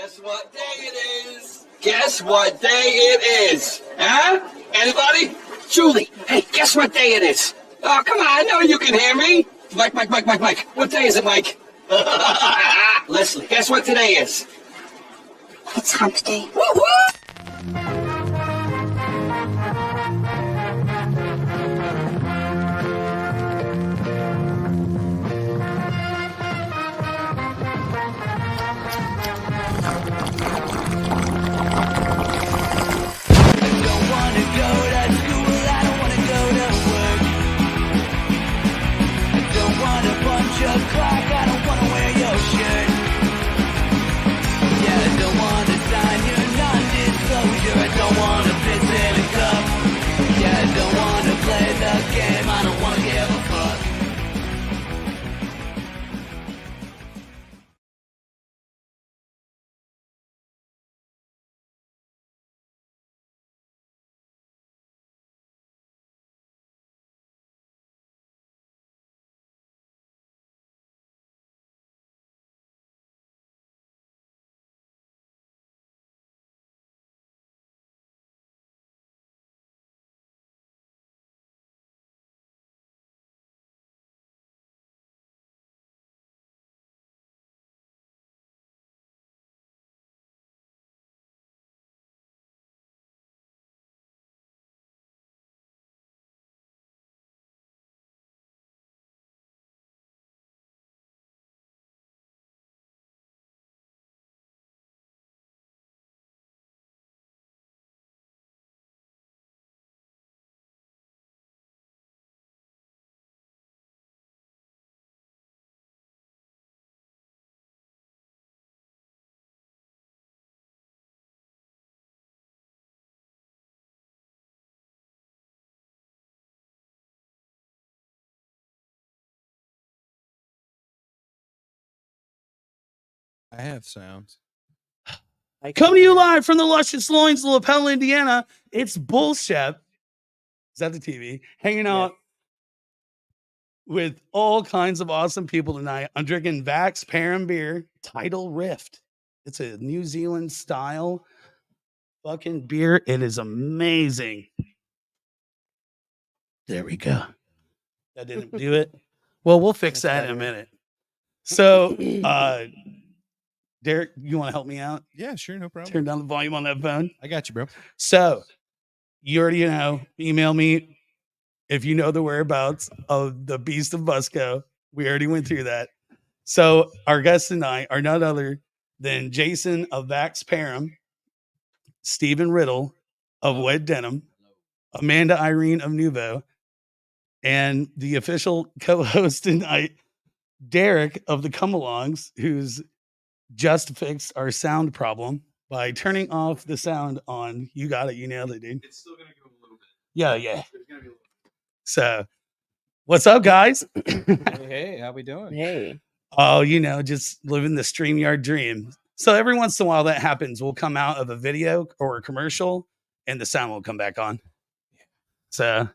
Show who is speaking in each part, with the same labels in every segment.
Speaker 1: Guess what day it is? Guess what day it is? Huh? Anybody? Julie, hey, guess what day it is? Oh, come on, I know you can hear me. Mike. What day is it, Mike? Leslie, guess what today is?
Speaker 2: It's hump day.
Speaker 1: Woo-hoo!
Speaker 3: Clock, I don't wanna wear your shirt. Yeah, I don't wanna sign your non-disclosure. I don't wanna piss in a cup. Yeah, I don't wanna play the game. I don't wanna give a fuck.
Speaker 4: I have sounds.
Speaker 5: Coming to you live from the luscious loins of Lapel, Indiana. It's Bullshit. Is that the TV? Hanging out with all kinds of awesome people tonight. I'm drinking Vax Param beer, Tidal Rift. It's a New Zealand style fucking beer. It is amazing. There we go. That didn't do it. Well, we'll fix that in a minute. So, Derek, you want to help me out?
Speaker 4: Yeah, sure, no problem.
Speaker 5: Turn down the volume on that phone.
Speaker 4: I got you, bro.
Speaker 5: So, you already know, email me if you know the whereabouts of the Beast of Busco. We already went through that. So, our guests tonight are none other than Jason of Vax Param, Stephen Riddle of Wet Denim, Amanda Irene of Nuvo, and the official co-host tonight, Derek of the Come-Alongs, who's just fixed our sound problem by turning off the sound on. You got it. You nailed it, dude.
Speaker 4: It's still going to go a little bit.
Speaker 5: Yeah.
Speaker 4: There's going to be a little bit.
Speaker 5: So, what's up, guys?
Speaker 4: Hey, how we doing?
Speaker 2: Hey.
Speaker 5: Oh, just living the StreamYard dream. So every once in a while that happens. We'll come out of a video or a commercial and the sound will come back on. So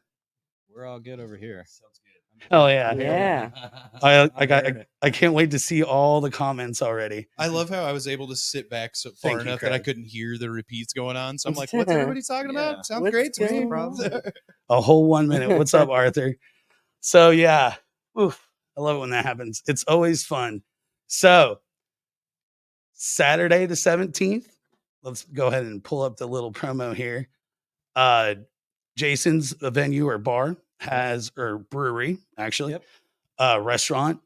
Speaker 4: We're all good over here. Sounds good.
Speaker 5: oh yeah.
Speaker 2: Yeah.
Speaker 5: I can't wait to see all the comments already.
Speaker 4: I love how I was able to sit back so far
Speaker 5: Thank you,
Speaker 4: enough that I
Speaker 5: Craig.
Speaker 4: couldn't hear the repeats going on. So I'm like, what's everybody talking about?
Speaker 2: Yeah.
Speaker 4: Sounds
Speaker 2: What's
Speaker 4: great to me.
Speaker 2: going on?
Speaker 5: A whole 1 minute. What's up, Arthur? So yeah. Oof, I love it when that happens. It's always fun. So Saturday the 17th, let's go ahead and pull up the little promo here. Jason's venue or bar or brewery, actually, restaurant,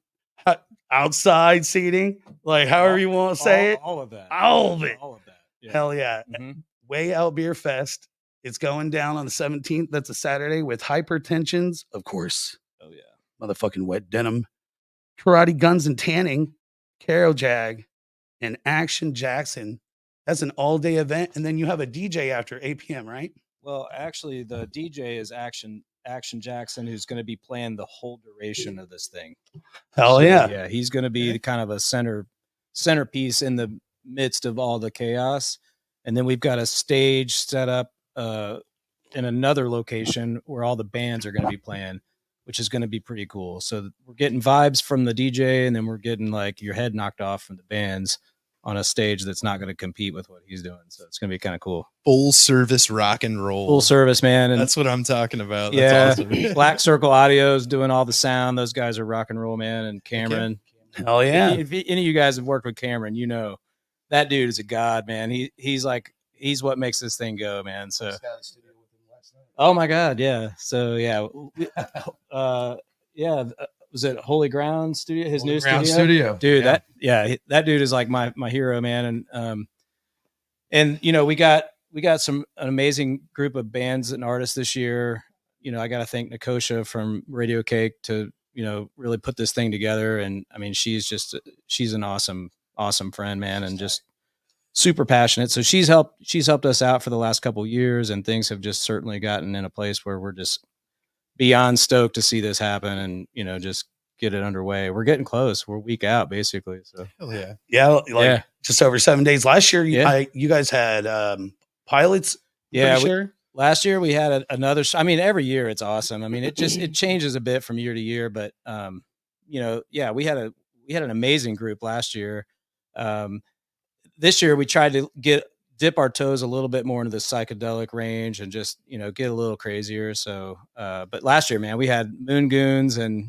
Speaker 5: outside seating, like however you want to say it.
Speaker 6: All of that.
Speaker 5: All of it.
Speaker 6: All of that. Yeah.
Speaker 5: Hell yeah.
Speaker 6: Mhm.
Speaker 5: Way Out Beer Fest. It's going down on the 17th. That's a Saturday with Hypertensions, of course.
Speaker 6: Oh, yeah.
Speaker 5: Motherfucking Wet Denim, Karate Guns and Tanning, Caro Jag, and Action Jackson. That's an all-day event. And then you have a DJ after 8 p.m., right?
Speaker 6: Well, actually, the DJ is Action Jackson, who's going to be playing the whole duration of this thing.
Speaker 5: Hell yeah.
Speaker 6: Yeah, he's going to be kind of a centerpiece in the midst of all the chaos. And then we've got a stage set up in another location where all the bands are going to be playing, which is going to be pretty cool. So we're getting vibes from the DJ, and then we're getting like your head knocked off from the bands on a stage that's not going to compete with what he's doing. So it's going to be kind of cool.
Speaker 4: Full service rock and roll.
Speaker 6: Full service, man. And
Speaker 4: That's what I'm talking about.
Speaker 6: yeah,
Speaker 4: That's awesome.
Speaker 6: Black Circle Audio's doing all the sound. Those guys are rock and roll, man. And Cameron.
Speaker 5: Hell yeah.
Speaker 6: If any of you guys have worked with Cameron, you know that dude is a god, man. He's what makes this thing go, man. So oh my god, yeah. So yeah, was it Holy Ground Studio? His new studio, dude.
Speaker 7: Yeah.
Speaker 6: That dude is like my hero, man. And you know we got an amazing group of bands and artists this year. You know, I got to thank Nikosha from Radio Cake to really put this thing together. And I mean, she's an awesome friend, man, and just super passionate. So she's helped us out for the last couple of years, and things have just certainly gotten in a place where we're just beyond stoked to see this happen and, just get it underway. We're getting close. We're a week out basically. So
Speaker 4: Hell yeah.
Speaker 5: Yeah. Just over 7 days. Last year, you guys had pilots.
Speaker 6: yeah,
Speaker 5: Sure.
Speaker 6: last year we had another, I mean, every year it's awesome. I mean, it changes a bit from year to year, but, we had an amazing group last year. This year we tried to dip our toes a little bit more into the psychedelic range and just, get a little crazier. So, but last year, man, we had Moon Goons and,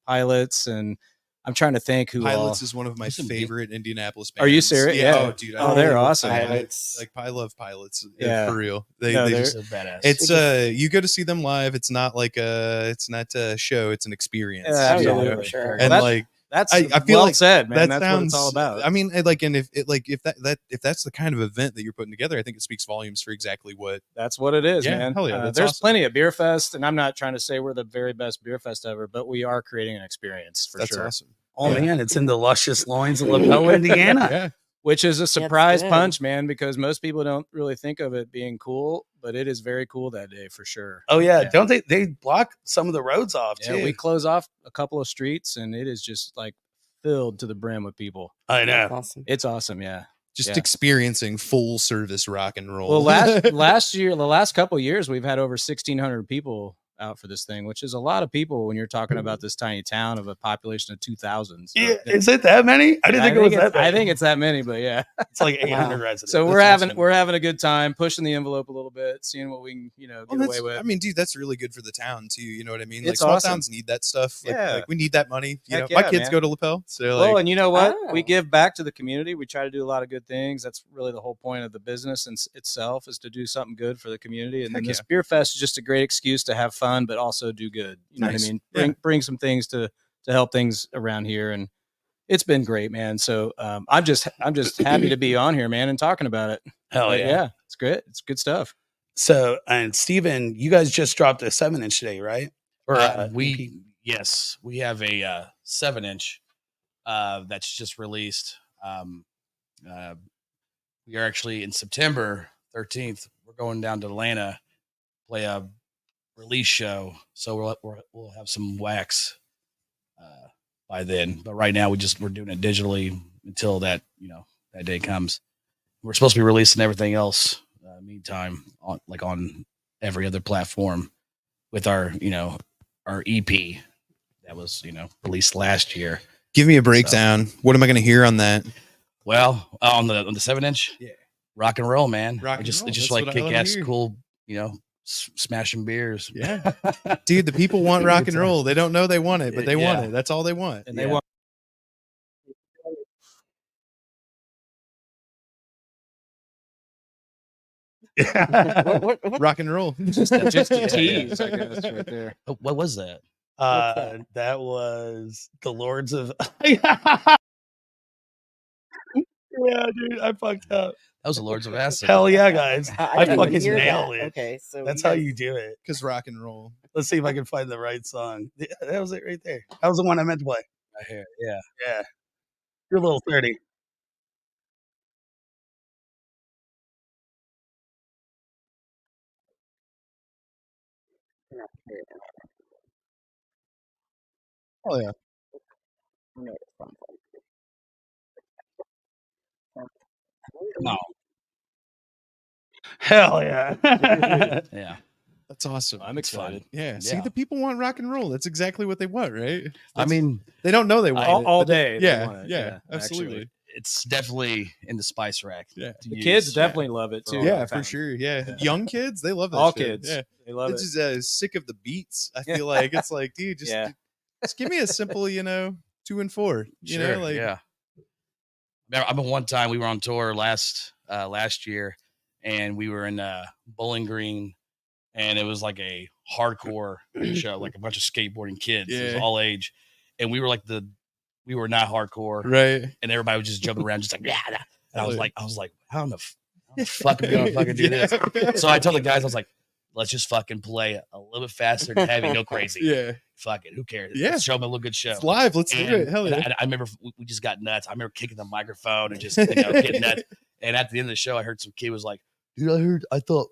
Speaker 6: Pilots, and I'm trying to think who
Speaker 4: Pilots
Speaker 6: all.
Speaker 4: is one of my favorite Indianapolis bands.
Speaker 6: Are you serious?
Speaker 4: Yeah.
Speaker 6: Yeah.
Speaker 4: Oh, dude.
Speaker 6: They're awesome.
Speaker 4: I love Pilots.
Speaker 6: Yeah.
Speaker 4: For real.
Speaker 6: No,
Speaker 4: They
Speaker 6: they're
Speaker 4: just,
Speaker 7: badass.
Speaker 4: it's you go to see them live. It's not like it's not a show. It's an experience.
Speaker 6: Yeah,
Speaker 4: you know?
Speaker 6: absolutely.
Speaker 7: Sure.
Speaker 4: And
Speaker 6: Well,
Speaker 4: like,
Speaker 6: That's
Speaker 4: I feel
Speaker 6: well
Speaker 4: like
Speaker 6: said, man.
Speaker 4: that
Speaker 6: That's
Speaker 4: sounds,
Speaker 6: what it's all about.
Speaker 4: I mean, if that's the kind of event that you're putting together, I think it speaks volumes for exactly what.
Speaker 6: That's what it is,
Speaker 4: Yeah,
Speaker 6: man.
Speaker 4: hell yeah, that's
Speaker 6: there's
Speaker 4: awesome.
Speaker 6: plenty of beer fest, and I'm not trying to say we're the very best beer fest ever, but we are creating an experience for
Speaker 4: That's
Speaker 6: sure.
Speaker 4: awesome.
Speaker 5: Oh man, it's in the luscious loins of LaBelle, Indiana.
Speaker 4: Yeah.
Speaker 6: Which is a surprise
Speaker 7: good.
Speaker 6: punch, man, because most people don't really think of it being cool, but it is very cool that day for sure.
Speaker 5: Oh yeah.
Speaker 6: Yeah.
Speaker 5: Don't they block some of the roads off
Speaker 6: Yeah,
Speaker 5: too?
Speaker 6: we close off a couple of streets, and it is just like filled to the brim with people.
Speaker 5: I know.
Speaker 7: That's awesome.
Speaker 6: It's awesome, yeah.
Speaker 4: Just
Speaker 6: Yeah.
Speaker 4: experiencing full service rock and roll.
Speaker 6: Well, last year, the last couple of years, we've had over 1,600 people out for this thing, which is a lot of people when you're talking about this tiny town of a population of 2,000. So
Speaker 5: Yeah, is it that many? I didn't think it was that many.
Speaker 6: I think it's that many, but yeah.
Speaker 5: It's like 800 residents.
Speaker 6: So
Speaker 5: That's awesome.
Speaker 6: we're having a good time, pushing the envelope a little bit, seeing what we can,
Speaker 4: Well,
Speaker 6: get away with.
Speaker 4: I mean, dude, that's really good for the town too. You know what I mean? Like
Speaker 6: It's
Speaker 4: small
Speaker 6: awesome.
Speaker 4: towns need that stuff. Like,
Speaker 6: Yeah.
Speaker 4: like we need that money. You
Speaker 6: Heck
Speaker 4: know, my
Speaker 6: yeah,
Speaker 4: kids
Speaker 6: man.
Speaker 4: go to Lapel, so
Speaker 6: Well,
Speaker 4: like,
Speaker 6: and you know what? We
Speaker 7: Oh.
Speaker 6: give back to the community. We try to do a lot of good things. That's really the whole point of the business itself, is to do something good for the community. And then
Speaker 4: Heck
Speaker 6: this
Speaker 4: yeah.
Speaker 6: beer fest is just a great excuse to have fun, but also do good. You know
Speaker 4: Nice.
Speaker 6: what I mean?
Speaker 4: Yeah.
Speaker 6: Bring some things to help things around here, and it's been great, man. So I'm just happy to be on here, man, and talking about it.
Speaker 5: Hell
Speaker 6: But
Speaker 5: yeah.
Speaker 6: it's great. It's good stuff.
Speaker 5: So, and Steven, you guys just dropped a 7-inch today, right? Or EP?
Speaker 7: We have a 7-inch that's just released. We are actually in September 13th. We're going down to Atlanta, play a release show, so we'll have some wax by then. But right now we're doing it digitally until that that day comes. We're supposed to be releasing everything else meantime on every other platform with our our EP that was released last year.
Speaker 4: give me a breakdown. What am I going to hear on that?
Speaker 7: Well, on the 7-inch,
Speaker 4: Yeah.
Speaker 7: rock and roll, man.
Speaker 4: Rock and
Speaker 7: It's
Speaker 4: roll.
Speaker 7: just
Speaker 4: That's
Speaker 7: like
Speaker 4: what I wanna
Speaker 7: kick ass,
Speaker 4: hear.
Speaker 7: cool, smashing beers.
Speaker 4: Yeah. Dude, the people want rock and roll. They don't know they want it, but they want
Speaker 7: Yeah.
Speaker 4: it. That's all they want.
Speaker 6: And they want
Speaker 7: What?
Speaker 4: Rock and roll.
Speaker 6: just a
Speaker 7: Yeah.
Speaker 6: tease, I guess, right there.
Speaker 7: What was that?
Speaker 5: That was the Lords of. Yeah, dude, I fucked up.
Speaker 7: That was the Lords of Acid.
Speaker 5: Hell yeah, guys! I
Speaker 7: didn't
Speaker 5: fucking
Speaker 7: hear
Speaker 5: nailed
Speaker 7: that.
Speaker 5: it.
Speaker 7: Okay, so
Speaker 5: That's
Speaker 7: you
Speaker 5: how
Speaker 7: guys-
Speaker 5: you do it.
Speaker 4: Because rock and roll.
Speaker 5: Let's see if I can find the right song. Yeah, that was it right there. That was the one I meant to play.
Speaker 7: Right here. Yeah.
Speaker 5: Yeah, you're a little 30.
Speaker 4: Oh yeah.
Speaker 7: Come on.
Speaker 5: Hell yeah!
Speaker 7: Yeah.
Speaker 4: That's awesome.
Speaker 6: I'm
Speaker 7: It's fun.
Speaker 6: excited.
Speaker 4: Yeah. See,
Speaker 7: Yeah.
Speaker 4: the people want rock and roll. That's exactly what they want, right?
Speaker 7: I mean,
Speaker 4: They don't know they want
Speaker 6: All,
Speaker 4: it,
Speaker 6: all
Speaker 4: but they-
Speaker 6: day. they
Speaker 4: Yeah.
Speaker 6: want it.
Speaker 4: Yeah. Absolutely.
Speaker 6: actually.
Speaker 7: it's definitely in the spice rack.
Speaker 4: Yeah.
Speaker 7: to
Speaker 6: The
Speaker 7: use.
Speaker 6: kids definitely love it
Speaker 7: For
Speaker 6: too.
Speaker 7: all
Speaker 4: Yeah,
Speaker 6: I
Speaker 4: for
Speaker 6: found.
Speaker 4: sure. Yeah. Young kids, they love that
Speaker 6: All
Speaker 4: shit.
Speaker 6: kids,
Speaker 4: Yeah.
Speaker 6: they love
Speaker 4: It's
Speaker 6: it.
Speaker 4: just sick of the beats. I feel like it's like, dude, just,
Speaker 6: Yeah.
Speaker 4: just give me a simple, 2 and 4.
Speaker 7: Sure,
Speaker 4: Like
Speaker 7: yeah. I remember one time we were on tour last year, and we were in Bowling Green, and it was like a hardcore show, like a bunch of skateboarding kids, it was
Speaker 4: Yeah.
Speaker 7: all age, and we were like we were not hardcore,
Speaker 4: right.
Speaker 7: and everybody was just jumping around, just like yeah. And I was like, how in the
Speaker 4: Yeah.
Speaker 7: fuck are we gonna fucking do
Speaker 4: Yeah.
Speaker 7: this? So I told the guys, I was like, let's just fucking play a little bit faster and heavy, go crazy.
Speaker 4: Yeah.
Speaker 7: Fuck it, who cares?
Speaker 4: Yeah.
Speaker 7: Let's show them a little good show.
Speaker 4: It's live. Let's do it. Hell
Speaker 7: And
Speaker 4: yeah.
Speaker 7: I remember we just got nuts. I remember kicking the microphone and just getting nuts. And at the end of the show, I heard some kid was like, "Dude, I thought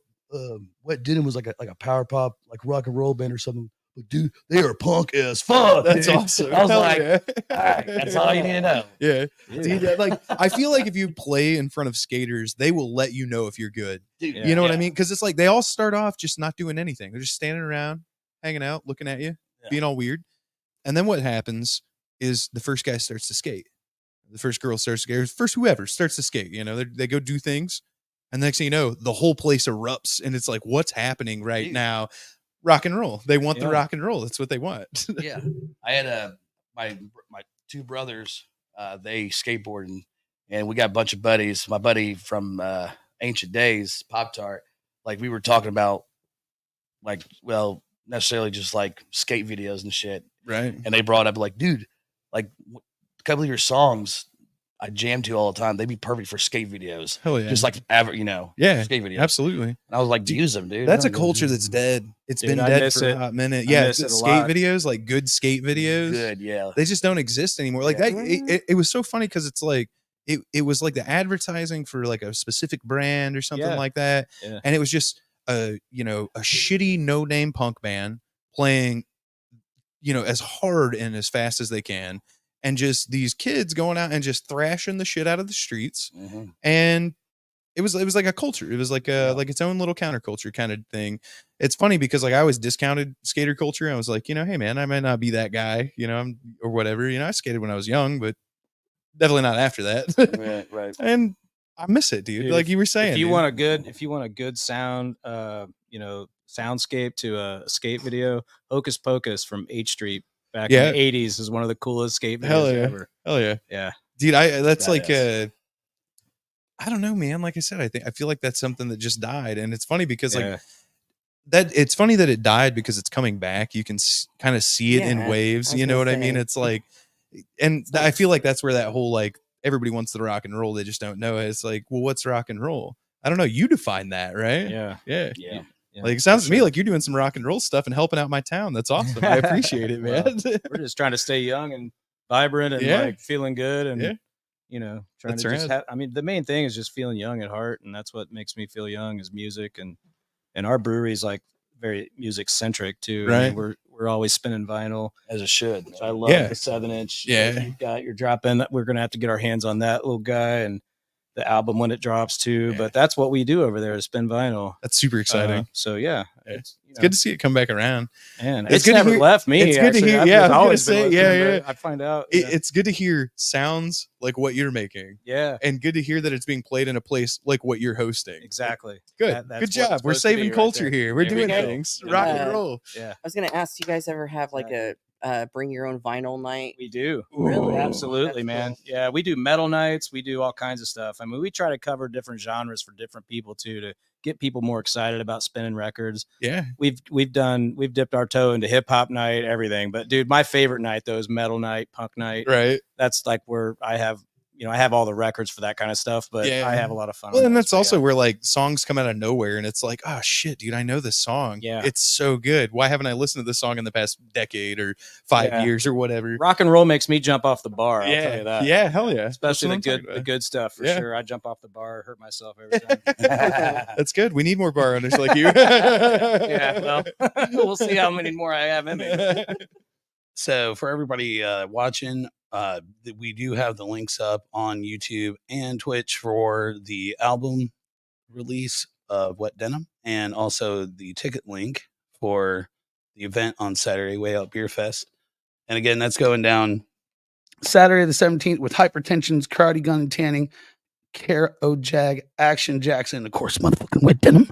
Speaker 7: Wet Denim was like a power pop, like rock and roll band or something. But dude, they are punk as fuck.
Speaker 4: That's
Speaker 7: dude."
Speaker 4: awesome.
Speaker 7: I was
Speaker 4: Hell
Speaker 7: like,
Speaker 4: yeah.
Speaker 7: all right, that's all you need to know.
Speaker 4: Yeah. Dude, like I feel like if you play in front of skaters, they will let you know if you're good.
Speaker 7: Dude,
Speaker 6: Yeah.
Speaker 4: You know what I mean? Because it's like they all start off just not doing anything. They're just standing around, hanging out, looking at you, being all weird. And then what happens is the first guy starts to skate. The first girl starts to skate. First whoever starts to skate. They go do things. And the next thing you know, the whole place erupts. And it's like, what's happening right
Speaker 7: Dude.
Speaker 4: now? Rock and roll. They want the
Speaker 6: Yeah.
Speaker 4: rock and roll. That's what they want.
Speaker 7: Yeah. I had my two brothers, they skateboarding, and we got a bunch of buddies. My buddy from Ancient Days, Pop Tart, like we were talking about, like, well, necessarily just like skate videos and shit.
Speaker 4: Right.
Speaker 7: And they brought up like, dude, like a couple of your songs I jam to all the time. They'd be perfect for skate videos.
Speaker 4: Hell yeah.
Speaker 7: Just like
Speaker 4: Yeah,
Speaker 7: skate videos.
Speaker 4: absolutely.
Speaker 7: And I was like, use them, dude.
Speaker 4: That's a
Speaker 7: I don't
Speaker 4: culture
Speaker 7: know.
Speaker 4: that's dead. It's
Speaker 6: Dude,
Speaker 4: been
Speaker 6: I
Speaker 4: dead
Speaker 6: miss
Speaker 4: for
Speaker 6: it.
Speaker 4: a hot minute.
Speaker 6: I
Speaker 4: Yeah,
Speaker 6: miss it a
Speaker 4: skate
Speaker 6: lot.
Speaker 4: videos, like good skate videos.
Speaker 7: Good, yeah.
Speaker 4: They just don't exist anymore. Like that, it was so funny because it's like it was like the advertising for like a specific brand or something
Speaker 6: Yeah.
Speaker 4: like that,
Speaker 6: Yeah.
Speaker 4: and it was just a shitty no name punk band playing as hard and as fast as they can, and just these kids going out and just thrashing the shit out of the streets,
Speaker 7: Mhm.
Speaker 4: and it was like a culture. It was like like its own little counterculture kind of thing. It's funny because like I always discounted skater culture. I was like, hey man, I might not be that guy, or whatever. I skated when I was young, but definitely not after that.
Speaker 7: Right.
Speaker 4: And I miss it, dude.
Speaker 6: Dude,
Speaker 4: Like you were saying,
Speaker 6: if you
Speaker 4: dude.
Speaker 6: want a good sound, soundscape to a skate video, Hocus Pocus from H Street back
Speaker 4: Yeah.
Speaker 6: in the 80s is one of the coolest skate videos
Speaker 4: Hell yeah.
Speaker 6: ever.
Speaker 4: Hell yeah,
Speaker 6: Yeah.
Speaker 4: dude. That's like
Speaker 7: Badass.
Speaker 4: I don't know, man. Like I said, I feel like that's something that just died, and it's funny because
Speaker 6: Yeah.
Speaker 4: like that. It's funny that it died because it's coming back. You can kind of see it in
Speaker 8: Yeah,
Speaker 4: waves.
Speaker 8: I was
Speaker 4: You know
Speaker 8: gonna
Speaker 4: what I mean?
Speaker 8: say.
Speaker 4: It's like, and I feel like that's where that whole like everybody wants the rock and roll. They just don't know it. It's like, well, what's rock and roll? I don't know. You define that, right?
Speaker 6: Yeah.
Speaker 4: Yeah.
Speaker 7: Yeah.
Speaker 6: Yeah,
Speaker 4: Like it sounds
Speaker 6: for
Speaker 4: to me
Speaker 6: sure.
Speaker 4: like you're doing some rock and roll stuff and helping out my town. That's awesome. I appreciate it, man.
Speaker 6: We're just trying to stay young and vibrant and
Speaker 4: Yeah.
Speaker 6: like feeling good and
Speaker 4: Yeah.
Speaker 6: trying
Speaker 4: That's
Speaker 6: to just
Speaker 4: rad.
Speaker 6: the main thing is just feeling young at heart, and that's what makes me feel young is music, and our brewery is like very music centric too. I mean,
Speaker 4: Right.
Speaker 6: we're always spinning vinyl.
Speaker 7: As it should.
Speaker 6: So I love
Speaker 4: Yeah.
Speaker 6: the 7-inch.
Speaker 4: Yeah.
Speaker 6: You're dropping. We're gonna have to get our hands on that little guy and the album when it drops too.
Speaker 4: Yeah.
Speaker 6: But that's what we do over there is spin vinyl.
Speaker 4: That's super exciting.
Speaker 6: So yeah,
Speaker 4: Yeah.
Speaker 6: it's
Speaker 4: It's good to see it come back around.
Speaker 6: man,
Speaker 4: it's
Speaker 6: it's
Speaker 4: good to
Speaker 6: never
Speaker 4: hear-
Speaker 6: left me.
Speaker 4: it's good to
Speaker 6: actually.
Speaker 4: hear-
Speaker 6: I've
Speaker 4: yeah,
Speaker 6: just
Speaker 4: I was
Speaker 6: always
Speaker 4: gonna
Speaker 6: been
Speaker 4: say, yeah,
Speaker 6: listening,
Speaker 4: yeah.
Speaker 6: but I find out.
Speaker 4: It's good to hear sounds like what you're making,
Speaker 6: yeah,
Speaker 4: and good to hear that it's being played in a place like what you're hosting.
Speaker 6: exactly.
Speaker 4: Good.
Speaker 6: That's
Speaker 4: Good
Speaker 6: what it's
Speaker 4: job. We're
Speaker 6: supposed to be
Speaker 4: saving
Speaker 6: right
Speaker 4: culture
Speaker 6: there.
Speaker 4: here. We're
Speaker 6: There we
Speaker 4: doing
Speaker 6: go.
Speaker 4: things.
Speaker 6: Yeah.
Speaker 4: Rock and roll.
Speaker 6: Yeah,
Speaker 8: I was gonna ask, do you guys ever have like a bring your own vinyl night?
Speaker 6: we do.
Speaker 8: Really?
Speaker 6: Absolutely,
Speaker 8: That's
Speaker 6: man.
Speaker 8: cool.
Speaker 6: Yeah, we do metal nights. We do all kinds of stuff. I mean, we try to cover different genres for different people too, to get people more excited about spinning records.
Speaker 4: Yeah.
Speaker 6: We've dipped our toe into hip hop night, everything. But dude, my favorite night though is metal night, punk night.
Speaker 4: Right.
Speaker 6: That's like where I have all the records for that kind of stuff, but
Speaker 4: Yeah.
Speaker 6: I have a lot of fun.
Speaker 4: Well,
Speaker 6: on
Speaker 4: and
Speaker 6: those,
Speaker 4: that's
Speaker 6: but
Speaker 4: also
Speaker 6: yeah.
Speaker 4: where like songs come out of nowhere, and it's like, oh shit, dude, I know this song.
Speaker 6: Yeah.
Speaker 4: It's so good. Why haven't I listened to this song in the past decade or 5
Speaker 6: Yeah.
Speaker 4: years or whatever?
Speaker 6: rock and roll makes me jump off the bar. I'll tell you that.
Speaker 4: Yeah. Hell yeah.
Speaker 6: Especially the
Speaker 4: That's what I'm
Speaker 6: good
Speaker 4: talking
Speaker 6: the good stuff for
Speaker 4: Yeah.
Speaker 6: sure. I jump off the bar, hurt myself every time.
Speaker 4: about. That's good. We need more bar owners like you.
Speaker 6: Yeah, well, we'll see how many more I have in me.
Speaker 5: So for everybody watching, we do have the links up on YouTube and Twitch for the album release of Wet Denim, and also the ticket link for the event on Saturday, Way Out Beer Fest. And again, that's going down Saturday the 17th with Hypertensions, Karate Gun and Tanning, Care O-Jag, Action Jackson, and of course, motherfucking Wet Denim.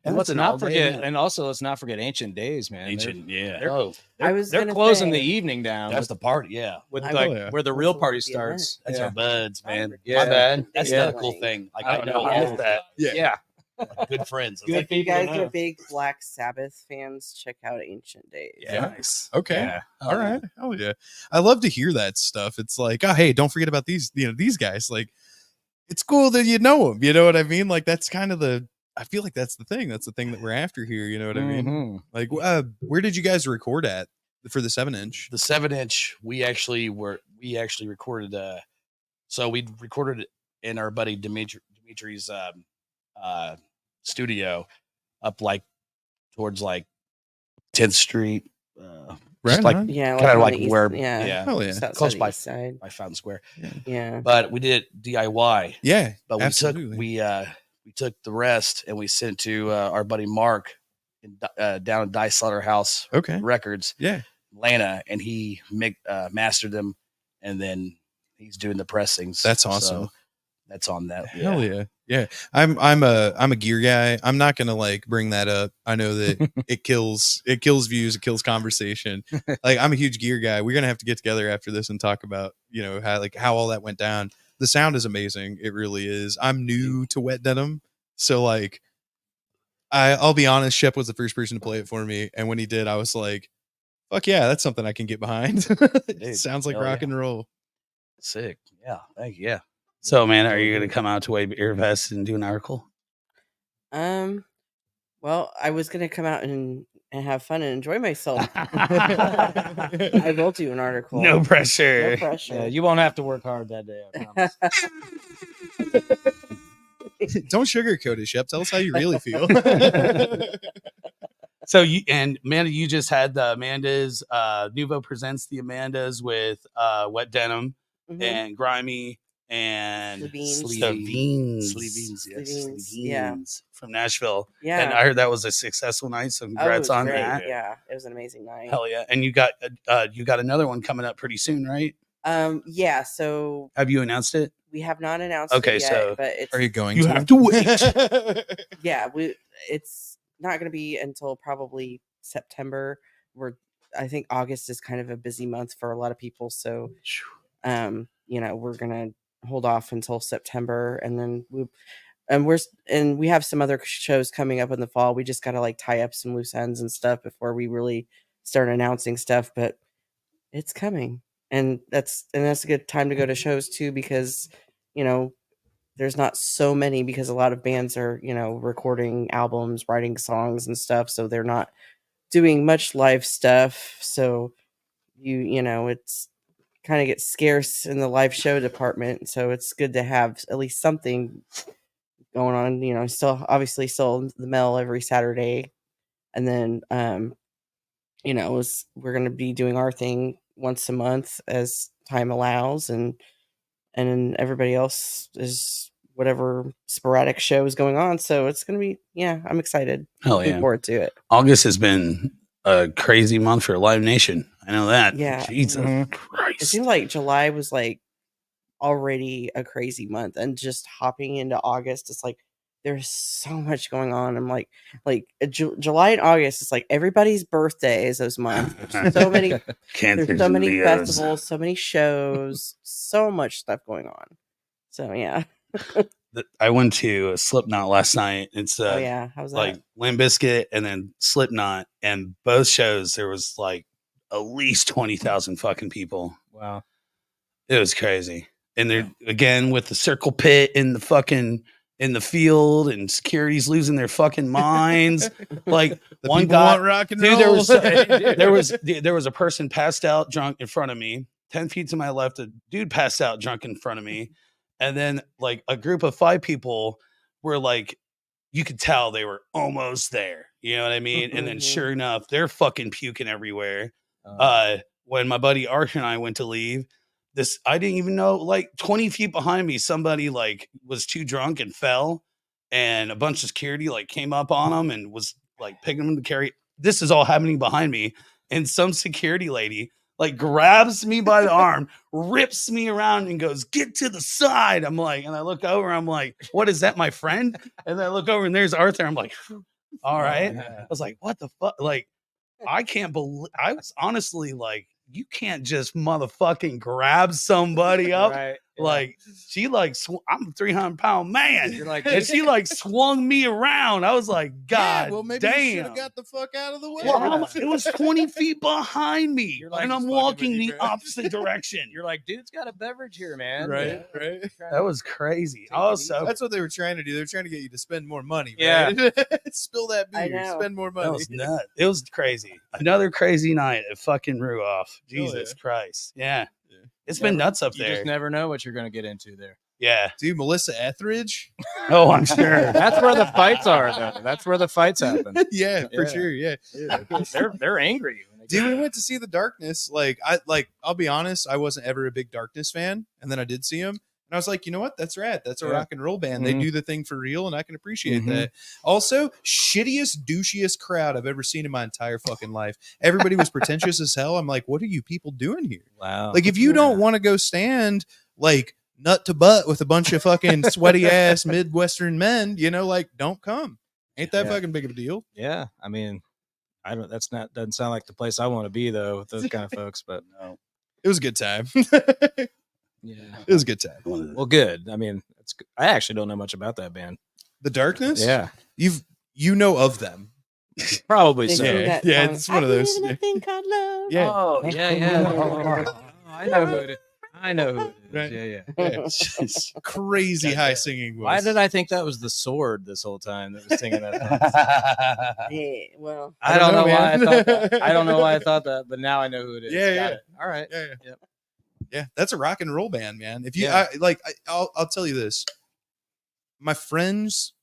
Speaker 6: And
Speaker 5: that's
Speaker 6: let's
Speaker 5: an
Speaker 6: not
Speaker 5: all-day
Speaker 6: forget,
Speaker 5: event.
Speaker 6: and also let's not forget Ancient Days, man.
Speaker 7: Ancient, yeah.
Speaker 6: they're-
Speaker 7: Oh,
Speaker 6: They're
Speaker 8: gonna
Speaker 6: closing
Speaker 8: say,
Speaker 6: the evening down
Speaker 7: that's the party. Yeah.
Speaker 6: with
Speaker 8: I
Speaker 6: like
Speaker 4: will-
Speaker 6: where the
Speaker 8: What's
Speaker 6: real
Speaker 8: the
Speaker 6: party
Speaker 8: name of the event?
Speaker 6: starts.
Speaker 7: That's
Speaker 6: yeah.
Speaker 7: our buds, man.
Speaker 6: Yeah.
Speaker 7: My bad. That's
Speaker 8: Yeah.
Speaker 7: the cool thing. Like,
Speaker 5: I
Speaker 7: I
Speaker 5: don't
Speaker 7: know
Speaker 5: know.
Speaker 7: all
Speaker 5: I
Speaker 7: of
Speaker 5: missed that.
Speaker 6: Yeah.
Speaker 7: good friends.
Speaker 6: Good
Speaker 8: If you
Speaker 6: people to
Speaker 8: guys
Speaker 6: know.
Speaker 8: are big Black Sabbath fans, check out Ancient Days.
Speaker 7: Yeah.
Speaker 5: Nice.
Speaker 4: Okay.
Speaker 6: Yeah.
Speaker 4: All right. Hell yeah. I love to hear that stuff. It's like, oh, hey, don't forget about these, these guys. Like, it's cool that you know them. You know what I mean? Like, that's kind of I feel like that's the thing. That's the thing that we're after here. You know what I mean?
Speaker 6: Mhm.
Speaker 4: Like, where did you guys record at for the 7-inch?
Speaker 7: The 7-inch, we actually recorded. So we recorded it in our buddy Dimitri's studio, up like towards like 10th Street.
Speaker 4: Right
Speaker 7: Just like
Speaker 4: on.
Speaker 8: Yeah,
Speaker 7: kind of
Speaker 8: on
Speaker 7: like
Speaker 8: the east-
Speaker 7: where,
Speaker 8: yeah,
Speaker 4: Hell yeah.
Speaker 8: just outside
Speaker 7: close
Speaker 8: the
Speaker 7: by
Speaker 8: east side.
Speaker 7: by Fountain Square.
Speaker 8: Yeah,
Speaker 7: But we did it DIY.
Speaker 4: Yeah.
Speaker 7: But
Speaker 4: absolutely.
Speaker 7: we took the rest and we sent it to our buddy Mark down at Dice Slaughterhouse
Speaker 4: Okay.
Speaker 7: Records,
Speaker 4: Yeah.
Speaker 7: Atlanta, and he mastered them, and then he's doing the pressings.
Speaker 4: That's awesome.
Speaker 7: So that's on that.
Speaker 4: Hell yeah. Yeah. I'm a gear guy. I'm not gonna like bring that up. I know that it kills views, it kills conversation. Like, I'm a huge gear guy. We're gonna have to get together after this and talk about, how all that went down. The sound is amazing. It really is. I'm new to Wet Denim. So like I'll be honest, Shep was the first person to play it for me. And when he did, I was like, fuck yeah, that's something I can get behind. It
Speaker 7: Dude,
Speaker 4: sounds like
Speaker 7: hell
Speaker 4: rock
Speaker 7: yeah.
Speaker 4: and roll.
Speaker 7: Sick. Yeah. Thank you. Yeah.
Speaker 5: So, man, are you going to come out to Wave Ear Fest and do an article?
Speaker 8: Well, I was gonna come out and have fun and enjoy myself. I will do an article.
Speaker 5: No pressure.
Speaker 8: No pressure.
Speaker 6: Yeah, you won't have to work hard that day. I promise.
Speaker 4: Don't sugarcoat it, Shep. Tell us how you really feel.
Speaker 5: So Amanda, you just had the Amanda's, Nuvo presents the Amanda's with Wet Denim
Speaker 8: Mhm.
Speaker 5: and Grimy and
Speaker 8: Sleeveens.
Speaker 7: Sleeveens, yes.
Speaker 8: Sleeveens, yeah.
Speaker 5: from Nashville.
Speaker 8: Yeah.
Speaker 5: And I heard that was a successful night. So
Speaker 8: Oh, it
Speaker 5: congrats
Speaker 8: was
Speaker 5: on
Speaker 8: great.
Speaker 5: that.
Speaker 8: Yeah, it was an amazing night.
Speaker 5: Hell yeah. And you got another one coming up pretty soon, right?
Speaker 8: Yeah. So
Speaker 5: Have you announced it?
Speaker 8: we have not announced
Speaker 5: Okay,
Speaker 8: it yet,
Speaker 5: so
Speaker 8: but it's
Speaker 4: Are you going
Speaker 5: You
Speaker 4: to?
Speaker 5: have to wait.
Speaker 8: yeah, it's not going to be until probably September. I think August is kind of a busy month for a lot of people, so we're gonna hold off until September, and then we have some other shows coming up in the fall. We just got to like tie up some loose ends and stuff before we really start announcing stuff, but it's coming, and that's a good time to go to shows too, because there's not so many, because a lot of bands are recording albums, writing songs and stuff, so they're not doing much live stuff. So it's kind of gets scarce in the live show department, so it's good to have at least something going on. Still obviously still the Mel every Saturday, and then we're going to be doing our thing once a month as time allows, and then everybody else is whatever sporadic show is going on. So it's going to be, I'm excited.
Speaker 5: Hell
Speaker 8: Looking
Speaker 5: yeah.
Speaker 8: forward to it.
Speaker 5: August has been a crazy month for Live Nation. I know that.
Speaker 8: Yeah.
Speaker 5: Jesus
Speaker 6: Mhm.
Speaker 5: Christ.
Speaker 8: It seems like July was like already a crazy month, and just hopping into August, it's like there's so much going on. I'm like July and August, it's like everybody's birthday is those months. There's so many
Speaker 5: Cancers
Speaker 8: so
Speaker 5: and
Speaker 8: many
Speaker 5: Leos.
Speaker 8: festivals, so many shows, so much stuff going on. So yeah.
Speaker 5: I went to a Slipknot last night. It's
Speaker 8: Oh yeah. How's that?
Speaker 5: like Limp Bizkit and then Slipknot, and both shows there was like at least 20,000 fucking people.
Speaker 6: Wow.
Speaker 5: It was crazy. And they're again with the circle pit in the field, and security's losing their fucking minds. Like
Speaker 4: The
Speaker 5: one
Speaker 4: people
Speaker 5: guy,
Speaker 4: want rock and
Speaker 5: dude,
Speaker 4: roll.
Speaker 5: there was a person passed out drunk in front of me. 10 feet to my left, a dude passed out drunk in front of me. And then like a group of 5 people were like, you could tell they were almost there. You know what I mean? And then
Speaker 8: Mhm.
Speaker 5: sure enough, they're fucking puking everywhere.
Speaker 6: Uh,
Speaker 5: When my buddy Arch and I went to leave, I didn't even know, like 20 feet behind me, somebody like was too drunk and fell, and a bunch of security like came up on him and was like picking him to carry. This is all happening behind me, and some security lady like grabs me by the arm, rips me around, and goes, "Get to the side." I'm like, and I look over, I'm like, "What is that, my friend?" And then I look over, and there's Arthur. I'm like, "All right." I was like, "What the fuck?" Like, I can't believe. I was honestly like, you can't just motherfucking grab somebody up.
Speaker 6: Right. Yeah.
Speaker 5: Like she like I'm a 300-pound man.
Speaker 6: You're like,
Speaker 5: And she like swung me around. I was like, God
Speaker 4: well, maybe you should
Speaker 5: damn.
Speaker 4: have got the fuck out of the way.
Speaker 5: Well, it was 20 feet behind me.
Speaker 6: You're like,
Speaker 5: and I'm
Speaker 4: "Just fucking
Speaker 5: walking
Speaker 4: with
Speaker 5: the
Speaker 4: you, bro."
Speaker 5: opposite direction.
Speaker 6: you're like, dude's got a beverage here, man.
Speaker 4: Right, right.
Speaker 5: That was crazy.
Speaker 6: Take it
Speaker 5: Also,
Speaker 4: That's what they were trying to do. They're trying to get you to spend more money.
Speaker 6: Yeah.
Speaker 4: Right? Spill that
Speaker 8: I
Speaker 4: beer.
Speaker 8: know.
Speaker 4: Spend more
Speaker 5: that
Speaker 4: money.
Speaker 5: was nuts. It was crazy. Another crazy night at fucking Ruoff. Jesus Christ. Yeah.
Speaker 4: Yeah.
Speaker 5: It's been nuts up
Speaker 6: You
Speaker 5: there.
Speaker 6: just never know what you're going to get into there.
Speaker 5: Yeah.
Speaker 4: Dude, Melissa Etheridge.
Speaker 5: Oh, I'm sure.
Speaker 6: That's where the fights are, though. That's where the fights happen.
Speaker 4: Yeah, for
Speaker 6: Yeah.
Speaker 4: sure. Yeah.
Speaker 6: They're angry. When they
Speaker 4: Dude,
Speaker 6: get
Speaker 4: we went to see The Darkness. I'll be honest, I wasn't ever a big Darkness fan, and then I did see him, and I was like, you know what? That's rad. That's a
Speaker 6: Yeah.
Speaker 4: rock and roll band. They
Speaker 6: Mhm.
Speaker 4: do the thing for real, and I can appreciate
Speaker 6: Mhm.
Speaker 4: that. Also, shittiest, douchiest crowd I've ever seen in my entire fucking life. Everybody was pretentious as hell. I'm like, what are you people doing here?
Speaker 6: Wow.
Speaker 4: Like, if you don't want to go stand like nut to butt with a bunch of fucking sweaty ass Midwestern men, like, don't come. Ain't that
Speaker 6: Yeah.
Speaker 4: fucking big of a deal?
Speaker 6: Yeah. I mean, I don't. Doesn't sound like the place I want to be though with those kind of folks. But
Speaker 5: No.
Speaker 4: It was a good time. It
Speaker 6: yeah.
Speaker 4: was a good time.
Speaker 6: Well, good. I mean, it's. I actually don't know much about that band.
Speaker 4: The Darkness?
Speaker 6: Yeah.
Speaker 4: You know of them.
Speaker 6: Probably
Speaker 8: They
Speaker 6: so.
Speaker 8: sing
Speaker 4: Yeah,
Speaker 8: that
Speaker 4: yeah,
Speaker 8: song,
Speaker 4: it's one of
Speaker 8: "I
Speaker 4: those,
Speaker 8: believe in a
Speaker 4: yeah.
Speaker 8: thing called love."
Speaker 4: Yeah.
Speaker 6: Oh, yeah. I know who it is. I know who it is.
Speaker 4: Right.
Speaker 6: Yeah.
Speaker 4: Yeah. Crazy high singing voice.
Speaker 6: Why did I think that was the Sword this whole time that was singing that song?
Speaker 8: Yeah, well,
Speaker 6: I don't know why I
Speaker 4: man.
Speaker 6: thought that. I don't know why I thought that, but now I know who it is.
Speaker 4: Yeah,
Speaker 6: Got
Speaker 4: yeah.
Speaker 6: it. All right.
Speaker 4: Yeah, yeah.
Speaker 6: Yep.
Speaker 4: Yeah, that's a rock and roll band, man. If you
Speaker 6: Yeah.
Speaker 4: I'll tell you this. My friends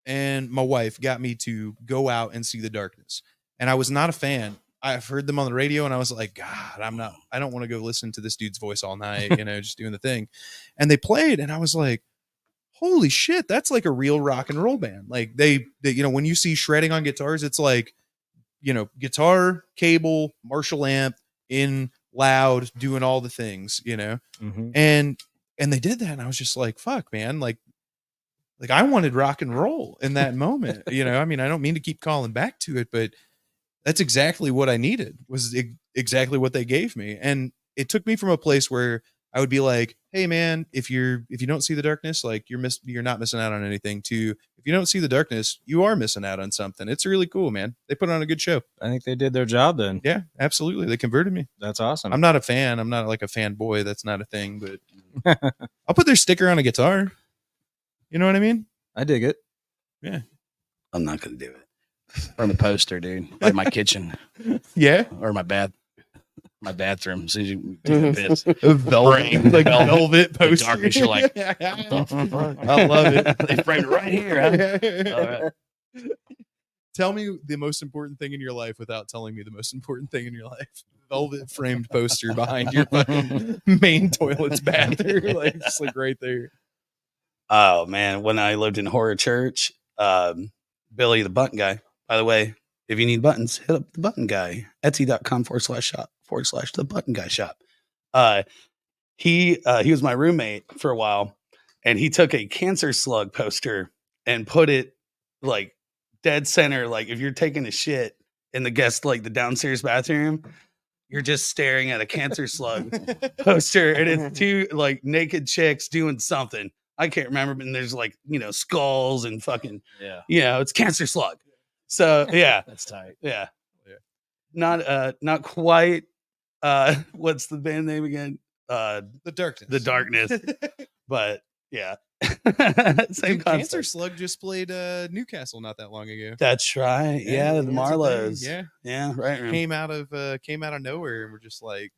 Speaker 4: and my wife got me to go out and see The Darkness. And I was not a fan. I've heard them on the radio and I was like, God, I don't want to go listen to this dude's voice all night, just doing the thing. And they played and I was like, holy shit, that's like a real rock and roll band. Like they when you see shredding on guitars, it's like, guitar, cable, Marshall amp in loud, doing all the things,
Speaker 6: Mm-hmm.
Speaker 4: and they did that. And I was just like, fuck, man. Like I wanted rock and roll in that moment. I mean, I don't mean to keep calling back to it, but that's exactly what I needed, was exactly what they gave me. And it took me from a place where I would be like, hey man, if you don't see The Darkness, like you're not missing out on anything, to if you don't see The Darkness, you are missing out on something. It's really cool, man. They put on a good show.
Speaker 6: I think they did their job then.
Speaker 4: Yeah, absolutely. They converted me.
Speaker 6: That's awesome.
Speaker 4: I'm not a fan. I'm not like a fanboy. That's not a thing, but I'll put their sticker on a guitar. You know what I mean?
Speaker 6: I dig it.
Speaker 7: I'm not gonna do it. From a poster, dude. Like my kitchen
Speaker 4: Yeah.
Speaker 7: or my bathroom. As soon as you take a piss.
Speaker 4: Velvet, like velvet
Speaker 7: The
Speaker 4: poster.
Speaker 7: darkness, you're like,
Speaker 4: I love it.
Speaker 7: They framed it right here. Huh? All right.
Speaker 4: Tell me the most important thing in your life without telling me the most important thing in your life. Velvet framed poster behind your fucking main toilet's bathroom, like just like right there.
Speaker 5: Oh man, when I lived in Horror Church, Billy the button guy. By the way, if you need buttons, hit up the button guy. Etsy.com/shop/the button guy shop. He was my roommate for a while, and he took a cancer slug poster and put it like dead center. Like if you're taking a shit in the the downstairs bathroom, you're just staring at a cancer slug poster, and it's two like naked chicks doing something. I can't remember, but there's like, skulls and fucking, it's cancer slug. So yeah,
Speaker 7: That's tight.
Speaker 5: yeah. Not quite. What's the band name again?
Speaker 4: The Darkness.
Speaker 5: The Darkness. But yeah, same
Speaker 4: Dude,
Speaker 5: concept.
Speaker 4: Cancer Slug just played Newcastle not that long ago.
Speaker 5: That's right. Yeah, the
Speaker 4: that's a thing.
Speaker 5: Marlows.
Speaker 4: Yeah,
Speaker 5: Yeah, right.
Speaker 4: came out of nowhere, and we're just like,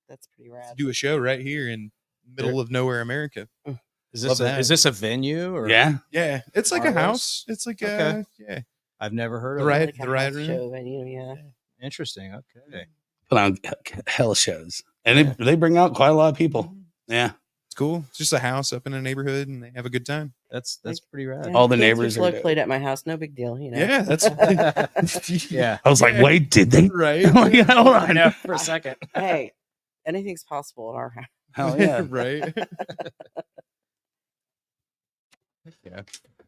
Speaker 8: that's pretty rad.
Speaker 4: do a show right here in middle of nowhere, America.
Speaker 6: Is
Speaker 4: Love that.
Speaker 6: this a venue or?
Speaker 5: Yeah.
Speaker 4: Yeah, it's like a
Speaker 6: Marvelous.
Speaker 4: house. It's like
Speaker 6: Okay.
Speaker 4: yeah.
Speaker 6: I've never heard
Speaker 4: The
Speaker 6: of
Speaker 4: right-
Speaker 6: it.
Speaker 8: Like a
Speaker 4: the right
Speaker 8: house
Speaker 4: room?
Speaker 8: show venue, yeah.
Speaker 6: Interesting. Okay.
Speaker 5: Put on hell shows. And they bring out quite a lot of people. Yeah.
Speaker 4: It's cool. It's just a house up in a neighborhood, and they have a good time.
Speaker 6: That's pretty rad.
Speaker 8: Yeah,
Speaker 5: All the
Speaker 8: Cancer
Speaker 5: neighbors are
Speaker 8: Float
Speaker 5: dope.
Speaker 8: played at my house. No big deal, you know.
Speaker 4: Yeah, that's
Speaker 6: Yeah.
Speaker 5: I was like, wait, did they?
Speaker 4: right.
Speaker 5: Oh my God, hold
Speaker 6: I
Speaker 5: on.
Speaker 6: know for a second.
Speaker 8: Hey, anything's possible at our house.
Speaker 5: Hell yeah.
Speaker 4: right.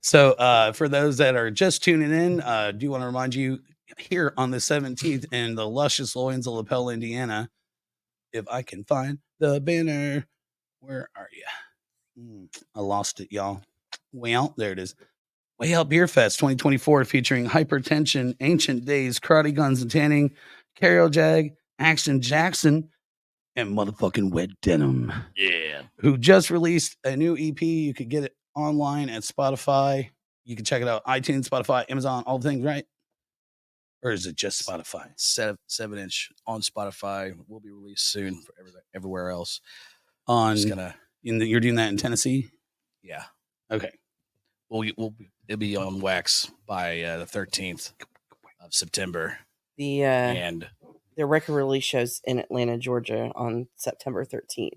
Speaker 5: So for those that are just tuning in, do want to remind you here on the 17th in the luscious loins of LaPel, Indiana. If I can find the banner, where are you? I lost it, y'all. Way out, there it is. Way Out Beer Fest 2024 featuring Hypertension, Ancient Days, Karate Guns and Tanning, Carol Jag, Action Jackson, and motherfucking Wet Denim.
Speaker 7: Yeah.
Speaker 5: Who just released a new EP. You could get it online at Spotify. You can check it out. iTunes, Spotify, Amazon, all the things, right? Or is it just Spotify?
Speaker 7: 7-inch on Spotify will be released soon for everywhere else.
Speaker 5: On
Speaker 7: Just gonna,
Speaker 5: you're doing that in Tennessee?
Speaker 7: yeah.
Speaker 5: Okay.
Speaker 7: It'll be on wax by the 13th of September,
Speaker 8: The
Speaker 7: and
Speaker 8: their record release shows in Atlanta, Georgia on September 13th.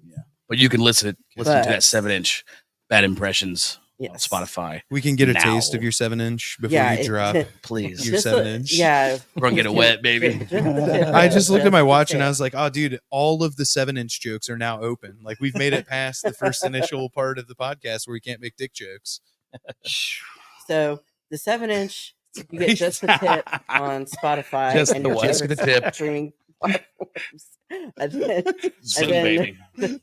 Speaker 7: but you can listen to
Speaker 8: But-
Speaker 7: that 7-inch Bad Impressions on
Speaker 8: Yes.
Speaker 7: Spotify.
Speaker 4: We can get a
Speaker 7: Now.
Speaker 4: taste of your 7-inch before
Speaker 8: Yeah,
Speaker 4: you drop.
Speaker 7: Please,
Speaker 4: Your
Speaker 8: Just
Speaker 4: 7-inch.
Speaker 8: Yeah.
Speaker 7: we're gonna get it wet, baby.
Speaker 4: I just looked at my watch and I was like, oh, dude, all of the 7-inch jokes are now open. Like, we've made it past the first initial part of the podcast where we can't make dick jokes.
Speaker 8: So the 7-inch, you get just the tip on Spotify
Speaker 5: Just
Speaker 8: and
Speaker 5: the
Speaker 8: your
Speaker 5: what?
Speaker 8: favorite
Speaker 7: The tip.
Speaker 8: streaming platforms. And then
Speaker 7: Zoom,
Speaker 8: then-
Speaker 7: baby.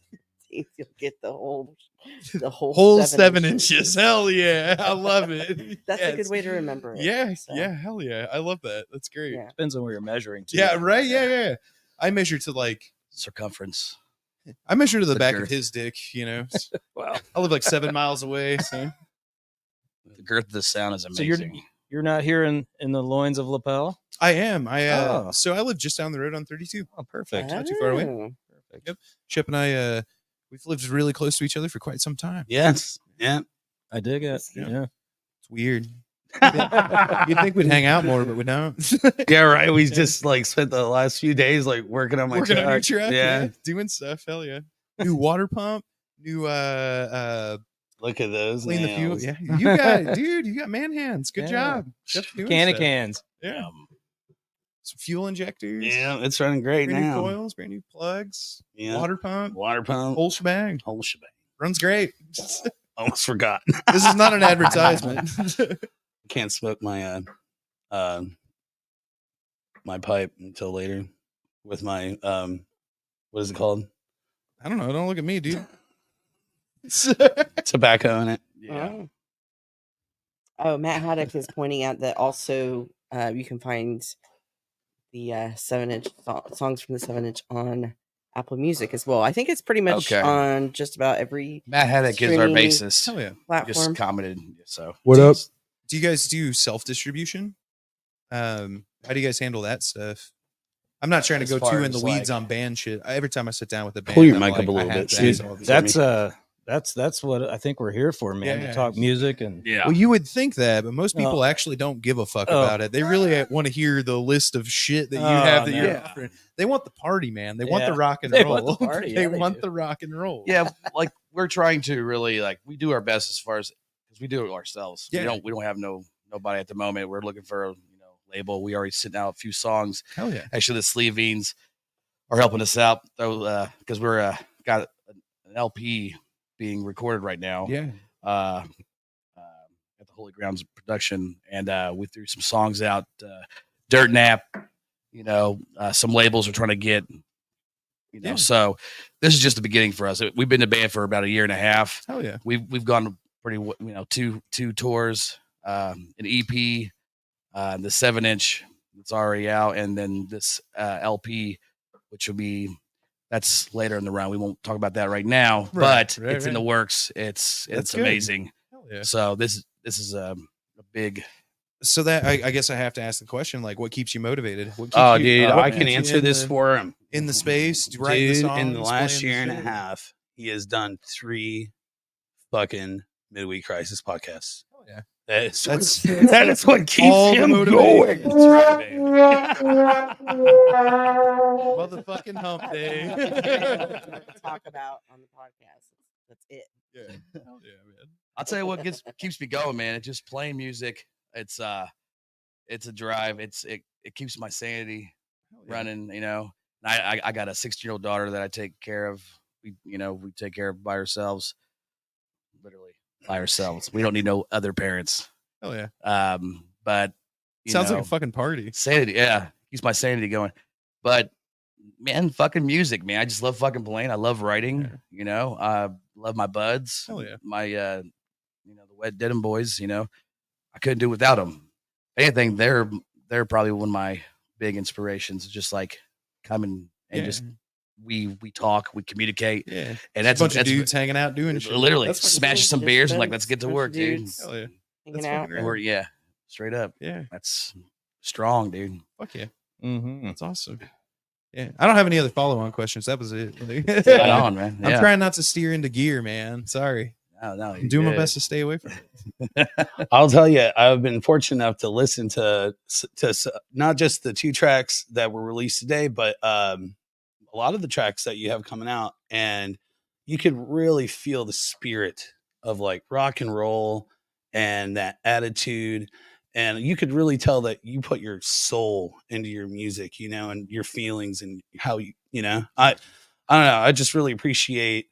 Speaker 8: you'll get the whole
Speaker 4: Whole
Speaker 8: 7
Speaker 4: 7
Speaker 8: inches.
Speaker 4: inches. Hell yeah. I love it.
Speaker 8: That's
Speaker 4: Yes.
Speaker 8: a good way to remember it.
Speaker 4: Yeah.
Speaker 8: so,
Speaker 4: Yeah. Hell yeah. I love that. That's great.
Speaker 8: Yeah.
Speaker 6: Depends on where you're measuring to.
Speaker 4: Yeah. Right. Yeah. I measure to like,
Speaker 7: Circumference.
Speaker 4: I measure to the
Speaker 7: The
Speaker 4: back of
Speaker 7: girth.
Speaker 4: his dick, you know.
Speaker 6: Wow.
Speaker 4: I live like 7 miles away. So
Speaker 7: The girth of the sound is
Speaker 6: So you're-
Speaker 7: amazing.
Speaker 6: You're not here in the loins of lapel?
Speaker 4: I am.
Speaker 6: Oh.
Speaker 4: So I live just down the road on 32.
Speaker 6: Oh, perfect.
Speaker 4: Not too far away.
Speaker 8: Oh.
Speaker 6: Perfect.
Speaker 4: Chip and I, we've lived really close to each other for quite some time.
Speaker 5: Yes. Yeah.
Speaker 6: I dig it.
Speaker 4: Yeah.
Speaker 6: Yeah.
Speaker 4: It's weird. You'd think we'd hang out more, but we don't.
Speaker 5: Yeah, right. We just like spent the last few days like working on my
Speaker 4: Working
Speaker 5: truck.
Speaker 4: on your truck,
Speaker 5: Yeah.
Speaker 4: doing stuff. Hell yeah. New water pump. New
Speaker 5: Look at those.
Speaker 4: clean the fuel.
Speaker 5: nails.
Speaker 4: Yeah, you got dude. You got man hands. Good
Speaker 6: Yeah.
Speaker 4: job. Just doing
Speaker 6: Can of
Speaker 4: stuff.
Speaker 6: cans.
Speaker 4: Yeah. Some fuel injectors.
Speaker 5: Yeah, it's running great
Speaker 4: Brand new
Speaker 5: now.
Speaker 4: coils. Brand new plugs.
Speaker 5: Yeah.
Speaker 4: Water pump.
Speaker 5: Water pump.
Speaker 4: Whole shebang.
Speaker 5: Whole shebang.
Speaker 4: Runs great.
Speaker 5: Almost forgot.
Speaker 4: This is not an advertisement.
Speaker 5: Can't smoke my my pipe until later with my what is it called?
Speaker 4: I don't know. Don't look at me, dude.
Speaker 5: Tobacco in it.
Speaker 8: Oh. Oh, Matt Haddock is pointing out that also you can find the 7-inch songs from the 7-inch on Apple Music as well. I think it's pretty much
Speaker 7: Okay.
Speaker 8: on just about every
Speaker 7: Matt Haddock is our
Speaker 8: Streaming-
Speaker 7: bassist.
Speaker 4: Hell yeah.
Speaker 8: platform.
Speaker 7: Just commented. So
Speaker 4: What up? Do you guys do self distribution? How do you guys handle that stuff? I'm not trying to
Speaker 7: As
Speaker 4: go
Speaker 7: far
Speaker 4: too in the
Speaker 7: as,
Speaker 4: weeds
Speaker 7: like-
Speaker 4: on band shit. Every time I sit down with a band,
Speaker 5: Pull your
Speaker 4: I'm
Speaker 5: mic
Speaker 4: like,
Speaker 5: up a
Speaker 4: I
Speaker 5: little
Speaker 4: have
Speaker 5: bit,
Speaker 4: to
Speaker 5: Steve.
Speaker 4: ask all these
Speaker 6: That's
Speaker 4: questions.
Speaker 6: that's what I think we're here for, man.
Speaker 4: Yeah.
Speaker 6: To talk music and
Speaker 7: yeah.
Speaker 4: Well, you would think that, but most people
Speaker 6: Oh.
Speaker 4: actually don't give a fuck
Speaker 6: Oh.
Speaker 4: about it. They really want to hear the list of shit that you
Speaker 6: Oh,
Speaker 4: have that
Speaker 6: no.
Speaker 4: you're offering. They want the party, man. They want the
Speaker 6: Yeah.
Speaker 4: rock and
Speaker 6: They
Speaker 4: roll.
Speaker 6: want the party.
Speaker 4: They
Speaker 6: Yeah, they
Speaker 4: want
Speaker 6: do.
Speaker 4: the rock and roll.
Speaker 7: Yeah, like we're trying to really like we do our best as far as because we do it ourselves.
Speaker 4: Yeah.
Speaker 7: We don't have nobody at the moment. We're looking for a label. We already sent out a few songs.
Speaker 4: Hell yeah.
Speaker 7: Actually, the Sleevines are helping us out though because we're got an LP being recorded right now.
Speaker 4: Yeah.
Speaker 7: At the Holy Grounds production, and we threw some songs out. Dirt Nap, some labels are trying to get.
Speaker 4: Yeah.
Speaker 7: So this is just the beginning for us. We've been in the band for about a year and a half.
Speaker 4: Hell yeah.
Speaker 7: We've gone pretty, two tours, an EP, the 7-inch that's already out, and then this LP, which will be that's later in the round. We won't talk about that right now, but
Speaker 4: right,
Speaker 7: it's in the works. It's
Speaker 4: That's good.
Speaker 7: amazing.
Speaker 4: Hell yeah.
Speaker 7: So this is a big.
Speaker 4: So that I guess I have to ask the question, like, what keeps you motivated? What keeps
Speaker 5: Oh,
Speaker 4: you,
Speaker 5: dude,
Speaker 4: what
Speaker 5: I
Speaker 4: keeps
Speaker 5: can
Speaker 4: you
Speaker 5: answer
Speaker 4: in
Speaker 5: this
Speaker 4: the-
Speaker 5: for him.
Speaker 4: in the space, writing the
Speaker 5: Dude,
Speaker 4: songs,
Speaker 5: in the last
Speaker 4: playing the
Speaker 5: year and a
Speaker 4: shit?
Speaker 5: half, he has done 3 fucking Midweek Crisis podcasts.
Speaker 4: Hell yeah.
Speaker 5: That is what keeps
Speaker 4: all the
Speaker 5: him
Speaker 4: motivation.
Speaker 5: going.
Speaker 4: Motherfucking hump day.
Speaker 8: talk about on the podcast. That's it.
Speaker 4: Yeah. Yeah, man.
Speaker 7: I'll tell you what keeps me going, man. It's just playing music. It's a drive. It keeps my sanity running. You know, I got a 16-year-old daughter that I take care of. We take care of by ourselves, literally by ourselves. We don't need no other parents.
Speaker 4: Hell yeah.
Speaker 7: But
Speaker 4: Sounds like a fucking party.
Speaker 7: Sanity, yeah, keeps my sanity going. But man, fucking music, man. I just love fucking playing. I love writing.
Speaker 4: Yeah.
Speaker 7: You know, I love my buds.
Speaker 4: Hell yeah.
Speaker 7: My the wet Denim boys. You know, I couldn't do without them. Anything, they're probably one of my big inspirations. Just like coming and just we talk, we communicate.
Speaker 4: Yeah.
Speaker 7: And that's
Speaker 4: a bunch of dudes hanging out doing shit.
Speaker 7: Literally
Speaker 8: That's fucking
Speaker 7: smash
Speaker 8: cool.
Speaker 7: some
Speaker 8: Just
Speaker 7: beers and like,
Speaker 8: friends,
Speaker 7: let's get to
Speaker 8: bunch of
Speaker 7: work, dude.
Speaker 8: dudes
Speaker 4: Hell yeah.
Speaker 8: hanging
Speaker 4: That's
Speaker 8: out.
Speaker 4: fucking
Speaker 7: And we're straight up.
Speaker 4: Yeah.
Speaker 7: That's strong, dude.
Speaker 4: Fuck yeah.
Speaker 6: Mm-hmm.
Speaker 4: That's awesome. Yeah. I don't have any other follow-on questions. That was it.
Speaker 7: Right on, man.
Speaker 4: I'm
Speaker 7: Yeah.
Speaker 4: trying not to steer into gear, man. Sorry.
Speaker 7: No,
Speaker 4: I'm doing my best to stay away from it.
Speaker 5: I'll tell you, I've been fortunate enough to listen to not just the 2 tracks that were released today, but a lot of the tracks that you have coming out, and you could really feel the spirit of like rock and roll and that attitude. And you could really tell that you put your soul into your music, you know, and your feelings and how I don't know. I just really appreciate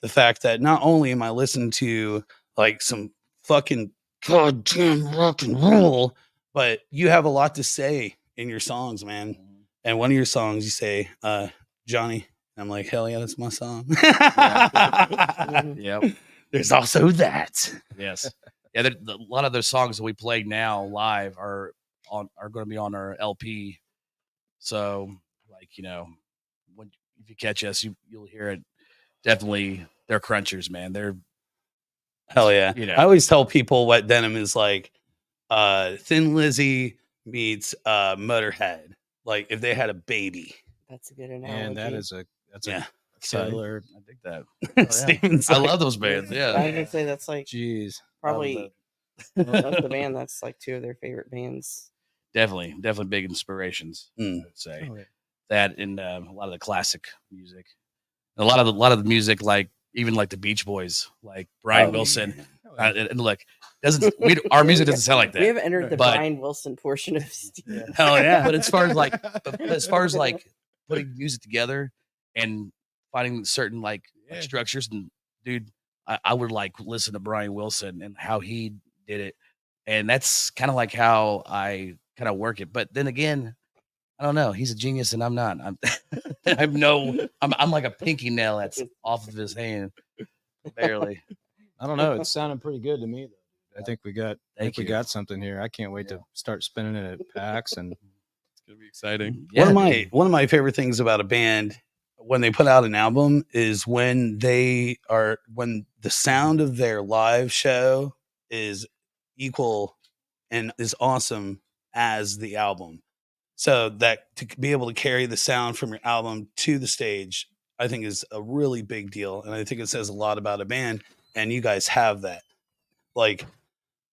Speaker 5: the fact that not only am I listening to like some fucking goddamn rock and roll, but you have a lot to say in your songs, man. And one of your songs you say, Johnny, and I'm like, hell yeah, that's my song.
Speaker 7: Yep.
Speaker 5: There's also that.
Speaker 7: Yes. Yeah. A lot of those songs that we play now live are going to be on our LP. So, like, if you catch us, you'll hear it. Definitely, they're crunchers, man. They're
Speaker 5: hell yeah. I always tell people what Denim is like. Thin Lizzy meets Motorhead. Like if they had a baby.
Speaker 8: That's a good analogy.
Speaker 6: And that's a
Speaker 5: So,
Speaker 6: killer.
Speaker 7: I think that.
Speaker 5: Steven's
Speaker 7: I
Speaker 5: like,
Speaker 7: love those bands.
Speaker 8: I
Speaker 7: Yeah.
Speaker 8: was gonna say that's like
Speaker 6: Jeez.
Speaker 8: probably of the band. That's like 2 of their favorite bands.
Speaker 7: Definitely big inspirations. I would say that and a lot of the classic music, and a lot of the music, like even like the Beach Boys, like Brian Wilson, and like our music doesn't sound like that.
Speaker 8: We haven't entered the
Speaker 7: But-
Speaker 8: Brian Wilson portion of Steve.
Speaker 5: hell yeah.
Speaker 7: But as far as like putting music together and finding certain like structures, and dude, I would like listen to Brian Wilson and how he did it, and that's kind of like how I kind of work it. But then again, I don't know. He's a genius, and I'm not. I'm like a pinky nail that's off of his hand, barely.
Speaker 6: I don't know. It's sounding pretty good to me, though. I think we got
Speaker 7: Thank you.
Speaker 6: something here. I can't wait to start spinning it at PAX, and
Speaker 4: It's going to be exciting.
Speaker 7: Yeah,
Speaker 5: One of my favorite things about a band when they put out an album is when the sound of their live show is equal and is awesome as the album. So that to be able to carry the sound from your album to the stage, I think is a really big deal. And I think it says a lot about a band, and you guys have that. Like,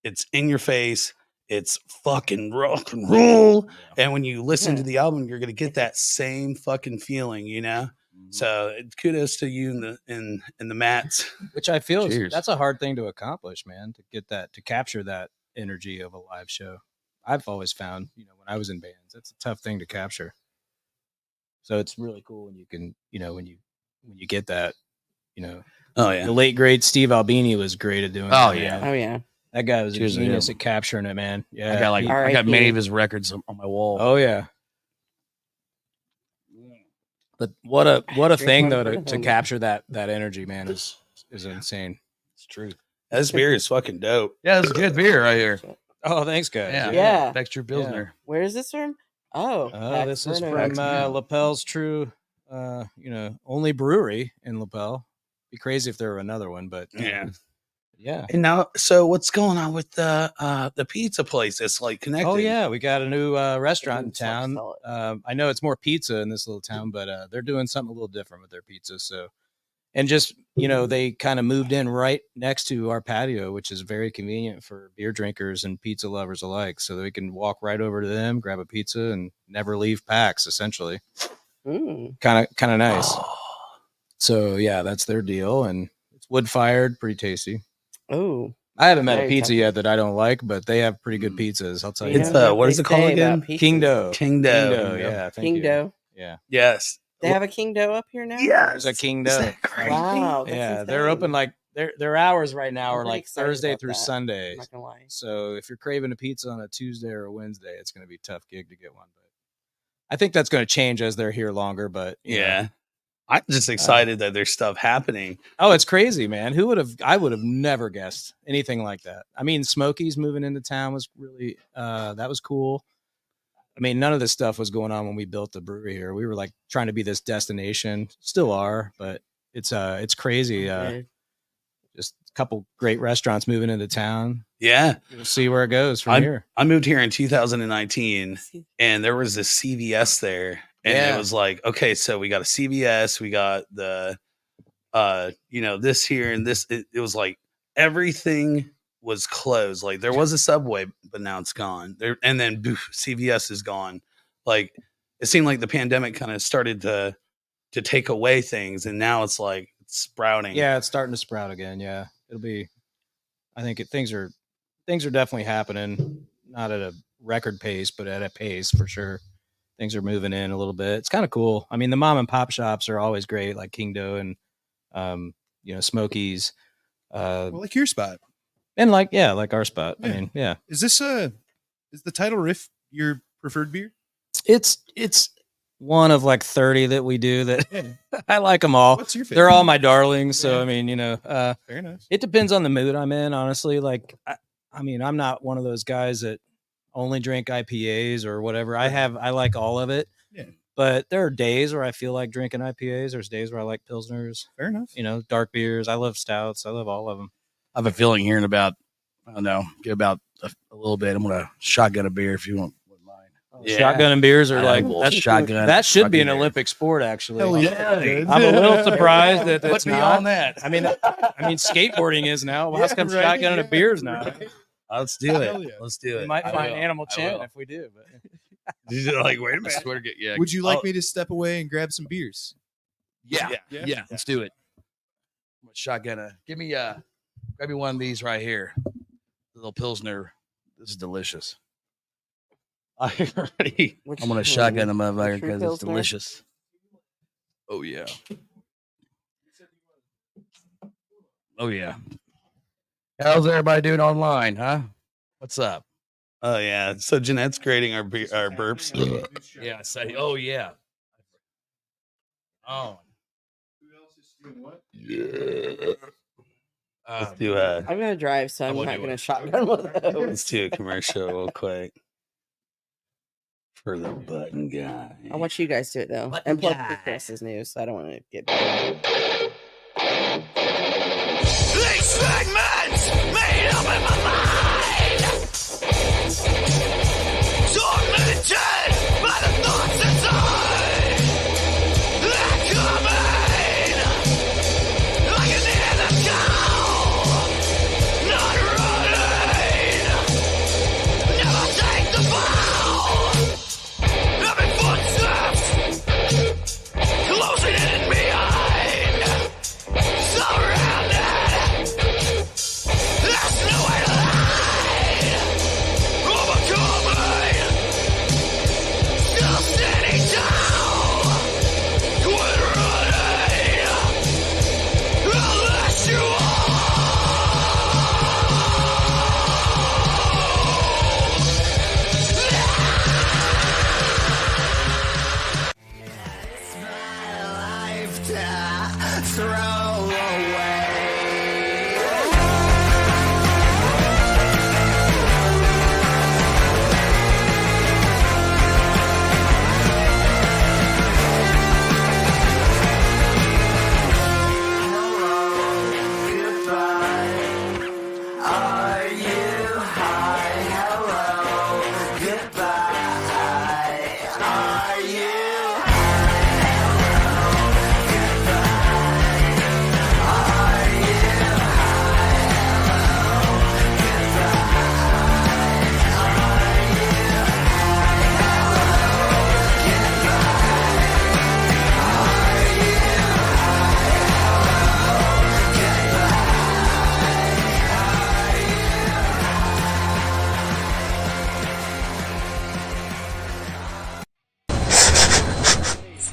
Speaker 5: it's in your face. It's fucking rock and roll. And when you listen to the album, you're going to get that same fucking feeling, you know? So kudos to you in the mats.
Speaker 6: which I feel
Speaker 7: Cheers.
Speaker 6: that's a hard thing to accomplish, man, to capture that energy of a live show. I've always found, when I was in bands, that's a tough thing to capture. So it's really cool when you can, when you get that,
Speaker 5: Oh yeah.
Speaker 6: the late great Steve Albini was great at doing
Speaker 7: Oh,
Speaker 6: that.
Speaker 7: yeah.
Speaker 6: man.
Speaker 8: Oh yeah.
Speaker 6: That guy was
Speaker 7: Cheers
Speaker 6: a
Speaker 7: to
Speaker 6: genius
Speaker 7: him.
Speaker 6: at capturing it, man. Yeah.
Speaker 7: I got
Speaker 6: he-
Speaker 7: I got
Speaker 8: R.I.P.
Speaker 7: many of his records on my wall.
Speaker 6: oh yeah. But what a
Speaker 8: Drink
Speaker 6: thing
Speaker 8: one
Speaker 6: though
Speaker 8: for
Speaker 6: to
Speaker 8: them.
Speaker 6: capture that energy, man, is insane.
Speaker 7: It's true.
Speaker 5: This beer is fucking dope.
Speaker 7: Yeah, it's a good beer right here.
Speaker 6: Oh, thanks, guys.
Speaker 7: Yeah,
Speaker 8: Yeah.
Speaker 7: Texture Pilsner.
Speaker 8: Where is this from? Oh,
Speaker 6: This is
Speaker 8: Verum.
Speaker 6: from Lapel's True, only brewery in Lapel. Be crazy if there were another one, but yeah.
Speaker 5: And now, so what's going on with the pizza place that's like connected?
Speaker 6: Oh yeah, we got a new restaurant in
Speaker 8: It's like
Speaker 6: town.
Speaker 8: solid.
Speaker 6: I know it's more pizza in this little town, but they're doing something a little different with their pizza. So, and just they kind of moved in right next to our patio, which is very convenient for beer drinkers and pizza lovers alike. So that we can walk right over to them, grab a pizza, and never leave PAX. Essentially,
Speaker 8: Mm.
Speaker 6: kind of nice. So yeah, that's their deal, and It's wood fired, pretty tasty.
Speaker 8: Oh,
Speaker 6: I haven't met a
Speaker 8: Very
Speaker 6: pizza
Speaker 8: tempting.
Speaker 6: yet that I don't like, but they have pretty good pizzas. I'll tell you.
Speaker 5: It's,
Speaker 6: that.
Speaker 5: what is it called again?
Speaker 6: King Dough.
Speaker 5: King Dough.
Speaker 6: King Dough. Yeah, thank
Speaker 8: King
Speaker 6: you.
Speaker 8: Dough.
Speaker 6: Yeah,
Speaker 5: Yes.
Speaker 8: They have a King Dough up here now.
Speaker 6: there's a King
Speaker 5: Is
Speaker 6: Dough.
Speaker 5: that crazy?
Speaker 8: Wow. That's
Speaker 6: Yeah, they're
Speaker 8: insane.
Speaker 6: open like their hours right now
Speaker 8: I'm
Speaker 6: are
Speaker 8: pretty
Speaker 6: like
Speaker 8: excited
Speaker 6: Thursday
Speaker 8: about
Speaker 6: through
Speaker 8: that.
Speaker 6: Sunday.
Speaker 8: I'm not gonna lie.
Speaker 6: So if you're craving a pizza on a Tuesday or a Wednesday, it's going to be a tough gig to get one. But I think that's going to change as they're here longer. But you know.
Speaker 5: Yeah. I'm just excited that there's stuff happening.
Speaker 6: Oh, it's crazy, man. Who would have? I would have never guessed anything like that. I mean, Smokey's moving into town was really that was cool. I mean, none of this stuff was going on when we built the brewery here. We were like trying to be this destination, still are, but it's crazy.
Speaker 8: Okay.
Speaker 6: Just a couple great restaurants moving into town.
Speaker 5: Yeah.
Speaker 6: We'll see where it goes from here.
Speaker 5: I moved here in 2019 and there was this CVS there. And
Speaker 6: Yeah.
Speaker 5: it was like, okay, so we got a CVS, we got the, this here and this. It was like everything was closed. Like there was a Subway, but now it's gone. There, and then boof, CVS is gone. Like it seemed like the pandemic kind of started to take away things, and now it's like it's sprouting.
Speaker 6: Yeah, it's starting to sprout again. Yeah, it'll be. I think things are definitely happening. Not at a record pace, but at a pace for sure. Things are moving in a little bit. It's kind of cool. I mean, the mom and pop shops are always great, like King Dough and Smokey's,
Speaker 4: Well, like your spot.
Speaker 6: and like our spot.
Speaker 4: Yeah.
Speaker 6: I mean, yeah,
Speaker 4: Is this is the title riff your preferred beer?
Speaker 6: it's one of like 30 that we do that I like them all.
Speaker 4: What's your favorite?
Speaker 6: They're all my darlings. So
Speaker 4: Yeah.
Speaker 6: I mean,
Speaker 4: Very nice.
Speaker 6: it depends on the mood I'm in, honestly. Like, I mean, I'm not one of those guys that only drink IPAs or whatever. I like all of it.
Speaker 4: Yeah.
Speaker 6: But there are days where I feel like drinking IPAs. There's days where I like Pilsners,
Speaker 4: Fair enough.
Speaker 6: dark beers. I love stouts. I love all of them.
Speaker 7: I have a feeling here in about, I don't know, get about a little bit. I'm going to shotgun a beer if you wouldn't mind.
Speaker 5: Yeah.
Speaker 6: Shotgun and beers are
Speaker 7: I
Speaker 6: like,
Speaker 7: will
Speaker 6: that's,
Speaker 7: shotgun-
Speaker 6: that should be an
Speaker 7: shotgun beer.
Speaker 6: Olympic sport, actually.
Speaker 4: Hell yeah, dude.
Speaker 6: I'm a little surprised that
Speaker 7: Put
Speaker 6: it's
Speaker 7: me
Speaker 6: not.
Speaker 7: on that.
Speaker 6: I mean, skateboarding is now. Well, how come
Speaker 4: Yeah, right,
Speaker 6: shotgunning
Speaker 4: yeah.
Speaker 6: a beer's not?
Speaker 5: Let's do
Speaker 4: Hell
Speaker 5: it.
Speaker 4: yeah.
Speaker 5: Let's do it.
Speaker 6: We might
Speaker 7: I
Speaker 6: find
Speaker 7: will.
Speaker 6: Animal
Speaker 7: I
Speaker 6: Chan
Speaker 7: will.
Speaker 6: if we do. But
Speaker 5: You're like, wait a
Speaker 7: I
Speaker 5: minute.
Speaker 7: swear to God, yeah.
Speaker 4: Would you like
Speaker 7: Oh,
Speaker 4: me to step away and grab some beers?
Speaker 7: Yeah,
Speaker 5: Yeah.
Speaker 7: yeah, let's do it. I'm a shotgun. Give me grab me one of these right here. The little Pilsner. This is delicious.
Speaker 5: I already.
Speaker 8: Which
Speaker 7: I'm gonna
Speaker 8: one?
Speaker 7: shotgun the motherfucker
Speaker 8: True
Speaker 7: because it's
Speaker 8: Pilsner?
Speaker 7: delicious. Oh yeah. Oh yeah. How's everybody doing online, huh? What's up?
Speaker 5: Oh yeah. So Jeanette's grading our burps.
Speaker 7: Yeah, say, oh yeah. Oh.
Speaker 5: Let's do a
Speaker 8: I'm gonna drive, so
Speaker 7: I
Speaker 8: I'm
Speaker 7: will
Speaker 8: not
Speaker 7: do
Speaker 8: gonna
Speaker 7: it.
Speaker 8: shotgun one of those.
Speaker 5: let's do a commercial real quick for the button guy.
Speaker 8: I want you guys to do it though.
Speaker 7: Button
Speaker 8: And plus,
Speaker 7: guy.
Speaker 8: Chris is new, so I don't want to get.
Speaker 3: These segments made up in my mind, tormented by the thoughts inside. They're coming like an inner cow, not running. Never take the bow. Every footsteps closing in behind. Surrounded. There's nowhere to hide.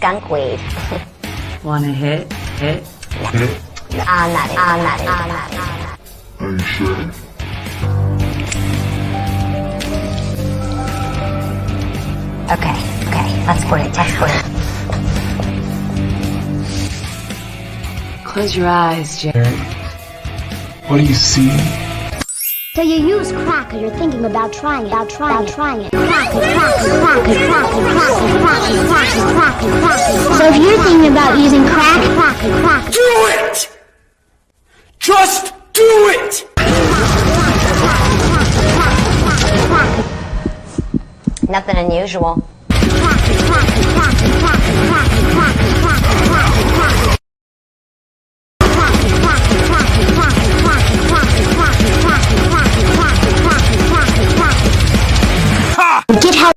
Speaker 2: skunk weed.
Speaker 3: Wanna hit?
Speaker 2: On that.
Speaker 9: Are you sure?
Speaker 2: Okay, let's quit it.
Speaker 3: Close your eyes, Jared.
Speaker 9: What do you see?
Speaker 2: So you use crack or you're thinking about trying it. Crack. So if you're thinking about using crack.
Speaker 1: Do it! Just do it!
Speaker 2: Nothing unusual. Get how.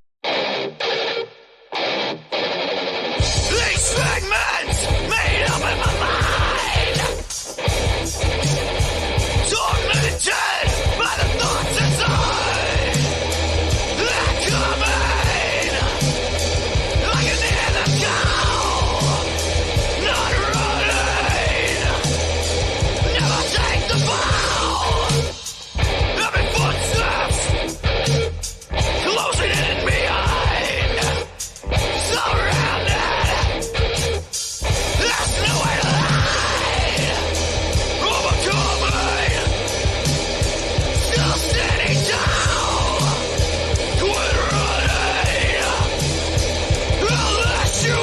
Speaker 3: These fragments made up in my mind, tormented by the thoughts inside. They're coming like an animal, not running. Never take the fall. Every footsteps closing in behind, surrounded. There's no way to hide. Overcoming, still standing down. Quit running. I'll let you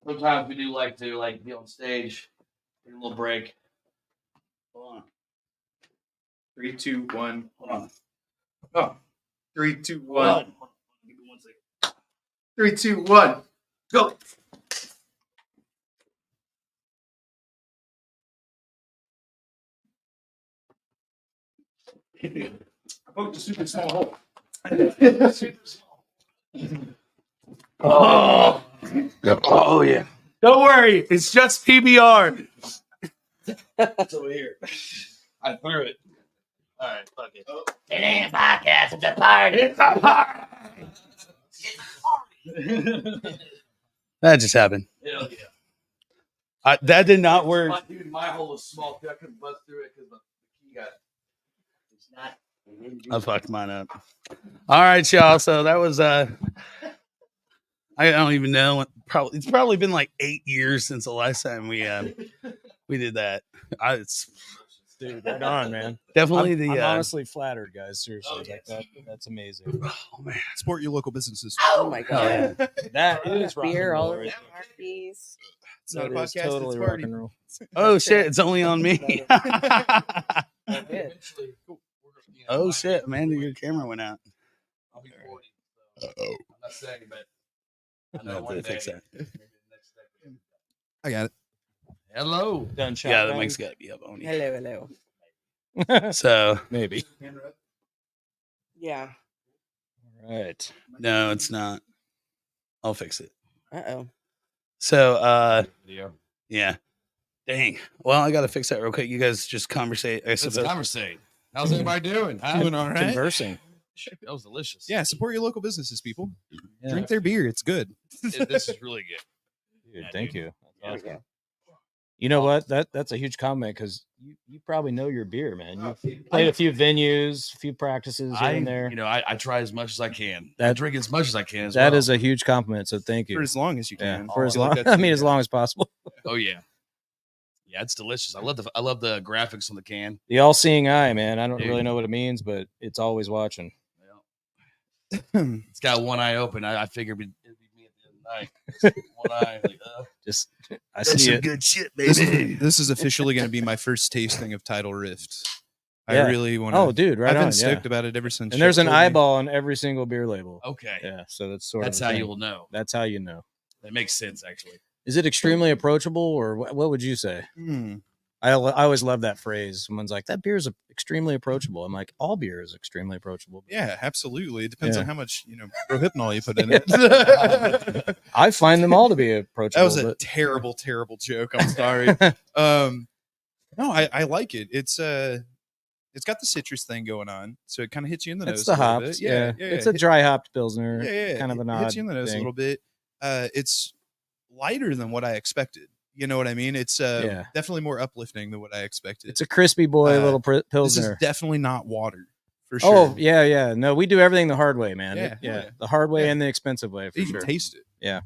Speaker 7: Sometimes we do like to be on stage, take a little break. Hold on.
Speaker 4: 3, 2, 1.
Speaker 7: Hold on.
Speaker 4: Oh. 3, 2,
Speaker 7: Hold on. Give me 1 second.
Speaker 4: 3, 2, 1.
Speaker 7: Go.
Speaker 4: I poked a super small hole.
Speaker 5: Oh,
Speaker 7: Oh yeah.
Speaker 5: don't worry. It's just PBR.
Speaker 7: It's over here. I threw it. All right, fuck it.
Speaker 3: It ain't a podcast, it's a party.
Speaker 5: That just happened.
Speaker 7: Hell yeah.
Speaker 5: That did not work.
Speaker 7: My hole was small. I couldn't bust through it because the key got. It's not.
Speaker 5: I fucked mine up. All right, y'all. So that was I don't even know. It's probably been like 8 years since the last time we did that. It's
Speaker 6: Dude, right on, man.
Speaker 5: definitely
Speaker 6: I'm
Speaker 5: the
Speaker 6: honestly flattered, guys. Seriously,
Speaker 7: Oh,
Speaker 6: like that's amazing.
Speaker 5: oh man.
Speaker 4: Support your local businesses.
Speaker 8: Oh my god.
Speaker 6: That is rock and
Speaker 8: Beer
Speaker 6: roll
Speaker 8: all over
Speaker 6: right
Speaker 8: the
Speaker 6: there.
Speaker 8: parties.
Speaker 4: It's not a
Speaker 6: That is
Speaker 4: podcast,
Speaker 6: totally
Speaker 4: it's a
Speaker 6: rock
Speaker 4: party.
Speaker 6: and roll.
Speaker 5: Oh shit! It's only on me.
Speaker 8: Good.
Speaker 7: Eventually,
Speaker 5: Oh shit, Amanda, your camera went out.
Speaker 7: I'll be 40. So I'm not saying, but I know
Speaker 5: I'll
Speaker 7: one
Speaker 5: have to
Speaker 7: day.
Speaker 5: fix that.
Speaker 7: maybe the next decade.
Speaker 4: I got it.
Speaker 7: Hello.
Speaker 6: Done
Speaker 5: Yeah, the
Speaker 6: shotgun?
Speaker 5: mic's got to be up on you.
Speaker 8: Hello.
Speaker 5: So
Speaker 6: Maybe.
Speaker 8: Yeah.
Speaker 6: All right.
Speaker 5: no, it's not. I'll fix it.
Speaker 8: Uh-oh.
Speaker 5: So
Speaker 7: Video.
Speaker 5: yeah. Dang. Well, I got to fix that real quick. You guys just conversate. I
Speaker 7: Let's
Speaker 5: suppose.
Speaker 7: conversate. How's everybody doing? Huh?
Speaker 4: Doing all right.
Speaker 6: Conversing.
Speaker 7: That was delicious.
Speaker 4: Yeah, support your local businesses, people.
Speaker 6: Yeah.
Speaker 4: Drink their beer. It's good.
Speaker 7: This is really good.
Speaker 6: Dude,
Speaker 7: Yeah,
Speaker 6: thank
Speaker 7: dude.
Speaker 6: you.
Speaker 8: There we go.
Speaker 6: You know what? That's a huge compliment because you probably know your beer, man. You've played a few venues, a few practices here and there.
Speaker 7: I try as much as I can. I
Speaker 6: That-
Speaker 7: drink as much as I can.
Speaker 6: That is a huge compliment. So thank
Speaker 4: For
Speaker 6: you.
Speaker 4: as long as you
Speaker 6: Yeah,
Speaker 4: can.
Speaker 6: for as
Speaker 4: I feel like
Speaker 6: long.
Speaker 4: that's
Speaker 6: I mean,
Speaker 4: the-
Speaker 6: as long as possible.
Speaker 7: Oh yeah. Yeah, it's delicious. I love the graphics on the can.
Speaker 6: The all-seeing eye, man. I don't
Speaker 7: Dude.
Speaker 6: really know what it means, but it's always watching.
Speaker 7: It's got one eye open. I figured it'd be me at the end of the night. One eye. Like,
Speaker 6: Just I
Speaker 5: That's
Speaker 6: see
Speaker 5: some
Speaker 6: it.
Speaker 5: good shit,
Speaker 4: This
Speaker 5: baby.
Speaker 4: is, this is officially going to be my first tasting of Tidal Rift.
Speaker 6: Yeah.
Speaker 4: I really want to.
Speaker 6: Oh, dude, right
Speaker 4: I've been
Speaker 6: on.
Speaker 4: stoked
Speaker 6: Yeah.
Speaker 4: about it ever since.
Speaker 6: And there's
Speaker 4: Shep
Speaker 6: an
Speaker 4: told me.
Speaker 6: eyeball on every single beer label.
Speaker 7: okay.
Speaker 6: Yeah, so that's sort
Speaker 7: That's
Speaker 6: of.
Speaker 7: how
Speaker 6: the
Speaker 7: you
Speaker 6: thing.
Speaker 7: will know.
Speaker 6: That's how you know.
Speaker 7: That makes sense, actually.
Speaker 6: Is it extremely approachable, or what would you say? I always love that phrase. Someone's like, that beer is extremely approachable. I'm like, all beer is extremely approachable.
Speaker 4: Yeah, absolutely. It depends
Speaker 6: Yeah.
Speaker 4: on how much prohypnol you put in it.
Speaker 6: I find them all to be approachable.
Speaker 4: That was a terrible joke. I'm sorry. No, I like it. It's got the citrus thing going on, so it kind of hits you in the nose.
Speaker 6: It's the
Speaker 4: a little
Speaker 6: hops.
Speaker 4: bit.
Speaker 6: Yeah. It's a dry hopped pilsner.
Speaker 4: Yeah.
Speaker 6: Kind of an
Speaker 4: it
Speaker 6: odd
Speaker 4: hits you in the nose
Speaker 6: thing.
Speaker 4: a little bit. It's lighter than what I expected. You know what I mean? It's definitely more uplifting than what I expected.
Speaker 6: It's a crispy boy little
Speaker 4: This
Speaker 6: pilsner.
Speaker 4: is definitely not water for sure.
Speaker 6: Oh yeah. No, we do everything the hard way, man.
Speaker 4: Yeah,
Speaker 6: Yeah. The hard way
Speaker 4: Yeah.
Speaker 6: and the expensive way. For
Speaker 4: You
Speaker 6: sure.
Speaker 4: can taste it.
Speaker 6: Yeah.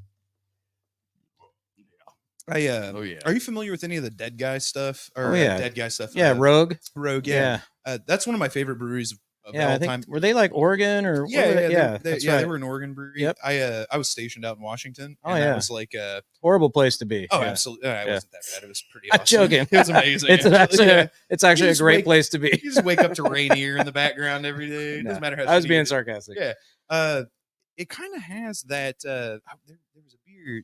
Speaker 4: Are you familiar with any of the Dead Guy stuff? Or Dead Guy stuff?
Speaker 6: Yeah, Rogue.
Speaker 4: Rogue, yeah. That's one of my favorite breweries of
Speaker 6: Yeah,
Speaker 4: all
Speaker 6: I think
Speaker 4: time.
Speaker 6: were they like Oregon or
Speaker 4: Yeah,
Speaker 6: that's
Speaker 4: they
Speaker 6: right.
Speaker 4: were an Oregon brewery.
Speaker 6: Yep.
Speaker 4: I was stationed out in Washington.
Speaker 6: Oh,
Speaker 4: and
Speaker 6: yeah.
Speaker 4: that was like
Speaker 6: Horrible place to be.
Speaker 4: oh,
Speaker 6: Yeah.
Speaker 4: absolutely. It
Speaker 6: Yeah.
Speaker 4: wasn't that bad. It was pretty
Speaker 6: I'm
Speaker 4: awesome.
Speaker 6: joking.
Speaker 4: It was amazing.
Speaker 6: It's actually
Speaker 4: You
Speaker 6: a
Speaker 4: just
Speaker 6: great
Speaker 4: wake-
Speaker 6: place to be.
Speaker 4: You just wake up to Rainier in the background every day. It
Speaker 6: No,
Speaker 4: doesn't matter how
Speaker 6: I was
Speaker 4: shitty
Speaker 6: being
Speaker 4: it is.
Speaker 6: sarcastic.
Speaker 4: Yeah. It kind of has that. There was a beer.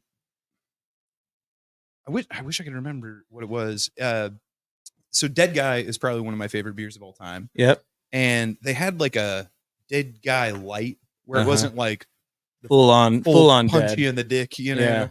Speaker 4: I wish I could remember what it was. So Dead Guy is probably one of my favorite beers of all time.
Speaker 6: Yep.
Speaker 4: And they had like a Dead Guy light where it
Speaker 6: Uh-huh.
Speaker 4: wasn't like the
Speaker 6: Full on
Speaker 4: punch
Speaker 6: dead.
Speaker 4: you in the dick, you know.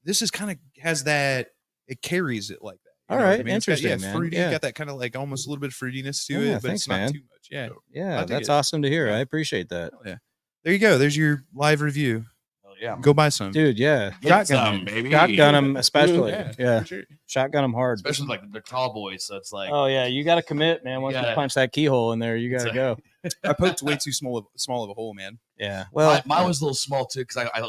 Speaker 4: This is kind of has that. It carries it like that. You
Speaker 6: All
Speaker 4: know what
Speaker 6: right,
Speaker 4: I mean? It's got,
Speaker 6: interesting, man.
Speaker 4: fruity.
Speaker 6: Yeah.
Speaker 4: Got that kind of like almost a little bit of fruitiness to
Speaker 6: Yeah,
Speaker 4: it, but
Speaker 6: thanks,
Speaker 4: it's not
Speaker 6: man.
Speaker 4: too much. Yeah. I
Speaker 6: Yeah,
Speaker 4: dig
Speaker 6: that's
Speaker 4: it.
Speaker 6: awesome to hear.
Speaker 4: Yeah.
Speaker 6: I appreciate that.
Speaker 4: Yeah. There you go. There's your live review.
Speaker 7: Oh, yeah.
Speaker 4: Go buy some.
Speaker 6: Dude, yeah.
Speaker 7: Some, baby.
Speaker 6: Shotgun them especially.
Speaker 4: Yeah,
Speaker 6: Yeah.
Speaker 4: for sure.
Speaker 6: Shotgun them hard.
Speaker 7: Especially like the tall boys. So it's like,
Speaker 6: Oh yeah, you got to commit, man. Once you
Speaker 7: gotta-
Speaker 6: punch that keyhole in there, you got to go.
Speaker 4: I poked way too small of a hole, man.
Speaker 6: Yeah. Well,
Speaker 7: mine was a little small too because I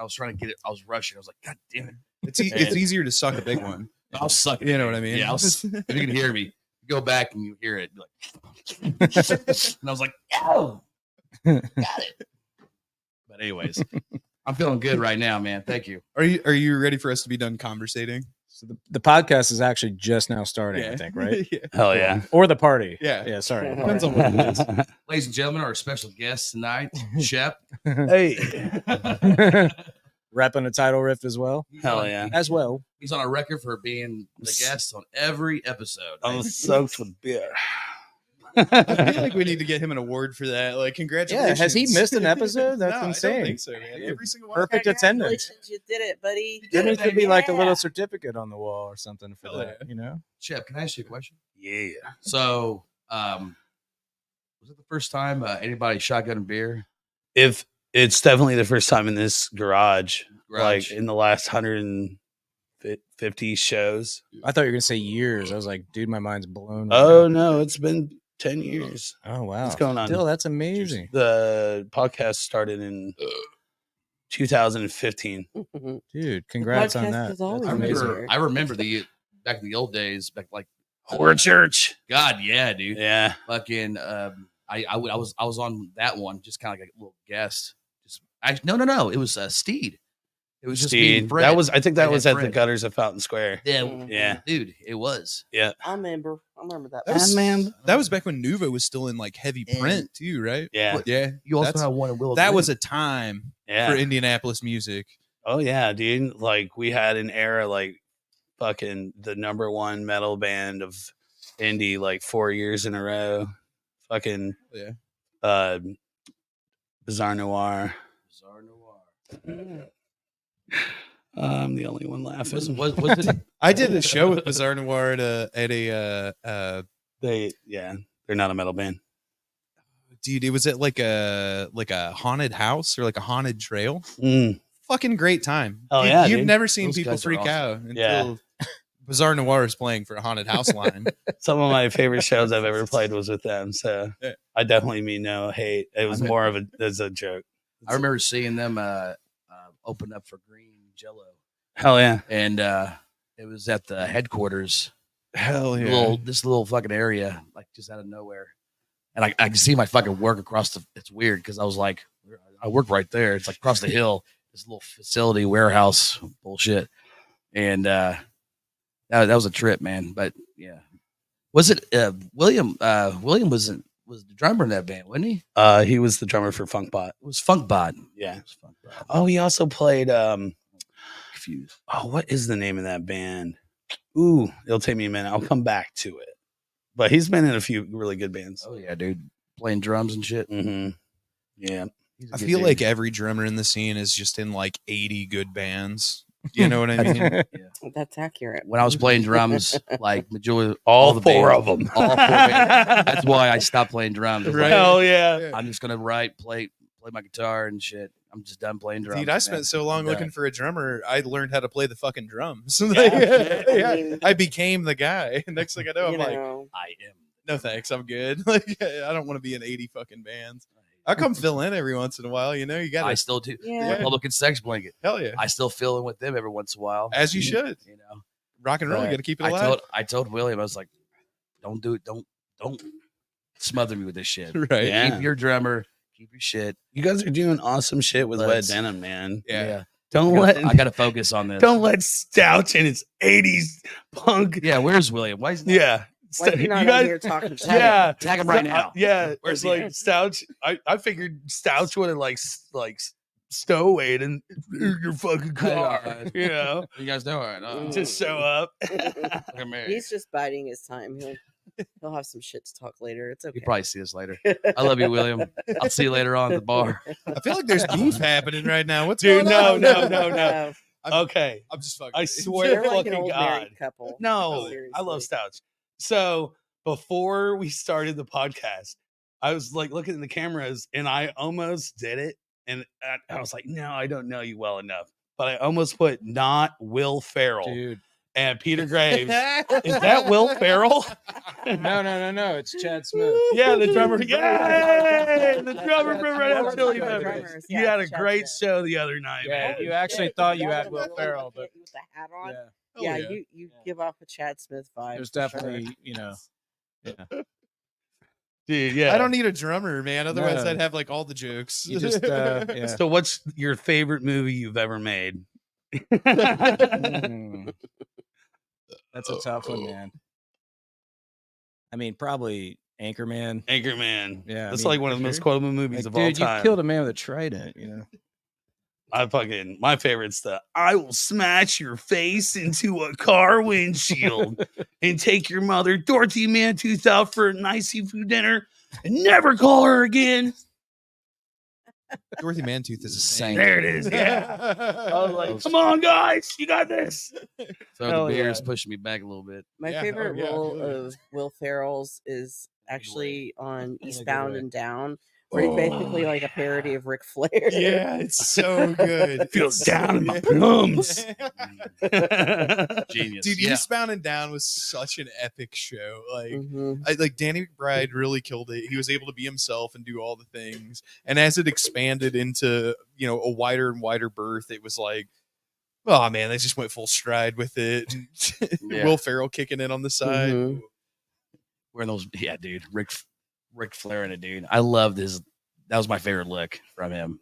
Speaker 7: was trying to get it. I was rushing. I was like, God damn it!
Speaker 4: It's easier to suck a big one.
Speaker 7: I'll suck it.
Speaker 4: You know what I mean?
Speaker 7: Yeah. If you can hear me, go back and you hear it. Be like, and I was like, oh, got it. But anyways, I'm feeling good right now, man. Thank you.
Speaker 4: Are you ready for us to be done conversating?
Speaker 6: so the podcast is actually just now starting, I think, right?
Speaker 4: yeah.
Speaker 7: Hell yeah.
Speaker 6: Or the party.
Speaker 4: Yeah.
Speaker 6: Yeah. Sorry.
Speaker 4: Depends on what it is.
Speaker 7: Ladies and gentlemen, our special guest tonight, Shep.
Speaker 5: Hey.
Speaker 6: Repping a title riff as well.
Speaker 5: Hell yeah.
Speaker 6: As well.
Speaker 7: He's on a record for being the guest on every episode.
Speaker 5: I'm soaked with beer.
Speaker 4: I feel like we need to get him an award for that. Like, congratulations.
Speaker 6: Yeah. Has he missed an episode? That's
Speaker 4: No,
Speaker 6: insane.
Speaker 4: I don't think so, man. Every single one.
Speaker 6: Perfect attendance.
Speaker 8: Congratulations, you did it, buddy.
Speaker 6: There needs to be like a
Speaker 8: Yeah.
Speaker 6: little certificate on the wall or something for
Speaker 4: Hell
Speaker 6: that.
Speaker 4: yeah.
Speaker 6: You know.
Speaker 7: Shep, can I ask you a question?
Speaker 5: Yeah.
Speaker 7: So, was it the first time anybody shotgun beer?
Speaker 5: If it's definitely the first time in this garage,
Speaker 7: Garage.
Speaker 5: like in the last 150 shows.
Speaker 6: I thought you were gonna say years. I was like, dude, my mind's blown. right
Speaker 5: Oh
Speaker 6: now.
Speaker 5: no, it's been 10 years.
Speaker 6: Oh wow.
Speaker 5: What's going on?
Speaker 6: Still, that's amazing.
Speaker 5: The podcast started in 2015.
Speaker 6: Dude, congrats on
Speaker 8: podcast
Speaker 6: that.
Speaker 8: is always
Speaker 7: I
Speaker 6: That's
Speaker 8: amazing.
Speaker 7: remember. I remember back in the old days, back like
Speaker 5: Horror Church.
Speaker 7: God, yeah, dude.
Speaker 5: Yeah.
Speaker 7: Fucking, I was on that one, just kind of like a little guest. No, it was Steed. It was just me and
Speaker 5: Steve.
Speaker 7: Fred.
Speaker 5: That was, I think that
Speaker 7: Fred
Speaker 5: was
Speaker 7: and
Speaker 5: at the
Speaker 7: Fred.
Speaker 5: gutters of Fountain Square.
Speaker 7: Yeah,
Speaker 5: Yeah.
Speaker 7: dude, it was.
Speaker 5: Yeah.
Speaker 8: I remember that.
Speaker 4: That was,
Speaker 5: Man.
Speaker 4: that was back when Nuvo was still in like heavy
Speaker 7: And-
Speaker 4: print too, right?
Speaker 5: Yeah.
Speaker 4: Yeah.
Speaker 7: You also
Speaker 4: That's-
Speaker 7: had one in Willow
Speaker 4: that
Speaker 7: Green.
Speaker 4: was a time
Speaker 5: Yeah.
Speaker 4: for Indianapolis music.
Speaker 5: Oh yeah, dude. Like we had an era like fucking the #1 metal band of indie like 4 years in a row. Fucking
Speaker 4: Yeah.
Speaker 5: Bizarre Noir.
Speaker 7: Bizarre Noir.
Speaker 5: I'm the only one laughing.
Speaker 7: Was it?
Speaker 4: I did a show with Bizarre Noir at a
Speaker 5: They're not a metal band.
Speaker 4: dude, it was at like a haunted house or like a haunted trail.
Speaker 5: Mm.
Speaker 4: Fucking great time.
Speaker 5: Oh, yeah,
Speaker 4: You've
Speaker 5: dude.
Speaker 4: never seen
Speaker 7: Those
Speaker 4: people
Speaker 7: guys are
Speaker 4: freak
Speaker 7: awesome.
Speaker 4: out until
Speaker 5: Yeah.
Speaker 4: Bizarre Noir is playing for a haunted house line.
Speaker 5: Some of my favorite shows I've ever played was with them. So
Speaker 4: Yeah.
Speaker 5: I definitely mean no hate. It was more of a joke.
Speaker 7: I remember seeing them open up for Green Jello,
Speaker 5: Hell yeah.
Speaker 7: and it was at the headquarters.
Speaker 4: Hell
Speaker 7: This little fucking area, like just out of nowhere. And I can see my fucking work across it's weird because I was like, I work right there. It's like across the hill, this little facility warehouse bullshit. And that was a trip, man. But yeah. Was it William? William was the drummer in that band, wasn't he?
Speaker 5: He was the drummer for Funkbot.
Speaker 7: It was Funkbot.
Speaker 5: Yeah.
Speaker 7: It was Funkbot.
Speaker 5: Oh, he also played
Speaker 7: Confused.
Speaker 5: oh, what is the name of that band? ooh, it'll take me a minute. I'll come back to it. But he's been in a few really good bands.
Speaker 7: Oh yeah, dude, playing drums and shit.
Speaker 5: Mm-hmm. Yeah.
Speaker 7: He's a
Speaker 4: I
Speaker 7: good
Speaker 4: feel
Speaker 7: dude.
Speaker 4: like every drummer in the scene is just in like 80 good bands. You know what I mean?
Speaker 8: That's accurate.
Speaker 7: When I was playing drums, like majority,
Speaker 5: All
Speaker 7: the
Speaker 5: four
Speaker 7: bands-
Speaker 5: of them.
Speaker 7: all 4 bands. That's why I stopped playing drums. I was like,
Speaker 5: Hell yeah.
Speaker 7: I'm just gonna play my guitar and shit. I'm just done playing drums.
Speaker 4: Dude, I
Speaker 7: man.
Speaker 4: spent so long
Speaker 7: I'm
Speaker 4: looking
Speaker 7: done.
Speaker 4: for a drummer, I learned how to play the fucking drums.
Speaker 8: Yeah.
Speaker 4: Yeah.
Speaker 8: I mean-
Speaker 4: I became the guy. Next thing I know, I'm
Speaker 8: You
Speaker 4: like,
Speaker 8: know,
Speaker 7: I am.
Speaker 4: no thanks, I'm good. Like, I don't want to be in 80 fucking bands. I come fill in every once in a while, you know. You
Speaker 7: I
Speaker 4: gotta,
Speaker 7: still do.
Speaker 8: Yeah.
Speaker 7: Republican Sex Blanket.
Speaker 4: hell yeah,
Speaker 7: I still fill in with them every once in a while.
Speaker 4: as you should.
Speaker 7: You know,
Speaker 4: Rock and roll, you
Speaker 7: But
Speaker 4: gotta keep it
Speaker 7: I
Speaker 4: alive.
Speaker 7: told William, I was like, don't do it. Don't smother me with this shit.
Speaker 4: Right.
Speaker 5: Yeah.
Speaker 7: Keep your drummer. Keep your shit.
Speaker 5: You guys are doing awesome shit with
Speaker 7: Let's-
Speaker 5: Wet Denim, man.
Speaker 4: Yeah.
Speaker 5: Don't
Speaker 7: I gotta focus on this.
Speaker 5: don't let Stouch and its 80s punk.
Speaker 7: Yeah, where's William? Why is he not-
Speaker 5: Yeah.
Speaker 8: why is he not on here talking shit?
Speaker 5: Yeah.
Speaker 7: Tag him right now.
Speaker 5: Yeah.
Speaker 7: Where's
Speaker 5: It's
Speaker 7: he
Speaker 5: like
Speaker 7: at?
Speaker 5: Stouch. I figured Stouch would have like stowawayed in your fucking car. You know?
Speaker 7: You guys know it.
Speaker 5: Just show up.
Speaker 7: Look at me.
Speaker 8: He's just biding his time. He'll have some shit to talk later. It's okay.
Speaker 7: You probably see us later. I love you, William. I'll see you later on at the bar.
Speaker 4: I feel like there's beef happening right now. What's
Speaker 5: Dude,
Speaker 4: going
Speaker 5: no,
Speaker 4: on?
Speaker 5: no, no. Okay.
Speaker 4: I'm just fucking.
Speaker 5: I
Speaker 4: with you.
Speaker 5: swear
Speaker 8: They're
Speaker 5: to
Speaker 8: like an
Speaker 5: fucking
Speaker 8: old
Speaker 5: God.
Speaker 8: married couple.
Speaker 5: No,
Speaker 8: Seriously.
Speaker 5: I love Stouch. So before we started the podcast, I was like looking at the cameras and I almost did it. And I was like, no, I don't know you well enough. But I almost put not Will Ferrell
Speaker 6: Dude.
Speaker 5: and Peter Graves. Is that Will Ferrell?
Speaker 6: No. It's Chad Smith.
Speaker 5: Yeah, the drummer. Yay! The drummer
Speaker 6: Chad
Speaker 5: from Red Hot
Speaker 6: Smith.
Speaker 5: Chili
Speaker 6: Drummers,
Speaker 5: Peppers.
Speaker 8: yeah,
Speaker 5: You had a
Speaker 8: Chad
Speaker 5: great
Speaker 8: Smith.
Speaker 5: show the other night,
Speaker 6: Yeah,
Speaker 5: man.
Speaker 6: you actually thought you had Will Ferrell, but
Speaker 8: with the hat on.
Speaker 6: yeah,
Speaker 4: Oh,
Speaker 8: Yeah,
Speaker 4: yeah.
Speaker 8: you give off a Chad Smith vibe.
Speaker 6: there's
Speaker 8: for sure.
Speaker 6: definitely, yeah.
Speaker 5: Dude, yeah.
Speaker 4: I don't need a drummer, man. Otherwise,
Speaker 6: No.
Speaker 4: I'd have like all the jokes.
Speaker 6: You just, yeah.
Speaker 5: So, what's your favorite movie you've ever made?
Speaker 6: Mm. That's a tough one, man. I mean, probably Anchorman.
Speaker 5: Anchorman.
Speaker 6: Yeah, I
Speaker 5: That's
Speaker 6: mean,
Speaker 5: like one of the
Speaker 6: for
Speaker 5: most
Speaker 6: sure.
Speaker 5: quotable movies
Speaker 6: Like,
Speaker 5: of all
Speaker 6: dude,
Speaker 5: time.
Speaker 6: you killed a man with a trident, you know.
Speaker 5: My favorite's I will smash your face into a car windshield and take your mother, Dorothy Mantooth, out for a nice seafood dinner and never call her again.
Speaker 4: Dorothy Mantooth is a saint.
Speaker 5: There it is. Yeah. I was like, come on, guys. You got this.
Speaker 7: So
Speaker 5: Hell
Speaker 7: the beer's
Speaker 5: yeah.
Speaker 7: pushing me back a little bit.
Speaker 8: My
Speaker 4: Yeah,
Speaker 8: favorite
Speaker 4: oh, yeah,
Speaker 8: role
Speaker 4: hell yeah.
Speaker 8: of Will Ferrell's is actually on
Speaker 6: good
Speaker 8: Eastbound
Speaker 6: way.
Speaker 8: and Down, where he's basically like a parody of Ric Flair.
Speaker 4: Yeah, it's so good.
Speaker 5: Feels
Speaker 4: It's
Speaker 5: down
Speaker 4: so
Speaker 5: in my
Speaker 4: good.
Speaker 5: plums.
Speaker 7: Genius.
Speaker 4: Dude,
Speaker 7: yeah.
Speaker 4: Eastbound and Down was such an epic show. Like,
Speaker 8: Mhm.
Speaker 4: like Danny McBride really killed it. He was able to be himself and do all the things. And as it expanded into, a wider and wider berth, it was like, oh man, they just went full stride with it.
Speaker 7: Yeah.
Speaker 4: Will Ferrell kicking in on the side.
Speaker 8: Mhm.
Speaker 7: Wearing those, yeah, dude. Ric Flair in it, dude. I loved his. That was my favorite look from him.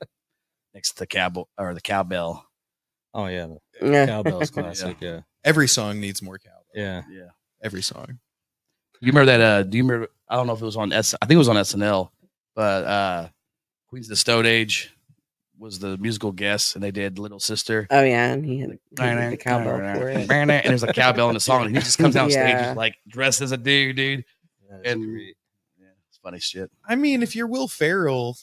Speaker 7: Next to the cowbell.
Speaker 6: Oh yeah, the
Speaker 8: Yeah.
Speaker 6: cowbell's classic. Yeah,
Speaker 4: Every song needs more cowbell.
Speaker 6: yeah.
Speaker 7: Yeah.
Speaker 4: Every song.
Speaker 7: You remember that? Do you remember? I don't know if it was on I think it was on SNL, but Queens of the Stone Age was the musical guest, and they did Little Sister.
Speaker 8: Oh yeah, and he had the cowbell for it.
Speaker 7: And there's a cowbell in the song, and he just comes out stage
Speaker 8: Yeah.
Speaker 7: just like dressed as a dude.
Speaker 6: That's
Speaker 7: And
Speaker 6: great.
Speaker 7: yeah, it's funny shit.
Speaker 4: I mean, if you're Will Ferrell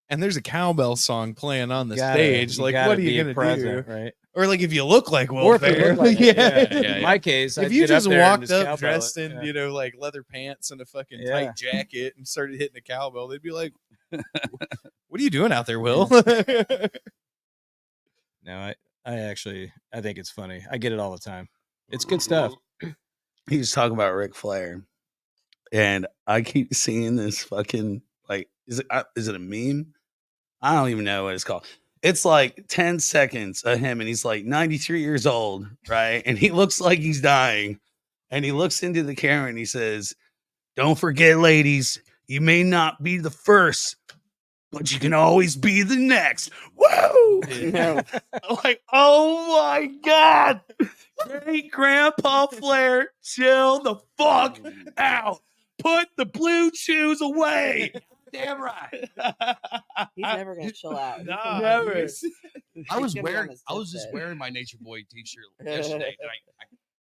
Speaker 4: and there's a cowbell song playing on the
Speaker 6: You gotta-
Speaker 4: stage,
Speaker 6: you
Speaker 4: like,
Speaker 6: gotta
Speaker 4: what are you
Speaker 6: be
Speaker 4: going to
Speaker 6: present,
Speaker 4: do?
Speaker 6: right?
Speaker 4: Or like if you look like Will
Speaker 6: Or if you
Speaker 4: Ferrell.
Speaker 6: look like it,
Speaker 4: yeah.
Speaker 7: yeah.
Speaker 6: In my case,
Speaker 4: If
Speaker 6: I'd
Speaker 4: you
Speaker 6: get up
Speaker 4: just
Speaker 6: there and
Speaker 4: walked
Speaker 6: just
Speaker 4: up
Speaker 6: cowbell
Speaker 4: dressed
Speaker 6: it,
Speaker 4: in,
Speaker 6: yeah.
Speaker 4: like leather pants and a fucking
Speaker 6: Yeah.
Speaker 4: tight jacket and started hitting a cowbell, they'd be like, what are you doing out there, Will?
Speaker 6: No, I think it's funny. I get it all the time. It's good stuff.
Speaker 5: He's talking about Ric Flair, and I keep seeing this fucking is it a meme? I don't even know what it's called. It's like 10 seconds of him, and he's like 93 years old, right? And he looks like he's dying, and he looks into the camera and he says, "Don't forget, ladies, you may not be the first, but you can always be the next." Woo!
Speaker 8: No.
Speaker 5: I'm like, oh my God. Great Grandpa Flair, chill the fuck out. Put the blue chews away. Damn right.
Speaker 8: He's never gonna chill out. He's
Speaker 5: No,
Speaker 8: gonna-
Speaker 5: never.
Speaker 7: I
Speaker 8: He's
Speaker 7: was
Speaker 8: gonna be on
Speaker 7: wearing.
Speaker 8: his
Speaker 7: I was just
Speaker 8: deathbed.
Speaker 7: wearing my Nature Boy T-shirt yesterday, and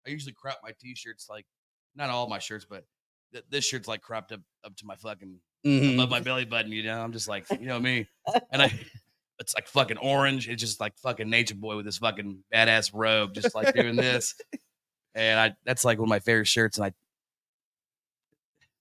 Speaker 7: I usually crop my t-shirts, like not all my shirts, but this shirt's like cropped up to my fucking above my belly button. You know, I'm just like, you know me, and it's like fucking orange. It's just like fucking Nature Boy with this fucking badass robe, just like doing this. And that's like one of my favorite shirts, and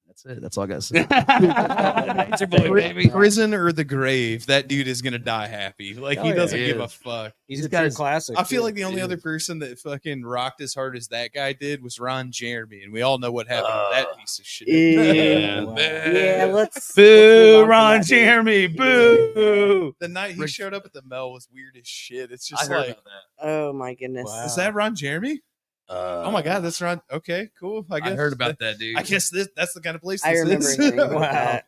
Speaker 7: that's it. That's all I got to say. Nature Boy, baby.
Speaker 4: Prison or the grave, that dude is gonna die happy. Like he doesn't give a fuck.
Speaker 6: He's got a classic.
Speaker 4: I feel like the only other person that fucking rocked as hard as that guy did was Ron Jeremy, and we all know what happened to that piece of shit.
Speaker 8: Yeah, let's
Speaker 5: Boo, Ron Jeremy. Boo.
Speaker 4: The night he showed up at the Mel was weird as shit. It's just
Speaker 7: I heard
Speaker 4: like,
Speaker 7: about that.
Speaker 8: Oh my goodness.
Speaker 4: is that Ron Jeremy? Oh my god, that's Ron. Okay, cool. I guess
Speaker 7: I heard about that, dude.
Speaker 4: I guess that's the kind of place
Speaker 8: I
Speaker 4: this
Speaker 8: remember
Speaker 4: is.
Speaker 8: hearing about that.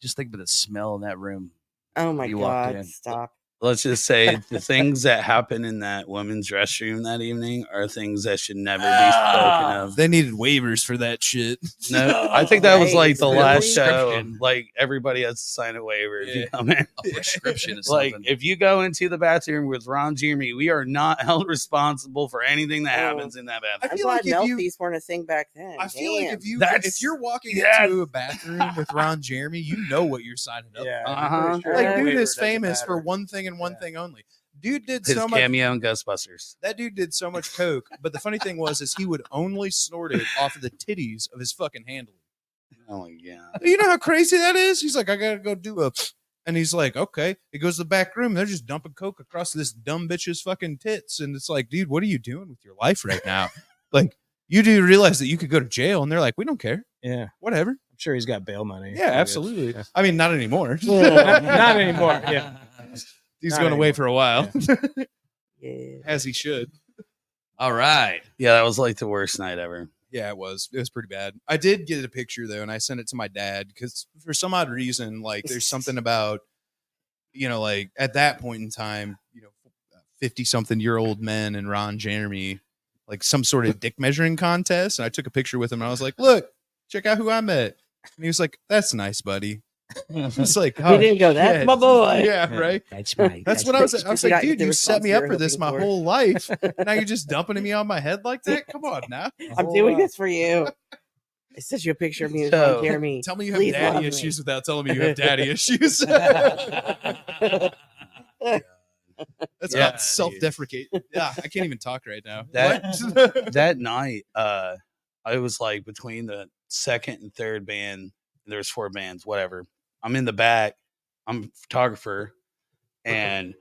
Speaker 7: Just think about the smell in that room.
Speaker 8: Oh my
Speaker 7: You walked
Speaker 8: god,
Speaker 7: in.
Speaker 8: stop.
Speaker 5: Let's just say the things that happened in that women's restroom that evening are things that should never be spoken of.
Speaker 4: They needed waivers for that shit.
Speaker 5: No, I think that was like the
Speaker 8: Really?
Speaker 5: last show.
Speaker 7: Prescription.
Speaker 5: Like everybody has to sign a waiver if you
Speaker 4: Yeah.
Speaker 5: come in.
Speaker 7: A prescription is
Speaker 5: Like
Speaker 7: something.
Speaker 5: if you go into the bathroom with Ron Jeremy, we are not held responsible for anything that happens in that bathroom.
Speaker 4: I
Speaker 8: I'm
Speaker 4: feel
Speaker 8: glad
Speaker 4: like if you-
Speaker 8: Melfi's weren't a thing back then.
Speaker 4: I feel like
Speaker 8: Damn.
Speaker 4: if you're walking
Speaker 5: Yes.
Speaker 4: into a bathroom with Ron Jeremy, you know what you're signing up
Speaker 6: Yeah.
Speaker 4: for.
Speaker 5: Uh-huh.
Speaker 6: Sure.
Speaker 4: Like
Speaker 8: Yeah.
Speaker 4: dude
Speaker 6: Waiver
Speaker 4: is
Speaker 6: doesn't
Speaker 4: famous for
Speaker 6: matter.
Speaker 4: one thing and one thing only. Dude did
Speaker 5: His
Speaker 4: so much.
Speaker 5: cameo in Ghostbusters.
Speaker 4: That dude did so much coke, but the funny thing was, is he would only snort it off of the titties of his fucking handler.
Speaker 5: Oh my god.
Speaker 4: You know how crazy that is? He's like, I gotta go do a, and he's like, okay. He goes to the back room. They're just dumping coke across this dumb bitch's fucking tits, and it's like, dude, what are you doing with your life right now? Like, you do realize that you could go to jail, and they're like, we don't care,
Speaker 6: Yeah.
Speaker 4: whatever.
Speaker 6: I'm sure he's got bail money.
Speaker 4: Yeah, absolutely.
Speaker 6: Yeah.
Speaker 4: I mean, not anymore.
Speaker 6: Not anymore. Yeah.
Speaker 4: He's
Speaker 6: Not
Speaker 4: going away
Speaker 6: anymore.
Speaker 4: for a while,
Speaker 8: Yeah.
Speaker 4: as he should.
Speaker 7: All right.
Speaker 5: Yeah, that was like the worst night ever.
Speaker 4: Yeah, it was. It was pretty bad. I did get a picture though, and I sent it to my dad because for some odd reason, like there's something about, like at that point in time, 50-something-year-old men and Ron Jeremy, like some sort of dick measuring contest. And I took a picture with him, and I was like, "Look, check out who I met." And he was like, "That's nice, buddy." It's like,
Speaker 8: He didn't go, "That's
Speaker 4: shit."
Speaker 8: my boy.
Speaker 4: Yeah, right.
Speaker 8: That's right.
Speaker 4: That's what I was. I was like, dude,
Speaker 8: the
Speaker 4: you set me
Speaker 8: response
Speaker 4: up
Speaker 8: you
Speaker 4: for
Speaker 8: were
Speaker 4: this my
Speaker 8: hoping for.
Speaker 4: whole life. Now you're just dumping me on my head like that. Come on now.
Speaker 8: I'm doing this for you. I sent you a picture of me with
Speaker 5: So-
Speaker 8: Ron Jeremy.
Speaker 4: Tell me you have
Speaker 8: Please love
Speaker 4: daddy
Speaker 8: me.
Speaker 4: issues without telling me you have daddy issues. That's
Speaker 5: Yeah,
Speaker 4: not self-deprecate. Yeah, I can't even talk right now.
Speaker 5: That-
Speaker 4: What?
Speaker 5: That night, I was like between the second and third band. There's 4 bands, whatever. I'm in the back. I'm a photographer, and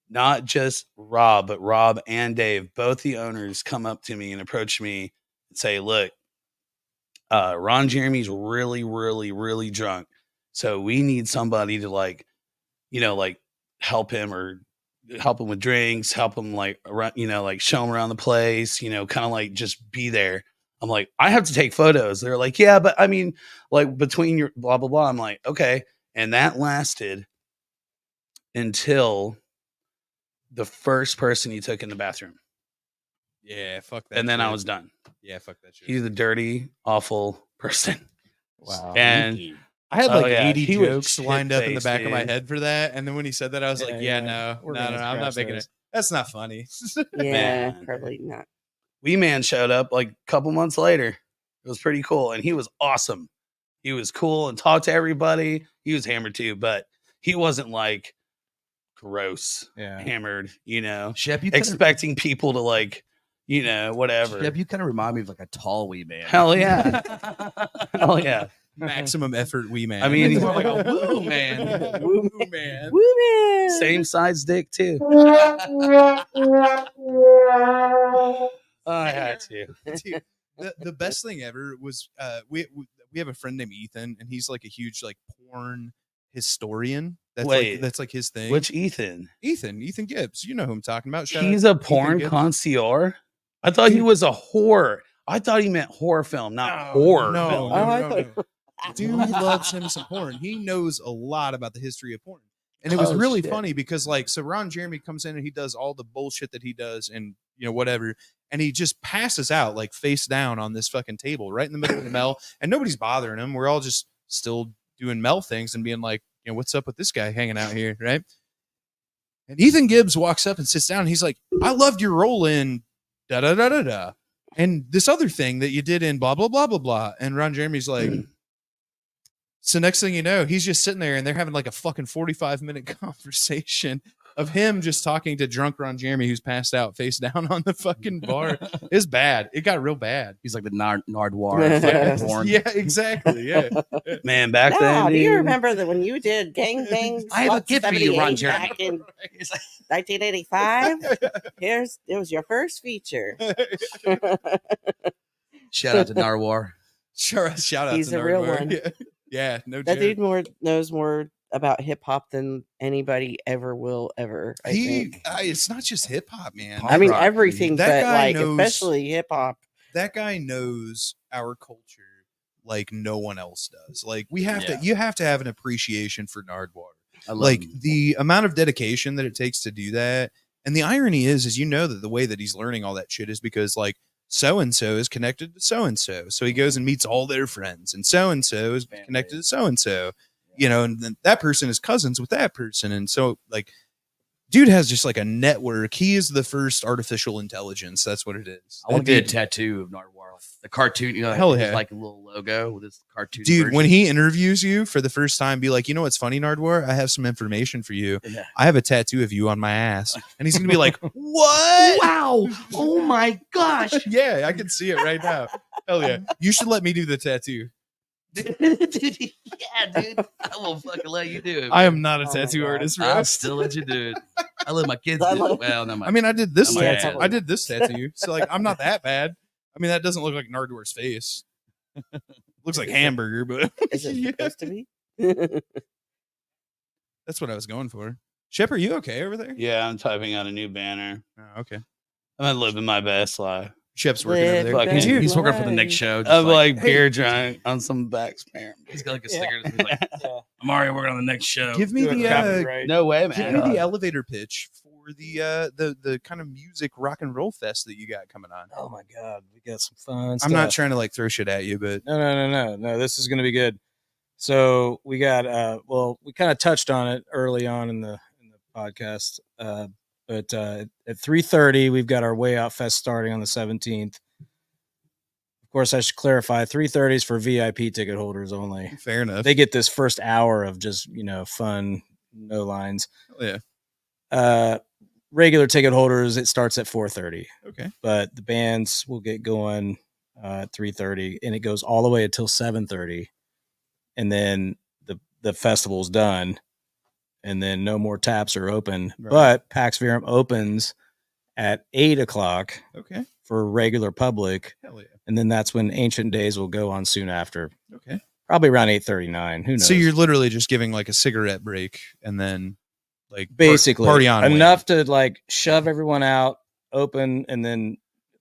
Speaker 5: not just Rob, but Rob and Dave, both the owners, come up to me and approach me and say, "Look, Ron Jeremy's really, really, really drunk, so we need somebody to like help him or help him with drinks, help him like around, like show him around the place, kind of like just be there." I'm like, I have to take photos. They're like, yeah, but I mean, like between your blah, blah, blah. I'm like, okay. And that lasted until the first person he took in the bathroom.
Speaker 4: Yeah, fuck that.
Speaker 5: And then I
Speaker 4: shit.
Speaker 5: was done.
Speaker 4: Yeah, fuck that shit.
Speaker 5: He's a dirty, awful person.
Speaker 6: Wow.
Speaker 5: And
Speaker 4: I had
Speaker 5: Oh,
Speaker 4: like
Speaker 5: yeah,
Speaker 4: 80
Speaker 5: he was
Speaker 4: jokes lined up in the
Speaker 5: shit-faced,
Speaker 4: back of my
Speaker 5: dude.
Speaker 4: head for that. And then when he said that, I was like, yeah, no,
Speaker 6: We're
Speaker 4: no,
Speaker 6: gonna
Speaker 4: I'm not
Speaker 6: scratch
Speaker 4: making
Speaker 6: those.
Speaker 4: it. That's not funny.
Speaker 8: Yeah,
Speaker 5: Man.
Speaker 8: probably not.
Speaker 5: Wee Man showed up like a couple months later. It was pretty cool. And he was awesome. He was cool and talked to everybody. He was hammered too, but he wasn't like gross,
Speaker 6: Yeah.
Speaker 5: hammered,
Speaker 7: Shep, you kind
Speaker 5: expecting people to like, whatever.
Speaker 7: Shep, you kind of remind me of like a tall wee man.
Speaker 5: Hell yeah. Hell yeah.
Speaker 4: Maximum effort, wee man.
Speaker 5: I mean,
Speaker 7: More like a woo man.
Speaker 4: woo man.
Speaker 8: Woo man.
Speaker 5: Same size dick too. I had to.
Speaker 4: Dude, the best thing ever was we have a friend named Ethan, and he's like a huge like porn historian.
Speaker 5: Wait.
Speaker 4: That's like his thing.
Speaker 5: Which Ethan?
Speaker 4: Ethan Gibbs. You know who I'm talking about. Shout
Speaker 5: He's
Speaker 4: out
Speaker 5: a porn
Speaker 4: Gibbs.
Speaker 5: connoisseur. I thought he was a whore. I thought he meant horror film, not horror
Speaker 4: No,
Speaker 5: film.
Speaker 4: no,
Speaker 8: Oh, I
Speaker 4: no,
Speaker 8: thought-
Speaker 4: no. Dude loves him some porn. He knows a lot about the history of porn. And it was
Speaker 5: Oh,
Speaker 4: really
Speaker 5: shit.
Speaker 4: funny because like, so Ron Jeremy comes in and he does all the bullshit that he does and whatever. And he just passes out like face down on this fucking table right in the middle of the Mel. And nobody's bothering him. We're all just still doing Mel things and being like, what's up with this guy hanging out here? Right. And Ethan Gibbs walks up and sits down. And he's like, I loved your role in da da da da da. and this other thing that you did in blah blah blah blah blah. And Ron Jeremy's like, so next thing you know, he's just sitting there and they're having like a fucking 45-minute conversation of him just talking to drunk Ron Jeremy, who's passed out face down on the fucking bar. It's bad. It got real bad.
Speaker 7: He's like the Nardwar. Born.
Speaker 4: Yeah, exactly. Yeah.
Speaker 5: Man, back
Speaker 8: Now,
Speaker 5: then.
Speaker 8: do you
Speaker 5: dude,
Speaker 8: remember that when you did Gang Bang?
Speaker 7: I have a gift for you, Ron
Speaker 8: 78
Speaker 7: Jeremy.
Speaker 8: back in 1985? It was your first feature.
Speaker 7: Shout out to Narwar.
Speaker 4: Shout out
Speaker 8: He's
Speaker 4: to
Speaker 8: a real
Speaker 4: Nardwar.
Speaker 8: one.
Speaker 4: Yeah, no
Speaker 8: That
Speaker 4: joke.
Speaker 8: dude knows more about hip hop than anybody ever will ever. I think.
Speaker 4: It's not just hip hop, man.
Speaker 8: I mean
Speaker 7: rock,
Speaker 8: everything,
Speaker 4: That
Speaker 8: but
Speaker 4: guy
Speaker 8: like
Speaker 4: knows-
Speaker 8: especially hip hop.
Speaker 4: That guy knows our culture like no one else does. Like we have
Speaker 7: Yeah.
Speaker 4: to, you have to have an appreciation for Nardwar.
Speaker 7: I love
Speaker 4: Like
Speaker 7: him.
Speaker 4: the amount of dedication that it takes to do that. And the irony is you know that the way that he's learning all that shit is because like so-and-so is connected to so-and-so. So he goes and meets all their friends, and so-and-so is connected to so-and-so, you know, and then that person is cousins with that person. And so like, dude has just like a network. He is the first artificial intelligence. That's what it is.
Speaker 7: I want
Speaker 4: That
Speaker 7: to get a
Speaker 4: dude-
Speaker 7: tattoo of Nardwar. The cartoon, you know,
Speaker 4: Hell
Speaker 7: it's
Speaker 4: yeah.
Speaker 7: like a little logo with this cartoon.
Speaker 4: Dude,
Speaker 7: version.
Speaker 4: when he interviews you for the first time, be like, you know what's funny, Nardwar? I have some information for you.
Speaker 7: Yeah.
Speaker 4: I have a tattoo of you on my ass. And he's going to be like, what?
Speaker 7: Wow! Oh my gosh!
Speaker 4: Yeah, I can see it right now. Hell yeah. You should let me do the tattoo.
Speaker 7: Dude, yeah, dude. I will fucking let you do it.
Speaker 4: I am not a
Speaker 8: Oh my
Speaker 4: tattoo
Speaker 8: God.
Speaker 4: artist,
Speaker 7: I'll
Speaker 4: Russ.
Speaker 7: still let you do it. I let my kids
Speaker 8: I
Speaker 7: do it.
Speaker 8: love-
Speaker 7: Well, no, my,
Speaker 4: I mean, I did this
Speaker 7: Oh my
Speaker 4: tattoo.
Speaker 7: God.
Speaker 4: I did this tattoo. So, like, I'm not that bad. I mean, that doesn't look like Nardwar's face. Looks like hamburger, but
Speaker 8: Is it
Speaker 4: Yeah,
Speaker 8: supposed to be?
Speaker 4: that's what I was going for. Shep, are you okay over there?
Speaker 5: Yeah, I'm typing out a new banner.
Speaker 4: Oh, okay.
Speaker 5: I'm living my best life.
Speaker 4: Shep's working over there.
Speaker 8: Live
Speaker 5: Fucking-
Speaker 8: that
Speaker 7: he's working for the
Speaker 8: life.
Speaker 7: next show. just
Speaker 5: I'm like
Speaker 7: hey,
Speaker 5: beer drunk on some back spam.
Speaker 7: he's got like a sticker. That's like, I'm already working on the next show.
Speaker 4: Give me
Speaker 5: Do it
Speaker 4: the
Speaker 5: copyright. No way,
Speaker 4: give
Speaker 5: man.
Speaker 4: me the elevator pitch for the kind of music rock and roll fest that you got coming on.
Speaker 6: Oh my god, we got some fun.
Speaker 4: I'm not
Speaker 6: stuff.
Speaker 4: trying to like throw shit at you, but
Speaker 6: No. This is going to be good. So we got well, we kind of touched on it early on in the podcast, but at 3:30 we've got our Way Out Fest starting on the 17th. Of course, I should clarify: 3:30 is for VIP ticket holders only.
Speaker 4: fair enough.
Speaker 6: They get this first hour of just fun, no lines.
Speaker 4: Hell yeah.
Speaker 6: Regular ticket holders, it starts at 4:30.
Speaker 4: Okay.
Speaker 6: But the bands will get going at 3:30, and it goes all the way until 7:30, and then the festival's done, and then no more taps are open.
Speaker 4: Right.
Speaker 6: But PAX Verum opens at 8:00
Speaker 4: Okay.
Speaker 6: for regular public,
Speaker 4: Hell yeah.
Speaker 6: and then that's when Ancient Days will go on soon after,
Speaker 4: Okay.
Speaker 6: probably around 8:39. Who knows?
Speaker 4: So you're literally just giving like a cigarette break and then like
Speaker 6: basically
Speaker 4: party on
Speaker 6: enough to like shove everyone out, open, and then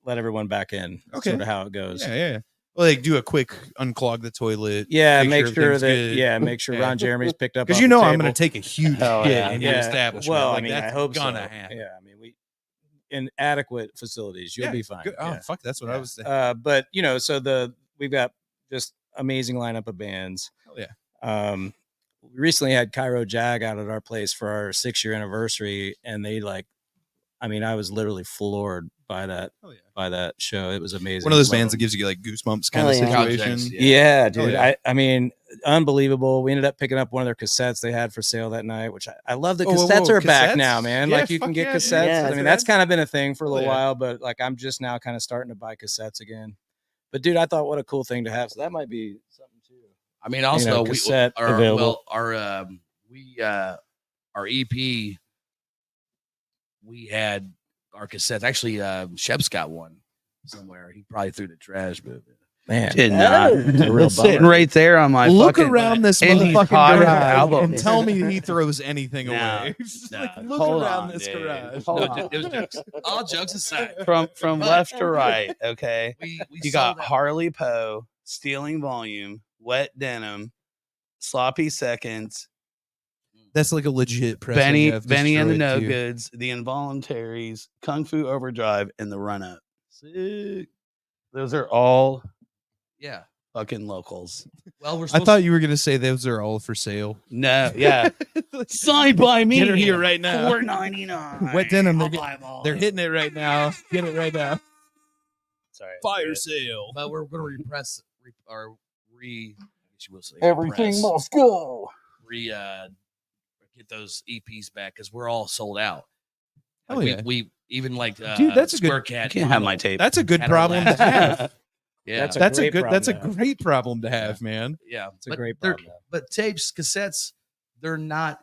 Speaker 6: let everyone back in. That's
Speaker 4: Okay.
Speaker 6: sort of how it goes.
Speaker 4: Yeah. Well, like do a quick unclog the toilet.
Speaker 6: Yeah, make sure
Speaker 4: everything's
Speaker 6: that
Speaker 4: good.
Speaker 6: make sure
Speaker 4: Yeah.
Speaker 6: Ron Jeremy's picked up
Speaker 4: Because
Speaker 6: off
Speaker 4: you
Speaker 6: the
Speaker 4: know I'm
Speaker 6: table.
Speaker 4: going to take a huge
Speaker 5: Hell
Speaker 4: hit
Speaker 5: yeah.
Speaker 4: in your establishment.
Speaker 6: Well,
Speaker 4: like,
Speaker 6: I mean, I
Speaker 4: that's
Speaker 6: hope
Speaker 4: gonna
Speaker 6: so.
Speaker 4: happen.
Speaker 6: Yeah, I mean, we in adequate facilities, you'll
Speaker 4: Yeah,
Speaker 6: be fine.
Speaker 4: good. Oh
Speaker 6: Yeah.
Speaker 4: fuck, that's what I was saying.
Speaker 6: But so we've got just amazing lineup of bands.
Speaker 4: Hell yeah.
Speaker 6: We recently had Cairo Jag out at our place for our 6-year anniversary, and they I was literally floored by that
Speaker 4: Hell yeah.
Speaker 6: by that show. It was amazing.
Speaker 4: One of those
Speaker 6: Love
Speaker 4: bands that
Speaker 6: them.
Speaker 4: gives you like goosebumps kind of
Speaker 8: Hell yeah.
Speaker 4: situation.
Speaker 7: Projects,
Speaker 6: Yeah, dude.
Speaker 4: yeah.
Speaker 6: I mean, unbelievable. We ended up picking up one of their cassettes they had for sale that night, which I love. The
Speaker 4: Oh, whoa,
Speaker 6: cassettes
Speaker 4: whoa,
Speaker 6: are back
Speaker 4: cassettes?
Speaker 6: now, man.
Speaker 4: Yeah,
Speaker 6: Like you can
Speaker 4: fuck
Speaker 6: get
Speaker 4: yeah, dude.
Speaker 6: cassettes.
Speaker 8: Yeah,
Speaker 6: I
Speaker 8: that's
Speaker 6: mean, that's
Speaker 4: rad.
Speaker 6: kind of been a thing for a
Speaker 4: Oh,
Speaker 6: little
Speaker 4: yeah.
Speaker 6: while, but like I'm just now kind of starting to buy cassettes again. But dude, I thought what a cool thing to have. So that might be something too.
Speaker 7: I mean, also
Speaker 6: cassette
Speaker 7: our,
Speaker 6: available.
Speaker 7: Well, our EP, we had our cassettes. Actually, Shep's got one somewhere. He probably threw the trash, but
Speaker 6: Man,
Speaker 5: Did not.
Speaker 6: it's a real
Speaker 5: It's sitting
Speaker 6: bummer.
Speaker 5: right there on my
Speaker 4: Look
Speaker 5: fucking
Speaker 4: around this
Speaker 5: Indie
Speaker 4: motherfucking
Speaker 5: Potter
Speaker 4: garage
Speaker 5: album.
Speaker 4: and tell me he throws anything
Speaker 5: No,
Speaker 4: away.
Speaker 5: no,
Speaker 4: Like, look
Speaker 5: hold
Speaker 4: around
Speaker 5: on,
Speaker 4: this
Speaker 5: dude.
Speaker 4: garage.
Speaker 5: Hold
Speaker 7: no,
Speaker 5: on.
Speaker 7: it was jokes. All jokes aside,
Speaker 5: from left to right. Okay,
Speaker 7: we
Speaker 5: you
Speaker 7: sold
Speaker 5: got
Speaker 7: out.
Speaker 5: Harley Poe, Stealing Volume, Wet Denim, Sloppy Seconds,
Speaker 4: That's like a legit pressing
Speaker 5: Benny
Speaker 4: of
Speaker 5: and the
Speaker 4: Destroyed,
Speaker 5: No
Speaker 4: too.
Speaker 5: Goods, The Involuntaries, Kung Fu Overdrive, and The Run Up. Sick. Those are all
Speaker 7: Yeah.
Speaker 5: fucking locals.
Speaker 7: Well, we're.
Speaker 4: I
Speaker 7: Supposed
Speaker 4: thought you were gonna say those are all for sale.
Speaker 5: No, yeah, signed by me.
Speaker 4: Get her here right now.
Speaker 5: $4.99.
Speaker 4: Wet Denim,
Speaker 5: I'll
Speaker 4: they're,
Speaker 5: buy them all.
Speaker 4: they're hitting it right now. Get it right now.
Speaker 6: Sorry.
Speaker 4: Fire sale.
Speaker 7: But we're going to repress I guess you will say
Speaker 9: Everything must go.
Speaker 7: Get those EPs back because we're all sold out.
Speaker 4: Hell
Speaker 7: Like,
Speaker 4: yeah.
Speaker 7: we even like
Speaker 4: Dude, that's a good-
Speaker 7: Square Cat.
Speaker 6: You can't have my tape.
Speaker 4: That's a good
Speaker 7: Had a
Speaker 4: problem to
Speaker 7: blast.
Speaker 4: have.
Speaker 7: Yeah,
Speaker 6: That's a great
Speaker 4: That's a
Speaker 6: problem to have.
Speaker 4: great problem to have, man.
Speaker 7: yeah.
Speaker 6: It's a great problem. to have.
Speaker 7: But tapes, cassettes, they're not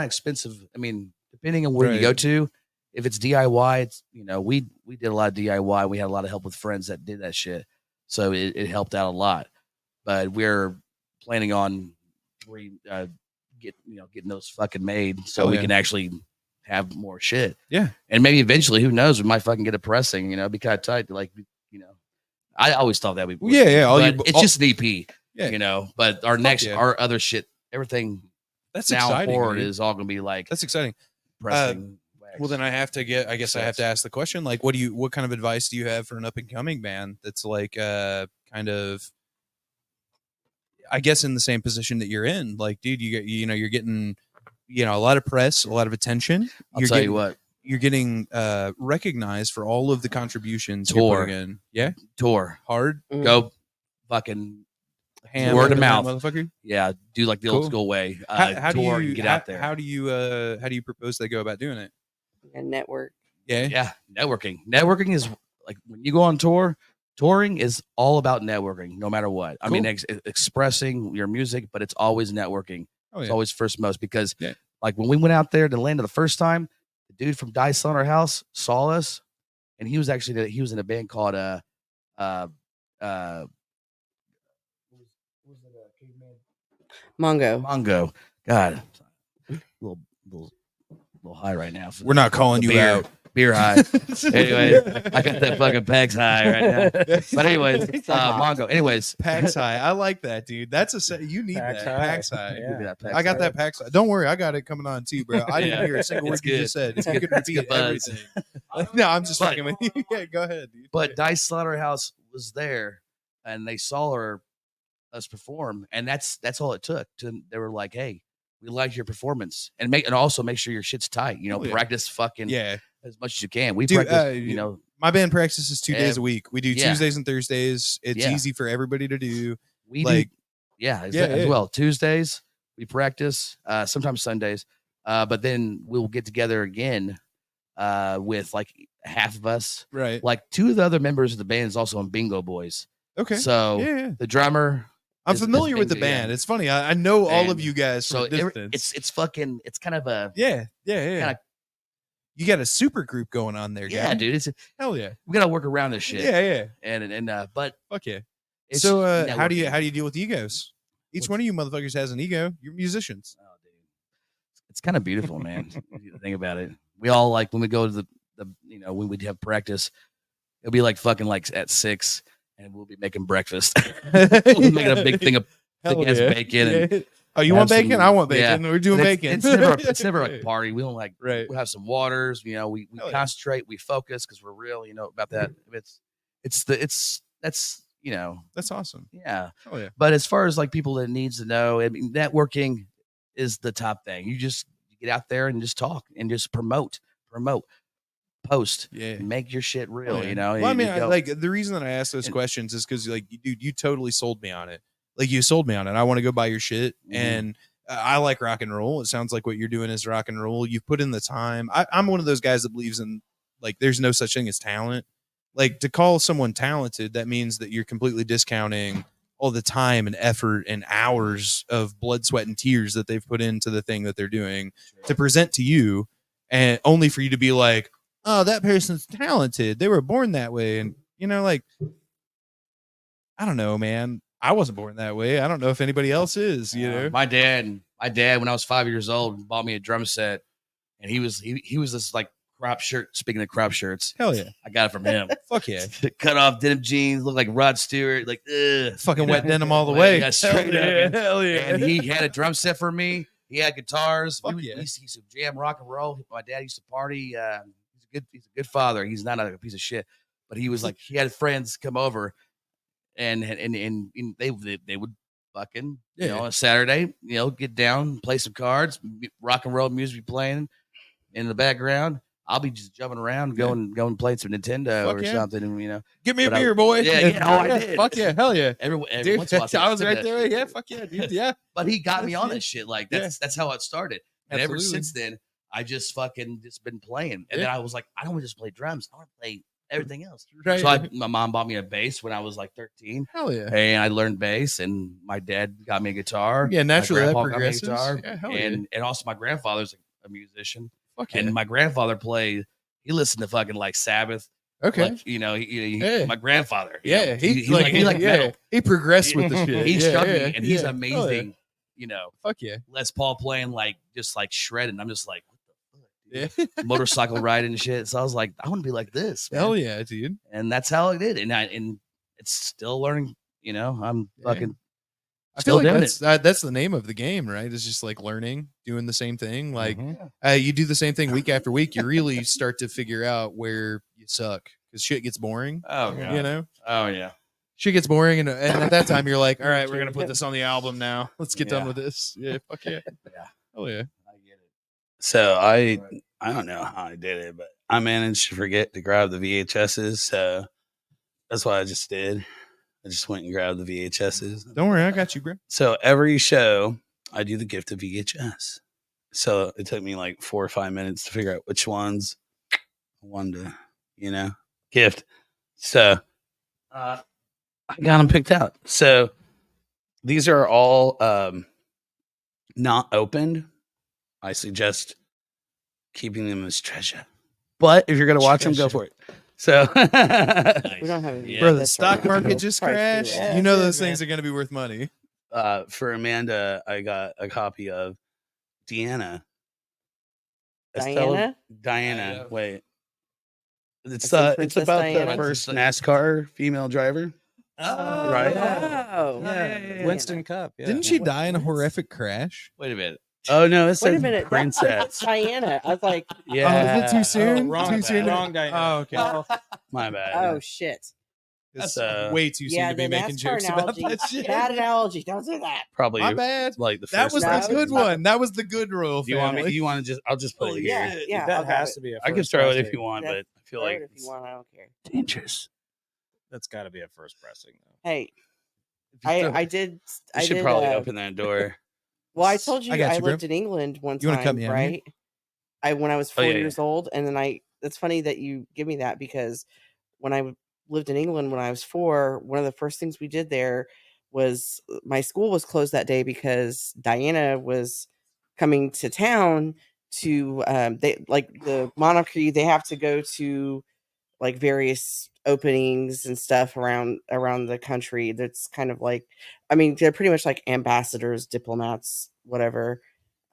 Speaker 7: expensive. I mean, depending on where you
Speaker 4: Right.
Speaker 7: go to, if it's DIY, it's we did a lot of DIY. We had a lot of help with friends that did that shit, so it helped out a lot. But we're planning on getting those fucking made so
Speaker 4: Oh,
Speaker 7: we
Speaker 4: yeah.
Speaker 7: can actually have more shit.
Speaker 4: Yeah.
Speaker 7: And maybe eventually, who knows, we might fucking get a pressing. Be kind of tight. I always thought that we would.
Speaker 4: Yeah, yeah.
Speaker 7: But it's just an EP.
Speaker 4: Yeah.
Speaker 7: But our next,
Speaker 4: yeah.
Speaker 7: our other shit, everything
Speaker 4: That's
Speaker 7: now
Speaker 4: exciting.
Speaker 7: forward
Speaker 4: dude.
Speaker 7: is all gonna be like
Speaker 4: That's exciting.
Speaker 7: pressing. wax.
Speaker 4: Well, then I have to ask the question, like, what kind of advice do you have for an up and coming band that's like, kind of, I guess, in the same position that you're in? Like, dude, you're getting, a lot of press, a lot of attention.
Speaker 7: I'll tell you what,
Speaker 4: You're getting recognized for all of the contributions
Speaker 7: Tour.
Speaker 4: you're putting in. Yeah,
Speaker 7: tour,
Speaker 4: hard.
Speaker 7: go fucking
Speaker 4: Ham
Speaker 7: word of
Speaker 4: on the
Speaker 7: mouth.
Speaker 4: motherfucker.
Speaker 7: Yeah, do like the old
Speaker 4: Cool.
Speaker 7: school way.
Speaker 4: How do
Speaker 7: tour
Speaker 4: you
Speaker 7: and get out there?
Speaker 4: How do you propose they go about doing it?
Speaker 8: And network.
Speaker 4: Yeah,
Speaker 7: Yeah, networking. Networking is like when you go on tour. Touring is all about networking, no matter what. I mean, expressing your music, but it's always networking.
Speaker 4: Oh,
Speaker 7: It's
Speaker 4: yeah.
Speaker 7: always first most because,
Speaker 4: Yeah.
Speaker 7: like, when we went out there to Atlanta the first time, the dude from Dice on Our House saw us, and he was in a band called
Speaker 8: Mongo.
Speaker 7: Mongo. God, little high right now.
Speaker 4: We're not calling
Speaker 7: The
Speaker 4: you
Speaker 7: beer.
Speaker 4: out.
Speaker 7: Beer high. Anyway, I got that fucking PAX high right now. But anyways, Mongo. Anyways,
Speaker 4: PAX high. I like that, dude. That's you need
Speaker 6: PAX
Speaker 4: that
Speaker 6: high.
Speaker 4: PAX high.
Speaker 6: Yeah.
Speaker 7: Give me that PAX
Speaker 4: I got
Speaker 7: high.
Speaker 4: that PAX high. Don't worry, I got it coming on too, bro. I didn't
Speaker 7: Yeah.
Speaker 4: hear a single word
Speaker 7: It's
Speaker 4: you just said. If you could
Speaker 7: It's
Speaker 4: repeat
Speaker 7: good buzz.
Speaker 4: everything. No, I'm just
Speaker 7: But-
Speaker 4: fucking with you. Yeah, go ahead, dude.
Speaker 7: But Dice Slaughterhouse was there, and they saw us perform, and that's all it took. They were like, "Hey, we like your performance, and also make sure your shit's tight.
Speaker 4: Oh, yeah.
Speaker 7: Practice fucking
Speaker 4: Yeah,
Speaker 7: as much as you can. We
Speaker 4: Dude,
Speaker 7: practice,
Speaker 4: my band practices 2 days a week. We do
Speaker 7: Yeah.
Speaker 4: Tuesdays and Thursdays. It's
Speaker 7: Yeah.
Speaker 4: easy for everybody to do.
Speaker 7: we
Speaker 4: Like,
Speaker 7: do, yeah,
Speaker 4: Yeah,
Speaker 7: as
Speaker 4: yeah.
Speaker 7: well. Tuesdays we practice, sometimes Sundays, but then we'll get together again with like half of us.
Speaker 4: right.
Speaker 7: Like 2 of the other members of the band is also in Bingo Boys.
Speaker 4: Okay.
Speaker 7: So
Speaker 4: yeah.
Speaker 7: the drummer.
Speaker 4: I'm
Speaker 7: is
Speaker 4: familiar with the
Speaker 7: Bingo, yeah.
Speaker 4: band. It's funny. I know all of
Speaker 7: And
Speaker 4: you guys
Speaker 7: So
Speaker 4: from a distance.
Speaker 7: it's kind of a
Speaker 4: yeah.
Speaker 7: kinda-
Speaker 4: You got a super group going on there,
Speaker 7: yeah,
Speaker 4: guy.
Speaker 7: dude.
Speaker 4: Hell yeah.
Speaker 7: We gotta work around this shit.
Speaker 4: Yeah.
Speaker 7: And but
Speaker 4: Fuck yeah.
Speaker 7: it's
Speaker 4: So how do you
Speaker 7: networking.
Speaker 4: deal with egos? Each
Speaker 7: What's-
Speaker 4: one of you motherfuckers has an ego. You're musicians.
Speaker 7: Oh, dude. It's kind of beautiful, man. If you think about it. We all like when we go to the when we'd have practice, it'll be like fucking like at 6 and we'll be making breakfast. We'll be making a big thing of
Speaker 4: Hell
Speaker 7: thick ass
Speaker 4: yeah.
Speaker 7: bacon and
Speaker 4: Yeah. Oh, you
Speaker 7: have
Speaker 4: want bacon?
Speaker 7: some-
Speaker 4: I want
Speaker 7: yeah.
Speaker 4: bacon. We're doing
Speaker 7: But
Speaker 4: bacon.
Speaker 7: it's never like a party. We don't like
Speaker 4: Right.
Speaker 7: we'll have some waters, we
Speaker 4: Hell yeah.
Speaker 7: concentrate, we focus because we're real, about that. That's
Speaker 4: That's awesome.
Speaker 7: yeah.
Speaker 4: Oh yeah.
Speaker 7: But as far as like people that needs to know, I mean, networking is the top thing. You get out there and just talk and just promote, post,
Speaker 4: Yeah.
Speaker 7: make your shit real.
Speaker 4: Oh, yeah.
Speaker 7: Well,
Speaker 4: Well, I mean, like the reason that I asked those questions is because, like, dude, you totally sold me on it. Like, you sold me on it. I want to go buy your shit,
Speaker 7: Mhm.
Speaker 4: and I like rock and roll. It sounds like what you're doing is rock and roll. You've put in the time. I'm one of those guys that believes in, like, there's no such thing as talent. Like, to call someone talented, that means that you're completely discounting all the time and effort and hours of blood, sweat, and tears that they've put into the thing that they're doing to present to you, and only for you to be like, oh, that person's talented. They were born that way. And, like, I don't know, man. I wasn't born that way. I don't know if anybody else is,
Speaker 7: my dad, when I was 5 years old, bought me a drum set, and he was this like crop shirt. Speaking of crop shirts,
Speaker 4: Hell yeah.
Speaker 7: I got it from him.
Speaker 4: Fuck yeah.
Speaker 7: Cut off denim jeans, look like Rod Stewart, like
Speaker 4: Fucking wet denim all the way.
Speaker 7: Yeah, straight up.
Speaker 4: Hell yeah.
Speaker 7: And he had a drum set for me. He had guitars.
Speaker 4: Fuck
Speaker 7: He
Speaker 4: yeah.
Speaker 7: used to jam rock and roll. My dad used to party. He's a good father. He's not a piece of shit. But he was like, he had friends come over, and they would fucking on a Saturday, get down, play some cards, rock and roll music playing in the background. I'll be just jumping around, going playing some Nintendo
Speaker 4: Fuck
Speaker 7: or
Speaker 4: yeah.
Speaker 7: something, and, you know.
Speaker 4: Give me a
Speaker 7: But
Speaker 4: beer, boy.
Speaker 7: Yeah, oh, I did.
Speaker 4: Fuck yeah, hell yeah.
Speaker 7: Every
Speaker 4: Dude,
Speaker 7: once in a while,
Speaker 4: I was
Speaker 7: send
Speaker 4: right
Speaker 7: that
Speaker 4: there.
Speaker 7: shit.
Speaker 4: Yeah, fuck yeah, dude. Yeah.
Speaker 7: But he got me on
Speaker 4: Yeah.
Speaker 7: that shit. Like
Speaker 4: Yeah.
Speaker 7: that's how it started. And ever
Speaker 4: Absolutely.
Speaker 7: since then, I just been playing. And
Speaker 4: Yeah.
Speaker 7: then I was like, I don't want to just play drums. I want to play everything else.
Speaker 4: Right.
Speaker 7: So my mom bought me a bass when I was like 13.
Speaker 4: Hell yeah.
Speaker 7: And I learned bass, and my dad got me a guitar.
Speaker 4: Yeah,
Speaker 7: My
Speaker 4: naturally that
Speaker 7: grandpa got me a
Speaker 4: progresses.
Speaker 7: guitar.
Speaker 4: Yeah, hell
Speaker 7: and also my grandfather's a musician.
Speaker 4: Fuck yeah.
Speaker 7: And my grandfather played. He listened to fucking like Sabbath.
Speaker 4: Okay.
Speaker 7: Like, you know,
Speaker 4: Yeah.
Speaker 7: my grandfather. you
Speaker 4: Yeah,
Speaker 7: know,
Speaker 4: he
Speaker 7: like metal.
Speaker 4: He progressed with the shit.
Speaker 7: He
Speaker 4: Yeah,
Speaker 7: struck
Speaker 4: yeah,
Speaker 7: me, and he's
Speaker 4: yeah.
Speaker 7: amazing.
Speaker 4: Hell yeah.
Speaker 7: You know,
Speaker 4: Fuck yeah.
Speaker 7: Les Paul playing like just like shredding. I'm just like, what the fuck?
Speaker 4: Yeah.
Speaker 7: Motorcycle riding and shit. So I was like, I want to be like this. Man.
Speaker 4: Hell yeah, dude.
Speaker 7: And that's how I did. And it's still learning. You know, I'm fucking.
Speaker 4: I feel
Speaker 7: Still
Speaker 4: like
Speaker 7: doing
Speaker 4: that's the name of the game, right? It's just like learning, doing the same thing. Like
Speaker 7: Mhm.
Speaker 4: you do the same thing week after week, you really start to figure out where you suck because shit gets boring.
Speaker 7: Oh yeah.
Speaker 4: You know,
Speaker 7: Oh yeah.
Speaker 4: shit gets boring, and at that time you're like, all right, we're gonna put this on the album now. Let's get done
Speaker 7: Yeah.
Speaker 4: with this. Yeah, fuck yeah.
Speaker 7: Yeah.
Speaker 4: Oh yeah.
Speaker 7: I get it.
Speaker 5: So I don't know how I did it, but I managed to forget to grab the VHSs. So that's what I just did. I just went and grabbed the VHSs.
Speaker 4: Don't worry, I got you, bro.
Speaker 5: So every show, I do the gift of VHS. So it took me like 4 or 5 minutes to figure out which ones I wanted to, gift. So I got them picked out. So these are all not opened. I suggest keeping them as treasure. But if you're going to watch them, go for it. So
Speaker 8: We don't have any.
Speaker 7: Yeah.
Speaker 4: Bro, the
Speaker 8: That's
Speaker 4: stock
Speaker 8: right.
Speaker 4: market just
Speaker 8: Price
Speaker 4: crashed.
Speaker 8: too low.
Speaker 4: You know
Speaker 6: Yeah,
Speaker 4: those
Speaker 6: man.
Speaker 4: things are gonna be worth money.
Speaker 5: for Amanda, I got a copy of Deanna.
Speaker 8: Diana?
Speaker 5: Diana. Wait. It's
Speaker 8: It's in
Speaker 5: it's
Speaker 8: Princess
Speaker 5: about
Speaker 8: Diana?
Speaker 5: the first NASCAR female driver.
Speaker 7: Oh,
Speaker 5: Right.
Speaker 8: Oh.
Speaker 6: Yeah, Winston Cup. Yeah.
Speaker 4: Didn't she die in a horrific crash?
Speaker 7: Wait a minute.
Speaker 5: Oh no, it
Speaker 8: Wait a
Speaker 5: says
Speaker 8: minute.
Speaker 5: princess.
Speaker 8: That's Diana. I was like,
Speaker 5: Yeah.
Speaker 4: Oh, is it too soon?
Speaker 6: wrong
Speaker 4: Too
Speaker 6: bad.
Speaker 4: soon?
Speaker 6: Wrong Diana.
Speaker 4: Oh, okay.
Speaker 5: My bad.
Speaker 8: oh shit.
Speaker 4: That's
Speaker 5: uh,
Speaker 4: way too soon
Speaker 8: Yeah,
Speaker 4: to be
Speaker 8: the
Speaker 4: making
Speaker 8: NASCAR
Speaker 4: jokes
Speaker 8: analogy.
Speaker 4: about that shit.
Speaker 8: Bad analogy. Don't do that.
Speaker 5: Probably
Speaker 4: My bad.
Speaker 5: like the
Speaker 4: That
Speaker 5: first
Speaker 4: was
Speaker 8: No,
Speaker 4: the
Speaker 5: one.
Speaker 4: good
Speaker 8: it's not-
Speaker 4: one. That was the good royal
Speaker 5: Do you want me?
Speaker 4: family.
Speaker 5: You want to just? I'll just put it here.
Speaker 8: Yeah, yeah.
Speaker 6: that
Speaker 8: I'll grab
Speaker 6: has
Speaker 8: it.
Speaker 6: to be a
Speaker 5: I can
Speaker 6: first
Speaker 5: throw it
Speaker 6: pressing.
Speaker 5: if you want, but I feel
Speaker 8: Throw
Speaker 5: like
Speaker 8: it if you want. I don't care.
Speaker 5: dangerous.
Speaker 6: That's got to be a first pressing. Though.
Speaker 8: Hey, I did.
Speaker 5: You
Speaker 8: I
Speaker 5: should
Speaker 8: did.
Speaker 5: probably open that door.
Speaker 8: Well, I told you
Speaker 4: I got
Speaker 8: I
Speaker 4: you, bro.
Speaker 8: lived in England one
Speaker 4: You wanna cut
Speaker 8: time,
Speaker 4: me out here?
Speaker 8: right? When I was
Speaker 5: Oh,
Speaker 8: 4
Speaker 5: yeah,
Speaker 8: years old, and then it's funny that you give me that because when I lived in England when I was 4, one of the first things we did there was my school was closed that day because Diana was coming to town to they like the monarchy. They have to go to like various openings and stuff around the country. That's kind of like, I mean, they're pretty much like ambassadors, diplomats, whatever.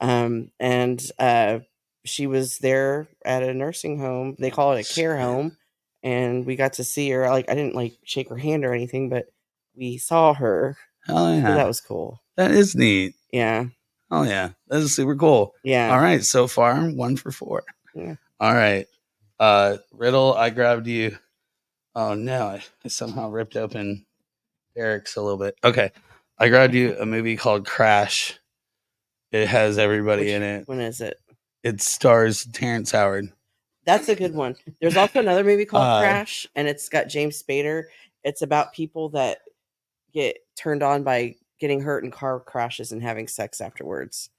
Speaker 8: And she was there at a nursing home. They call it a care home, and we got to see her. Like, I didn't like shake her hand or anything, but we saw her.
Speaker 5: Hell
Speaker 8: So
Speaker 5: yeah,
Speaker 8: that was cool.
Speaker 5: that is neat.
Speaker 8: Yeah,
Speaker 5: Oh yeah, that is super cool.
Speaker 8: yeah.
Speaker 5: All right, so far 1 for 4.
Speaker 8: Yeah.
Speaker 5: All right, Riddle, I grabbed you. Oh no, I somehow ripped open Eric's a little bit. Okay, I grabbed you a movie called Crash. It has everybody in it.
Speaker 8: When is it?
Speaker 5: It stars Terrence Howard.
Speaker 8: That's a good one. There's also another movie called
Speaker 5: Uh,
Speaker 8: Crash, and it's got James Spader. It's about people that get turned on by getting hurt in car crashes and having sex afterwards.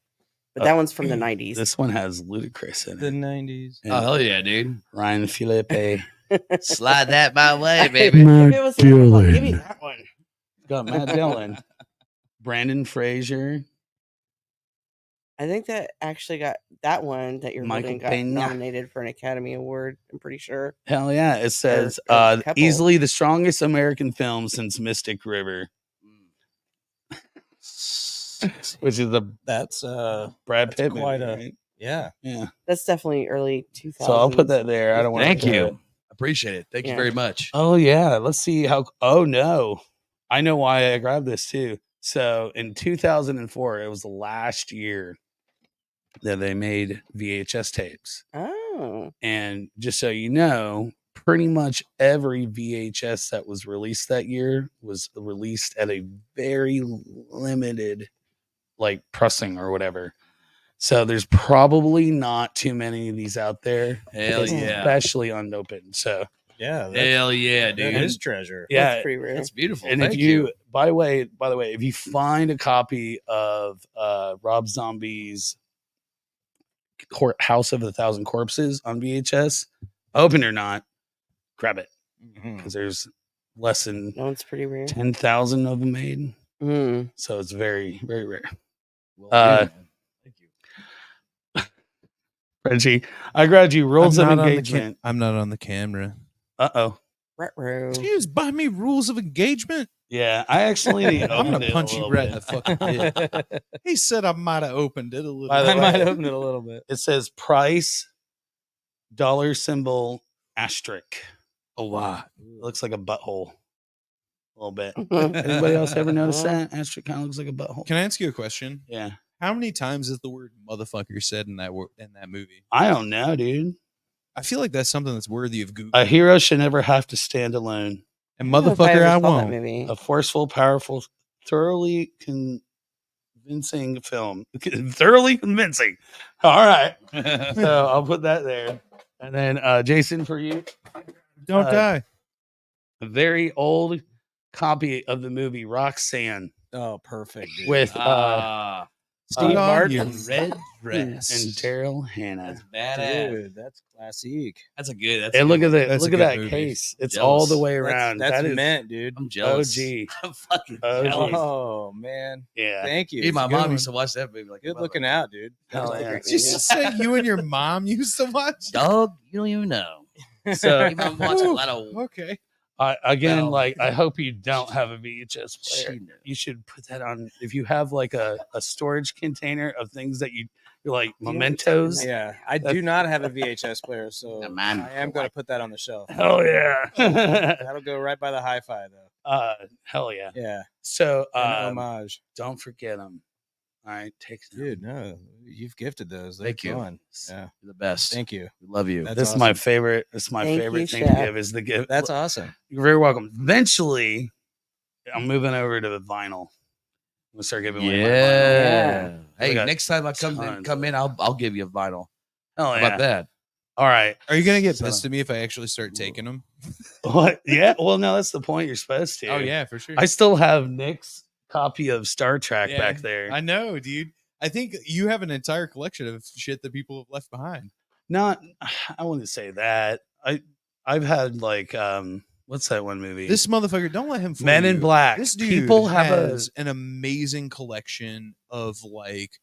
Speaker 8: But that one's from the 90s.
Speaker 5: This one has Ludacris in
Speaker 6: The
Speaker 5: it.
Speaker 6: 90s.
Speaker 5: And
Speaker 7: Oh hell yeah, dude!
Speaker 5: Ryan Philippe.
Speaker 7: Slide that my way,
Speaker 8: If
Speaker 7: baby.
Speaker 8: it was another one, give me that one.
Speaker 5: Got Matt Dillon. Brandon Fraser.
Speaker 8: I think that actually got that one that you're
Speaker 5: Michael
Speaker 8: holding got
Speaker 5: Peña.
Speaker 8: nominated for an Academy Award. I'm pretty sure.
Speaker 5: Hell yeah. It says
Speaker 8: a couple.
Speaker 5: easily the strongest American film since Mystic River. Which is the
Speaker 6: That's
Speaker 5: Brad
Speaker 6: That's
Speaker 5: Pitt
Speaker 6: quite
Speaker 5: movie,
Speaker 6: a-
Speaker 5: right?
Speaker 6: yeah.
Speaker 5: Yeah.
Speaker 8: That's definitely early 2000s.
Speaker 5: So I'll put that there. I don't want
Speaker 7: Thank
Speaker 5: to
Speaker 7: you. Appreciate it. Thank you
Speaker 8: Yeah.
Speaker 7: very much.
Speaker 5: Oh yeah. Let's see how oh no. I know why I grabbed this too. So in 2004, it was the last year that they made VHS tapes.
Speaker 8: Oh,
Speaker 5: And just so you know, pretty much every VHS that was released that year was released at a very limited like pressing or whatever. So there's probably not too many of these out there.
Speaker 7: Hell yeah.
Speaker 5: Especially unopened. So
Speaker 6: Yeah.
Speaker 7: Hell yeah,
Speaker 6: That
Speaker 7: dude.
Speaker 6: is treasure.
Speaker 5: yeah.
Speaker 8: That's pretty rare.
Speaker 7: That's beautiful.
Speaker 5: And
Speaker 7: Thank
Speaker 5: if you, by the way, if you find a copy of Rob Zombie's House of a Thousand Corpses on VHS, open or not, grab it because there's less than
Speaker 8: No, it's pretty rare.
Speaker 5: 10,000 of them made.
Speaker 8: Mm.
Speaker 5: So it's very, very rare.
Speaker 7: Well,
Speaker 5: Thank you. Reggie, I grabbed you rules of
Speaker 4: I'm not on the
Speaker 5: engagement.
Speaker 4: I'm not on the camera.
Speaker 5: Uh-oh.
Speaker 8: Retro.
Speaker 4: Excuse by me rules of engagement.
Speaker 5: Yeah, I actually
Speaker 4: I'm
Speaker 5: opened
Speaker 4: gonna
Speaker 5: it a
Speaker 4: punch you
Speaker 5: little
Speaker 4: right in
Speaker 5: bit.
Speaker 4: the fucking head. He said I might have opened it a little.
Speaker 5: By the
Speaker 6: I
Speaker 5: way,
Speaker 6: might have opened it a little bit.
Speaker 5: It says price, $ symbol, asterisk.
Speaker 4: a lot.
Speaker 5: It looks like a butthole. A little bit. Anybody else ever notice that? Asterisk kind of looks like a butthole.
Speaker 4: Can I ask you a question?
Speaker 5: Yeah.
Speaker 4: How many times is the word motherfucker said in that movie?
Speaker 5: I don't know, dude.
Speaker 4: I feel like that's something that's worthy of Google.
Speaker 5: A hero should never have to stand alone.
Speaker 4: And
Speaker 8: don't know if
Speaker 4: motherfucker,
Speaker 8: ever
Speaker 4: I
Speaker 8: saw that
Speaker 4: won't.
Speaker 8: movie.
Speaker 5: A forceful, powerful, thoroughly convincing film. Thoroughly convincing. All right. So I'll put that there. And then Jason, for you,
Speaker 4: Don't die.
Speaker 5: a very old copy of the movie Roxanne
Speaker 6: Oh, perfect. Dude.
Speaker 5: with
Speaker 6: Steve
Speaker 4: Put on
Speaker 6: Martin.
Speaker 4: your
Speaker 7: red
Speaker 5: and
Speaker 7: dress.
Speaker 5: Daryl Hannah.
Speaker 7: That's badass.
Speaker 6: Dude, that's classic.
Speaker 7: That's a good. That's
Speaker 5: And look at that!
Speaker 4: That's a
Speaker 5: Look at
Speaker 4: good
Speaker 5: that
Speaker 4: movie.
Speaker 5: case. It's
Speaker 7: Jealous.
Speaker 5: all the way around.
Speaker 6: That's
Speaker 5: That is
Speaker 6: meant, dude.
Speaker 7: I'm jealous.
Speaker 5: OG.
Speaker 7: I'm fucking
Speaker 5: OG.
Speaker 7: jealous.
Speaker 6: Oh man,
Speaker 5: Yeah.
Speaker 6: thank you.
Speaker 7: Me and my
Speaker 6: It's a good
Speaker 7: mom used to
Speaker 6: one.
Speaker 7: watch that movie. Like,
Speaker 6: Good looking out, dude.
Speaker 5: Hell yeah.
Speaker 4: Just say you and your mom used to watch.
Speaker 7: Dog, you don't even know.
Speaker 5: So
Speaker 7: Me and my mom watch a lot of.
Speaker 4: Okay.
Speaker 5: again,
Speaker 7: Well,
Speaker 5: like I hope you don't have a VHS player.
Speaker 7: She knew.
Speaker 5: You should put that on if you have like a storage container of things that you're like mementos.
Speaker 6: Yeah, I do not have a VHS player, so
Speaker 7: Man.
Speaker 6: I am going to put that on the shelf.
Speaker 5: Hell yeah.
Speaker 6: That'll go right by the hi-fi, though.
Speaker 5: Hell yeah.
Speaker 6: Yeah,
Speaker 5: So
Speaker 6: an homage,
Speaker 5: don't forget them. All right, take them.
Speaker 6: dude. No, you've gifted those. They're
Speaker 7: Thank you.
Speaker 6: fun. Yeah,
Speaker 7: You're the best.
Speaker 6: thank you.
Speaker 7: We love you.
Speaker 6: That's
Speaker 5: This is
Speaker 6: awesome.
Speaker 5: my favorite. This is my
Speaker 8: Thank
Speaker 5: favorite
Speaker 8: you,
Speaker 5: thing to
Speaker 8: Chef.
Speaker 5: give is the gift.
Speaker 6: That's awesome.
Speaker 5: You're very welcome. Eventually, I'm moving over to the vinyl. I'm gonna start giving away my vinyl.
Speaker 7: Yeah.
Speaker 5: We
Speaker 7: Hey,
Speaker 5: got
Speaker 7: next time I come
Speaker 5: tons.
Speaker 7: in, I'll give you a vinyl.
Speaker 5: Hell
Speaker 7: How
Speaker 5: yeah.
Speaker 7: about that?
Speaker 5: All right.
Speaker 4: Are you gonna get
Speaker 5: So-
Speaker 4: pissed at me if I actually start taking them?
Speaker 5: What? Yeah. Well, no, that's the point. You're supposed to.
Speaker 4: Oh yeah, for sure.
Speaker 5: I still have Nick's copy of Star Trek
Speaker 4: Yeah,
Speaker 5: back there.
Speaker 4: I know, dude. I think you have an entire collection of shit that people have left behind.
Speaker 5: Not. I wouldn't say that. I've had like what's that one movie?
Speaker 4: This motherfucker, don't let him fool
Speaker 5: Men in
Speaker 4: you.
Speaker 5: Black.
Speaker 4: This dude
Speaker 5: People have
Speaker 4: has an amazing collection of like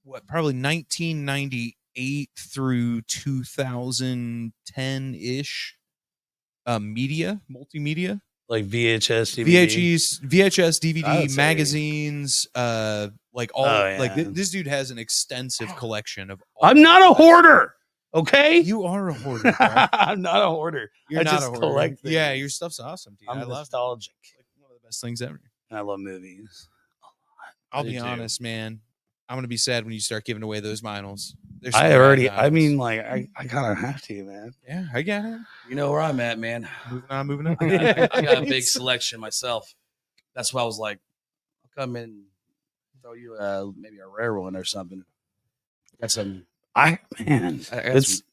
Speaker 4: what probably 1998 through 2010 ish multimedia,
Speaker 5: like VHS, DVD.
Speaker 4: VHS,
Speaker 5: I would
Speaker 4: DVD,
Speaker 5: say-
Speaker 4: magazines, like all
Speaker 5: Oh,
Speaker 4: like
Speaker 5: yeah.
Speaker 4: this dude has an extensive collection of all
Speaker 5: I'm not a hoarder. Okay.
Speaker 4: You are a hoarder, bro.
Speaker 5: I'm not a hoarder.
Speaker 4: You're
Speaker 5: I
Speaker 4: not
Speaker 5: just
Speaker 4: a hoarder.
Speaker 5: collect
Speaker 4: Yeah,
Speaker 5: things.
Speaker 4: your stuff's awesome, dude.
Speaker 5: I'm
Speaker 4: I love it.
Speaker 5: nostalgic.
Speaker 4: Like one of the best things ever.
Speaker 5: And I love movies.
Speaker 4: I'll
Speaker 5: I
Speaker 4: be
Speaker 5: do too.
Speaker 4: honest, man. I'm gonna be sad when you start giving away those vinyls. They're
Speaker 5: I
Speaker 4: some
Speaker 5: already.
Speaker 4: rad
Speaker 5: I
Speaker 4: vinyls.
Speaker 5: mean, like, I kind of have to, man.
Speaker 4: yeah, I get it.
Speaker 7: You know where I'm at, man.
Speaker 4: Moving on.
Speaker 7: I got a big selection myself. That's why I was like, I'll come in and throw you maybe a rare one or something. Got some.
Speaker 5: Man,
Speaker 7: I got
Speaker 5: it's.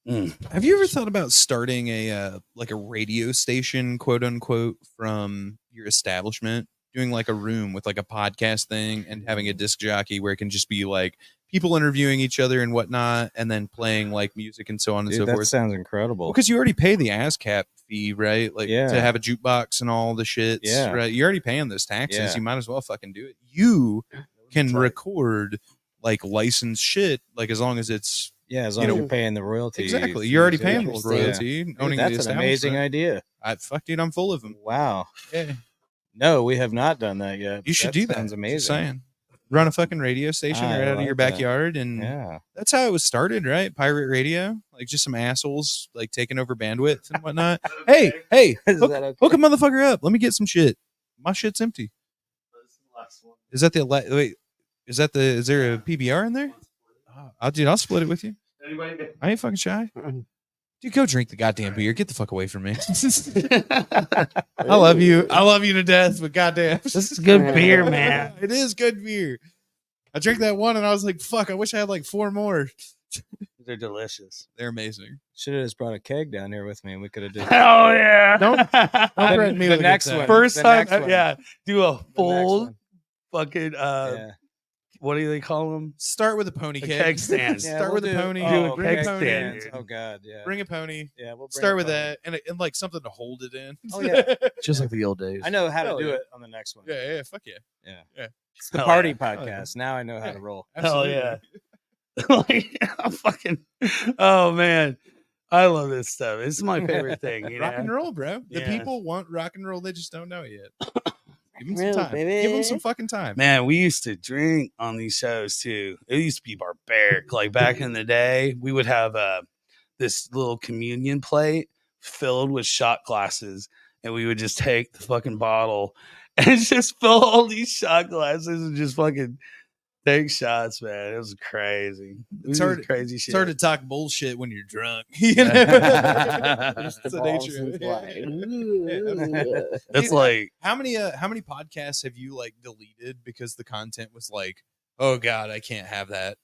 Speaker 7: some-
Speaker 4: Have you ever thought about starting a like a radio station, quote unquote, from your establishment? Doing like a room with like a podcast thing and having a disc jockey where it can just be like people interviewing each other and whatnot, and then playing like music and so on and
Speaker 6: Dude,
Speaker 4: so
Speaker 6: that
Speaker 4: forth.
Speaker 6: sounds incredible.
Speaker 4: Because you already pay the ASCAP fee, right? Like
Speaker 6: Yeah.
Speaker 4: to have a jukebox and all the shits,
Speaker 6: Yeah.
Speaker 4: right? You're already paying those taxes.
Speaker 6: Yeah.
Speaker 4: You might as well fucking do it. You can
Speaker 5: tight.
Speaker 4: record like licensed shit, like as long as it's
Speaker 6: Yeah, as long
Speaker 4: you
Speaker 6: as
Speaker 4: know,
Speaker 6: you're paying the royalty.
Speaker 4: exactly. You're already
Speaker 6: fees,
Speaker 4: paying
Speaker 6: yeah.
Speaker 4: the royalty,
Speaker 6: Dude,
Speaker 4: owning the
Speaker 6: that's an amazing
Speaker 4: establishment.
Speaker 6: idea.
Speaker 4: Fuck, dude, I'm full of them.
Speaker 6: Wow.
Speaker 4: Yeah,
Speaker 6: No, we have not done that yet.
Speaker 4: you should do that.
Speaker 6: Sounds
Speaker 4: Just
Speaker 6: amazing.
Speaker 4: saying. Run a fucking radio station
Speaker 6: I
Speaker 4: right out of your
Speaker 6: like that.
Speaker 4: backyard, and
Speaker 6: Yeah.
Speaker 4: that's how it was started, right? Pirate radio, like just some assholes like taking over bandwidth and whatnot. hey,
Speaker 6: Is
Speaker 4: hook,
Speaker 6: that okay?
Speaker 4: hook a motherfucker up. Let me get some shit. My shit's empty. Is that the wait? Is there a PBR in there? I'll split it with you. I ain't fucking shy. Dude, go drink the goddamn beer. Get the fuck away from me. I love you. I love you to death, but goddamn,
Speaker 5: This is good beer, man.
Speaker 4: it is good beer. I drank that one and I was like, fuck, I wish I had like 4 more.
Speaker 5: They're delicious.
Speaker 4: They're amazing.
Speaker 6: Should have just brought a keg down here with me and we could have done
Speaker 5: Hell yeah!
Speaker 4: Don't threaten me
Speaker 6: the
Speaker 4: with a good
Speaker 6: next
Speaker 4: time.
Speaker 6: one.
Speaker 5: First
Speaker 6: The
Speaker 5: time,
Speaker 6: next one.
Speaker 5: yeah. Do a
Speaker 6: the next
Speaker 5: full
Speaker 6: one.
Speaker 5: fucking
Speaker 6: Yeah.
Speaker 5: what do they call them?
Speaker 4: Start with a pony
Speaker 5: A
Speaker 4: keg.
Speaker 5: keg stand.
Speaker 6: Yeah,
Speaker 4: Start
Speaker 6: we'll
Speaker 4: with a
Speaker 6: do-
Speaker 4: pony.
Speaker 5: Do a
Speaker 4: Bring
Speaker 5: keg
Speaker 4: a pony.
Speaker 5: stand.
Speaker 6: Oh God, yeah.
Speaker 4: Bring a pony.
Speaker 6: Yeah, we'll bring
Speaker 4: Start
Speaker 6: a
Speaker 4: with
Speaker 6: pony.
Speaker 4: that and like something to hold it in.
Speaker 6: Oh yeah,
Speaker 7: Just like the old days.
Speaker 6: I know how to
Speaker 4: Hell
Speaker 6: do
Speaker 4: yeah.
Speaker 6: it on the next one.
Speaker 4: Yeah, fuck yeah.
Speaker 6: Yeah. It's the
Speaker 5: Hell
Speaker 6: party
Speaker 5: yeah.
Speaker 6: podcast. Now I know how to roll.
Speaker 5: Hell yeah! Like, I'm fucking. Oh man, I love this stuff. This is my favorite thing. You
Speaker 4: Rock
Speaker 5: know?
Speaker 4: and roll, bro. The
Speaker 5: Yeah.
Speaker 4: people want rock and roll. They just don't know it yet. Give them some
Speaker 8: Real,
Speaker 4: time.
Speaker 8: baby.
Speaker 4: Give them some fucking time.
Speaker 5: Man, we used to drink on these shows too. It used to be barbaric. Like back in the day, we would have this little communion plate filled with shot glasses, and we would just take the fucking bottle and just fill all these shot glasses and just fucking take shots, man. It was crazy.
Speaker 4: It's
Speaker 5: It was
Speaker 4: hard-
Speaker 5: crazy shit.
Speaker 4: It's hard to talk bullshit when you're drunk. You know?
Speaker 8: Just the
Speaker 4: That's the
Speaker 8: balls
Speaker 4: nature of
Speaker 8: and
Speaker 4: it.
Speaker 8: fly.
Speaker 4: Yeah.
Speaker 5: It's like
Speaker 4: How many podcasts have you like deleted because the content was like, oh god, I can't have that.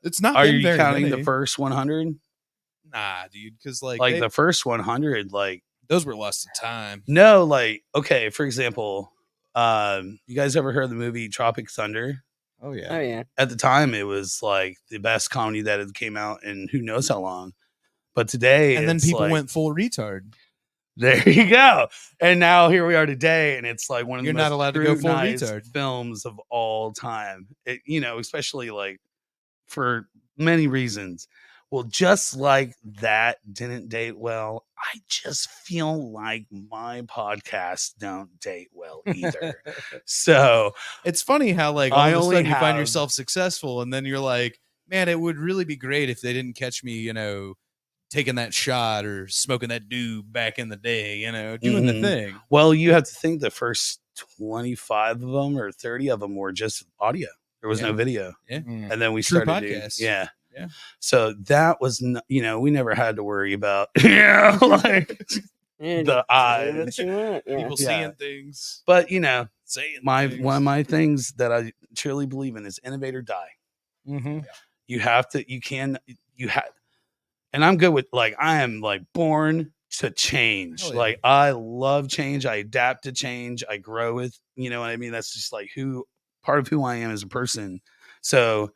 Speaker 4: It's not.
Speaker 5: are
Speaker 4: been
Speaker 5: you
Speaker 4: very
Speaker 5: counting
Speaker 4: many.
Speaker 5: the first 100?
Speaker 4: Nah, dude, because like,
Speaker 5: Like the first 100, like
Speaker 4: those were lost to time.
Speaker 5: no, like okay, for example, you guys ever heard of the movie Tropic Thunder?
Speaker 6: Oh yeah.
Speaker 8: Oh yeah.
Speaker 5: At the time, it was like the best comedy that had came out in who knows how long. But today,
Speaker 4: And then
Speaker 5: it's
Speaker 4: people
Speaker 5: like,
Speaker 4: went full retard.
Speaker 5: there you go. And now here we are today, and it's like one of
Speaker 4: You're
Speaker 5: the
Speaker 4: not
Speaker 5: most
Speaker 4: allowed to go full
Speaker 5: scrutinized
Speaker 4: retard.
Speaker 5: films of all time. It, especially like for many reasons. Well, just like that didn't date well, I just feel like my podcasts don't date well either. So
Speaker 4: It's funny how like all
Speaker 5: I
Speaker 4: of a
Speaker 5: only
Speaker 4: sudden you find
Speaker 5: have-
Speaker 4: yourself successful, and then you're like, man, it would really be great if they didn't catch me, taking that shot or smoking that doob back in the day, doing the
Speaker 5: Mhm.
Speaker 4: thing.
Speaker 5: well, you have to think the first 25 of them or 30 of them were just audio. There was no
Speaker 4: Yeah.
Speaker 5: video.
Speaker 6: Mm.
Speaker 5: And then we
Speaker 4: True
Speaker 5: started doing,
Speaker 4: podcasts.
Speaker 5: yeah.
Speaker 4: Yeah.
Speaker 5: So that was, we never had to worry about, like
Speaker 8: Yeah,
Speaker 5: the
Speaker 8: do
Speaker 5: eyes.
Speaker 8: what you want. Yeah.
Speaker 4: People
Speaker 5: Yeah.
Speaker 4: seeing things,
Speaker 5: But
Speaker 4: saying
Speaker 5: one of my things that I truly believe in is innovate or die.
Speaker 6: Mm-hmm.
Speaker 5: And I'm good with like, I am like born to change.
Speaker 4: Hell yeah.
Speaker 5: Like I love change. I adapt to change. I grow with, you know what I mean? That's just like part of who I am as a person. So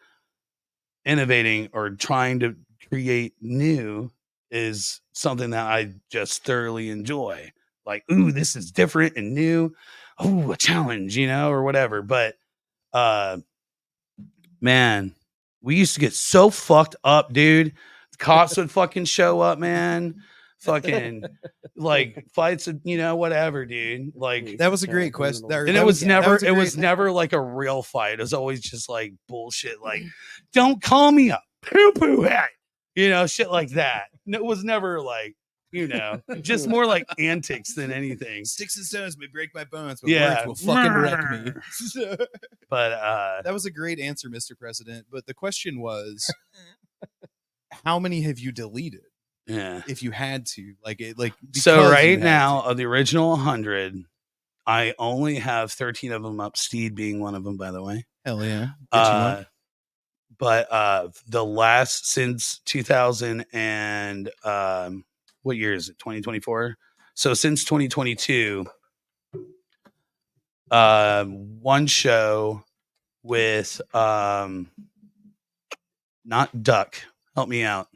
Speaker 5: innovating or trying to create new is something that I just thoroughly enjoy. Like, ooh, this is different and new. Oh, a challenge, or whatever. But man, we used to get so fucked up, dude. The cops would fucking show up, man. Fucking like fights, whatever, dude. Like,
Speaker 4: That was a great question.
Speaker 5: and it was never like a real fight. It was always just like bullshit. Like, don't call me a poo poo head, shit like that. And it was never like, just more like antics than anything.
Speaker 4: Sticks and stones may break my bones, but
Speaker 5: Yeah.
Speaker 4: words will fucking wreck me.
Speaker 5: But
Speaker 4: That was a great answer, Mr. President. But the question was, how many have you deleted?
Speaker 5: yeah.
Speaker 4: If you had to,
Speaker 5: So
Speaker 4: because you
Speaker 5: right
Speaker 4: had
Speaker 5: now,
Speaker 4: to.
Speaker 5: of the original 100, I only have 13 of them up. Steed being one of them, by the way.
Speaker 4: Hell yeah. Get you one.
Speaker 5: But the last since 2000 and what year is it? 2024. So since 2022, one show with not Duck. Help me out.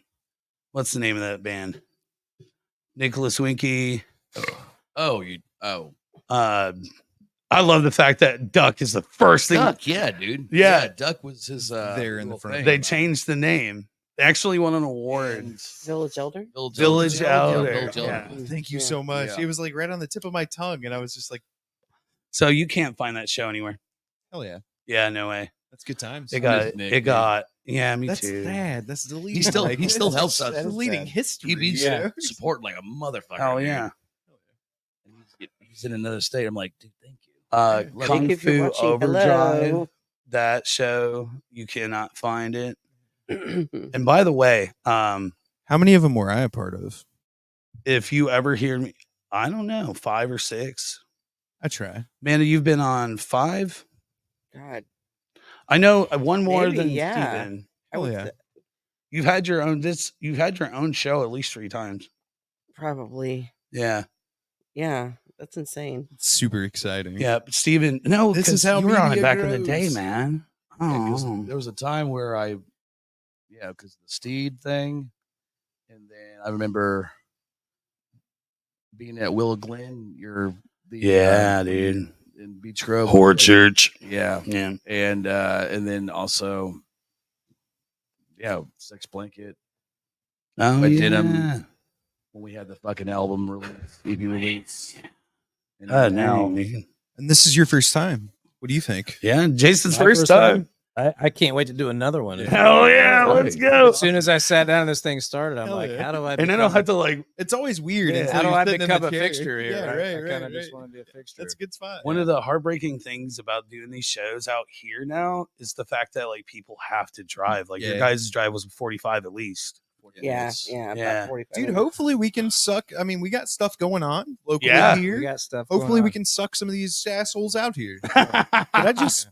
Speaker 5: What's the name of that band? Nicholas Winky. I love the fact that Duck is the first thing.
Speaker 7: Duck, yeah, dude.
Speaker 5: Yeah.
Speaker 7: Duck was his
Speaker 4: There in the
Speaker 7: little
Speaker 4: front.
Speaker 7: thing.
Speaker 5: They changed the name. They actually won an award.
Speaker 7: And
Speaker 8: Village Elder.
Speaker 5: Village Elder.
Speaker 7: Village Elder.
Speaker 5: Yeah.
Speaker 4: Thank you
Speaker 8: Yeah.
Speaker 4: so much.
Speaker 7: Yeah.
Speaker 4: It was like right on the tip of my tongue, and I was just like,
Speaker 5: So you can't find that show anywhere.
Speaker 4: hell yeah.
Speaker 5: Yeah, no way.
Speaker 4: That's good times.
Speaker 5: It got
Speaker 7: Miss Nick,
Speaker 5: it got yeah, me
Speaker 4: That's
Speaker 5: too.
Speaker 4: sad. That's deleting.
Speaker 7: He still helps us.
Speaker 4: That's deleting
Speaker 8: sad.
Speaker 4: history.
Speaker 7: He be
Speaker 4: you know?
Speaker 7: supporting like a motherfucker.
Speaker 5: Hell
Speaker 7: dude.
Speaker 5: yeah.
Speaker 7: And he's in another state. I'm like, dude, thank you.
Speaker 8: Nick,
Speaker 5: Kung
Speaker 8: if you're
Speaker 5: Fu
Speaker 8: watching,
Speaker 5: Overdrive.
Speaker 8: hello.
Speaker 5: That show, you cannot find it. And by the way,
Speaker 4: How many of them were I a part of?
Speaker 5: if you ever hear me, I don't know, 5 or 6.
Speaker 4: I try.
Speaker 5: Amanda, you've been on 5?
Speaker 8: God,
Speaker 5: I know one more
Speaker 8: Maybe,
Speaker 5: than
Speaker 8: yeah.
Speaker 5: Steven.
Speaker 8: I
Speaker 4: Hell
Speaker 8: would
Speaker 4: yeah.
Speaker 8: say-
Speaker 5: You've had your own show at least 3 times.
Speaker 8: probably.
Speaker 5: Yeah.
Speaker 8: Yeah, that's insane.
Speaker 4: It's super exciting.
Speaker 5: Yeah, but Steven, no,
Speaker 4: This is
Speaker 5: 'cause
Speaker 4: how
Speaker 5: you were on it
Speaker 4: media
Speaker 5: back in the day,
Speaker 4: grows.
Speaker 5: man.
Speaker 7: Yeah, 'cause
Speaker 5: Oh.
Speaker 7: there was a time where because the Steed thing, and then I remember being at Willow Glen.
Speaker 5: Yeah, dude.
Speaker 7: in Beach Grove,
Speaker 5: Church.
Speaker 7: Yeah,
Speaker 5: Yeah.
Speaker 7: and then also, Sex Blanket.
Speaker 5: Oh,
Speaker 7: But
Speaker 5: yeah.
Speaker 7: Denim, when we had the fucking album release, EP release. And
Speaker 5: God,
Speaker 7: now,
Speaker 5: dang, dude.
Speaker 4: And this is your first time. What do you think?
Speaker 5: Yeah, Jason's
Speaker 6: My
Speaker 5: first time.
Speaker 6: I can't wait to do another one.
Speaker 5: Hell yeah, let's go.
Speaker 6: As soon as I sat down and this thing started, I'm
Speaker 4: Hell
Speaker 6: like,
Speaker 4: yeah.
Speaker 6: how do I
Speaker 5: And then I'll
Speaker 6: become-
Speaker 5: have to like
Speaker 4: It's always weird.
Speaker 6: Yeah,
Speaker 4: until
Speaker 6: how do
Speaker 4: you're
Speaker 6: I
Speaker 4: sitting in
Speaker 6: become
Speaker 4: the
Speaker 6: a
Speaker 4: chair.
Speaker 6: fixture here?
Speaker 4: Yeah,
Speaker 6: right?
Speaker 4: right,
Speaker 6: I kind
Speaker 4: right,
Speaker 6: of just
Speaker 4: right.
Speaker 6: want to be a fixture.
Speaker 4: That's a good spot.
Speaker 5: one of the heartbreaking things about doing these shows out here now is the fact that like people have to drive. Like your
Speaker 4: Yeah.
Speaker 5: guys' drive was 45 at least.
Speaker 8: Yeah,
Speaker 5: Yeah.
Speaker 8: about 45
Speaker 4: Dude,
Speaker 8: minutes.
Speaker 4: hopefully we can suck. I mean, we got stuff going on locally
Speaker 5: Yeah.
Speaker 6: We
Speaker 4: here.
Speaker 6: got stuff.
Speaker 4: Hopefully
Speaker 6: going
Speaker 4: we
Speaker 6: on.
Speaker 4: can suck some of these assholes out here. Did I just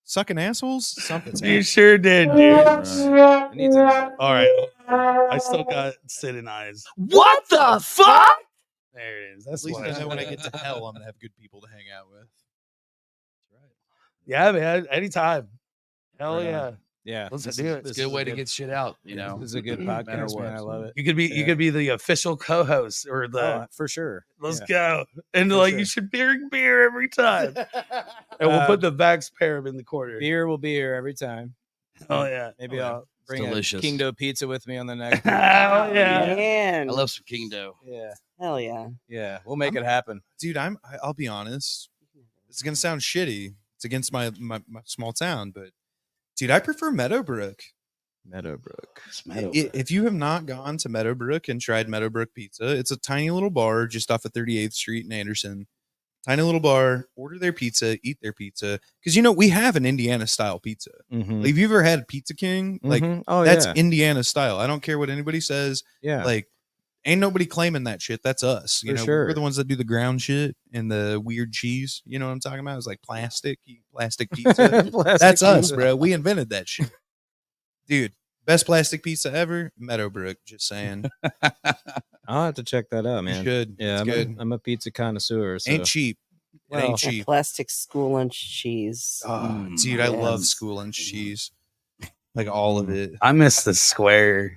Speaker 4: sucking assholes? Something's
Speaker 5: You
Speaker 4: happening.
Speaker 5: sure did, dude.
Speaker 6: I need to-
Speaker 5: All right. I still got Sid and Eyes.
Speaker 7: what the fuck?
Speaker 5: There it is. That's
Speaker 4: At least
Speaker 5: what
Speaker 4: I know when I get to hell, I'm gonna have good people to hang out with.
Speaker 5: Yeah, man. Anytime. Hell
Speaker 6: Right on.
Speaker 5: yeah.
Speaker 6: Yeah,
Speaker 5: Let's
Speaker 6: this
Speaker 5: do it.
Speaker 7: It's a good way to get shit out, you know.
Speaker 6: is a good
Speaker 7: No matter
Speaker 6: podcast, man.
Speaker 7: what.
Speaker 6: I love it.
Speaker 5: You could be the official co-host or the
Speaker 6: Oh, for sure.
Speaker 5: let's
Speaker 6: Yeah.
Speaker 5: go. And
Speaker 6: For
Speaker 5: like
Speaker 6: sure.
Speaker 5: you should bring beer every time. And we'll put the Vax Param in the corner.
Speaker 6: Beer will be here every time.
Speaker 5: Oh yeah.
Speaker 6: Maybe
Speaker 7: Oh, yeah.
Speaker 6: I'll bring a
Speaker 7: delicious.
Speaker 6: King Dough pizza with me on the next.
Speaker 5: Oh yeah.
Speaker 8: Man.
Speaker 7: I love some King Dough.
Speaker 6: Yeah,
Speaker 8: Hell yeah.
Speaker 6: yeah, we'll make it happen.
Speaker 4: Dude, I'll be honest. It's gonna sound shitty. It's against my small town, but dude, I prefer Meadowbrook.
Speaker 6: Meadowbrook.
Speaker 4: If you have not gone to Meadowbrook and tried Meadowbrook Pizza, it's a tiny little bar just off of 38th Street in Anderson. Tiny little bar. Order their pizza, eat their pizza, because we have an Indiana style pizza.
Speaker 6: Mm-hmm.
Speaker 4: Like, if you've ever had Pizza King, like
Speaker 6: oh,
Speaker 4: that's
Speaker 6: yeah.
Speaker 4: Indiana style. I don't care what anybody says.
Speaker 6: Yeah.
Speaker 4: Like, ain't nobody claiming that shit. That's us.
Speaker 6: For sure.
Speaker 4: We're the ones that do the ground shit and the weird cheese. You know what I'm talking about? It's like plastic pizza.
Speaker 6: Plastic
Speaker 4: That's us,
Speaker 6: pizza.
Speaker 4: bro. We invented that shit. Dude, best plastic pizza ever, Meadowbrook. Just saying.
Speaker 6: I'll have to check that out,
Speaker 4: You
Speaker 6: man.
Speaker 4: should.
Speaker 6: Yeah,
Speaker 4: It's good.
Speaker 6: I'm a pizza connoisseur. So.
Speaker 4: Ain't cheap. It
Speaker 6: Well,
Speaker 4: ain't
Speaker 8: That
Speaker 4: cheap.
Speaker 8: plastic school lunch cheese.
Speaker 4: Oh, dude, I love
Speaker 8: yes.
Speaker 4: school lunch cheese. Like all of it.
Speaker 5: I miss the square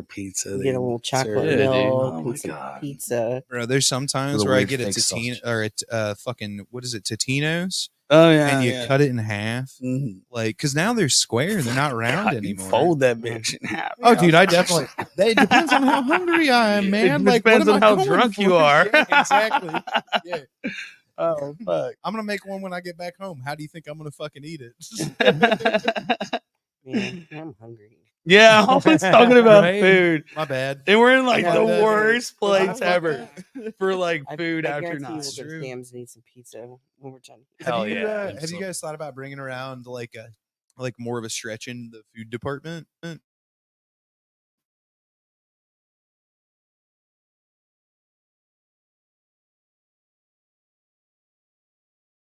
Speaker 5: pizza.
Speaker 8: You
Speaker 5: they
Speaker 8: get a little chocolate
Speaker 5: serve.
Speaker 7: Yeah, dude.
Speaker 8: milk
Speaker 5: Oh my
Speaker 8: and some
Speaker 5: God.
Speaker 8: pizza.
Speaker 4: Bro, there's sometimes
Speaker 7: The
Speaker 4: where I
Speaker 7: weird
Speaker 4: get a
Speaker 7: fake
Speaker 4: Totino
Speaker 7: sausage.
Speaker 4: or a fucking, what is it, Totino's?
Speaker 5: Oh yeah.
Speaker 4: And you
Speaker 5: yeah.
Speaker 4: cut it in half.
Speaker 5: Mhm.
Speaker 4: Like, because now they're square. They're not round
Speaker 5: God, you
Speaker 4: anymore.
Speaker 5: fold that bitch in half.
Speaker 4: Oh, dude, I definitely. It depends on how hungry I am, man.
Speaker 5: It
Speaker 4: Like,
Speaker 5: depends
Speaker 4: what am
Speaker 5: on
Speaker 4: I
Speaker 5: how
Speaker 4: going
Speaker 5: drunk
Speaker 4: for?
Speaker 5: you are.
Speaker 4: Yeah, exactly. Yeah,
Speaker 5: Oh fuck.
Speaker 4: I'm gonna make one when I get back home. How do you think I'm gonna fucking eat it?
Speaker 8: Man, I'm hungry.
Speaker 5: Yeah, always talking about
Speaker 6: Right?
Speaker 5: food.
Speaker 4: My bad.
Speaker 5: And we're in like
Speaker 8: Yeah,
Speaker 5: the
Speaker 8: that-
Speaker 5: worst place
Speaker 8: fuck
Speaker 5: ever for like
Speaker 8: I-
Speaker 5: food
Speaker 8: I
Speaker 5: after
Speaker 8: guarantee
Speaker 5: night.
Speaker 8: we'll go to Sam's and eat some pizza when we're done.
Speaker 5: Hell
Speaker 4: Have you,
Speaker 5: yeah,
Speaker 4: have you guys thought about bringing around like more of a stretch in the food department?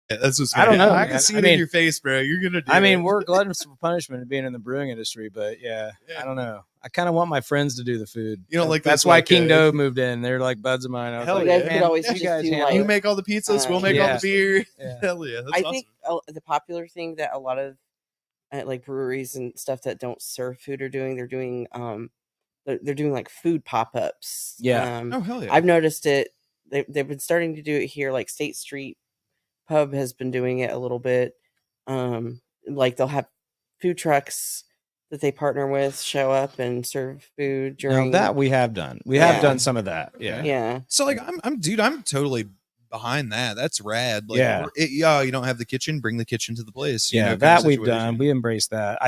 Speaker 4: Yeah, that's what's.
Speaker 6: I don't know,
Speaker 4: I
Speaker 6: man.
Speaker 4: can see
Speaker 6: I
Speaker 4: it in
Speaker 6: mean-
Speaker 4: your face, bro. You're gonna. Do
Speaker 6: I mean,
Speaker 4: it.
Speaker 6: we're gluttons for punishment of being in the brewing industry, but yeah, I don't know. I kind of want my friends to do the food.
Speaker 4: You don't like
Speaker 6: That's
Speaker 4: this,
Speaker 6: why
Speaker 4: like,
Speaker 6: King Dough moved in. They're like buds of mine. I was
Speaker 4: Hell
Speaker 6: like,
Speaker 8: You guys
Speaker 4: yeah.
Speaker 8: could
Speaker 6: man,
Speaker 8: always
Speaker 6: you
Speaker 8: just
Speaker 6: guys
Speaker 8: do,
Speaker 6: handle
Speaker 8: like-
Speaker 4: You
Speaker 6: it.
Speaker 4: make all the pizzas. We'll make all
Speaker 6: yeah.
Speaker 4: the beer.
Speaker 6: Yeah.
Speaker 4: Hell yeah, that's
Speaker 8: I
Speaker 4: awesome.
Speaker 8: think the popular thing that a lot of like breweries and stuff that don't serve food are doing, they're doing they're doing like food pop-ups.
Speaker 6: Yeah.
Speaker 4: Oh hell yeah.
Speaker 8: I've noticed it. They've been starting to do it here. Like State Street Pub has been doing it a little bit. Like they'll have food trucks that they partner with show up and serve food
Speaker 6: Now
Speaker 8: during
Speaker 6: that we have done. We
Speaker 8: Yeah.
Speaker 6: have done some of that. Yeah.
Speaker 8: Yeah.
Speaker 4: So like I'm totally behind that. That's rad. Like,
Speaker 6: Yeah.
Speaker 4: You don't have the kitchen, bring the kitchen to the place.
Speaker 6: Yeah,
Speaker 4: kind of
Speaker 6: that we've
Speaker 4: situation.
Speaker 6: done. We embrace that.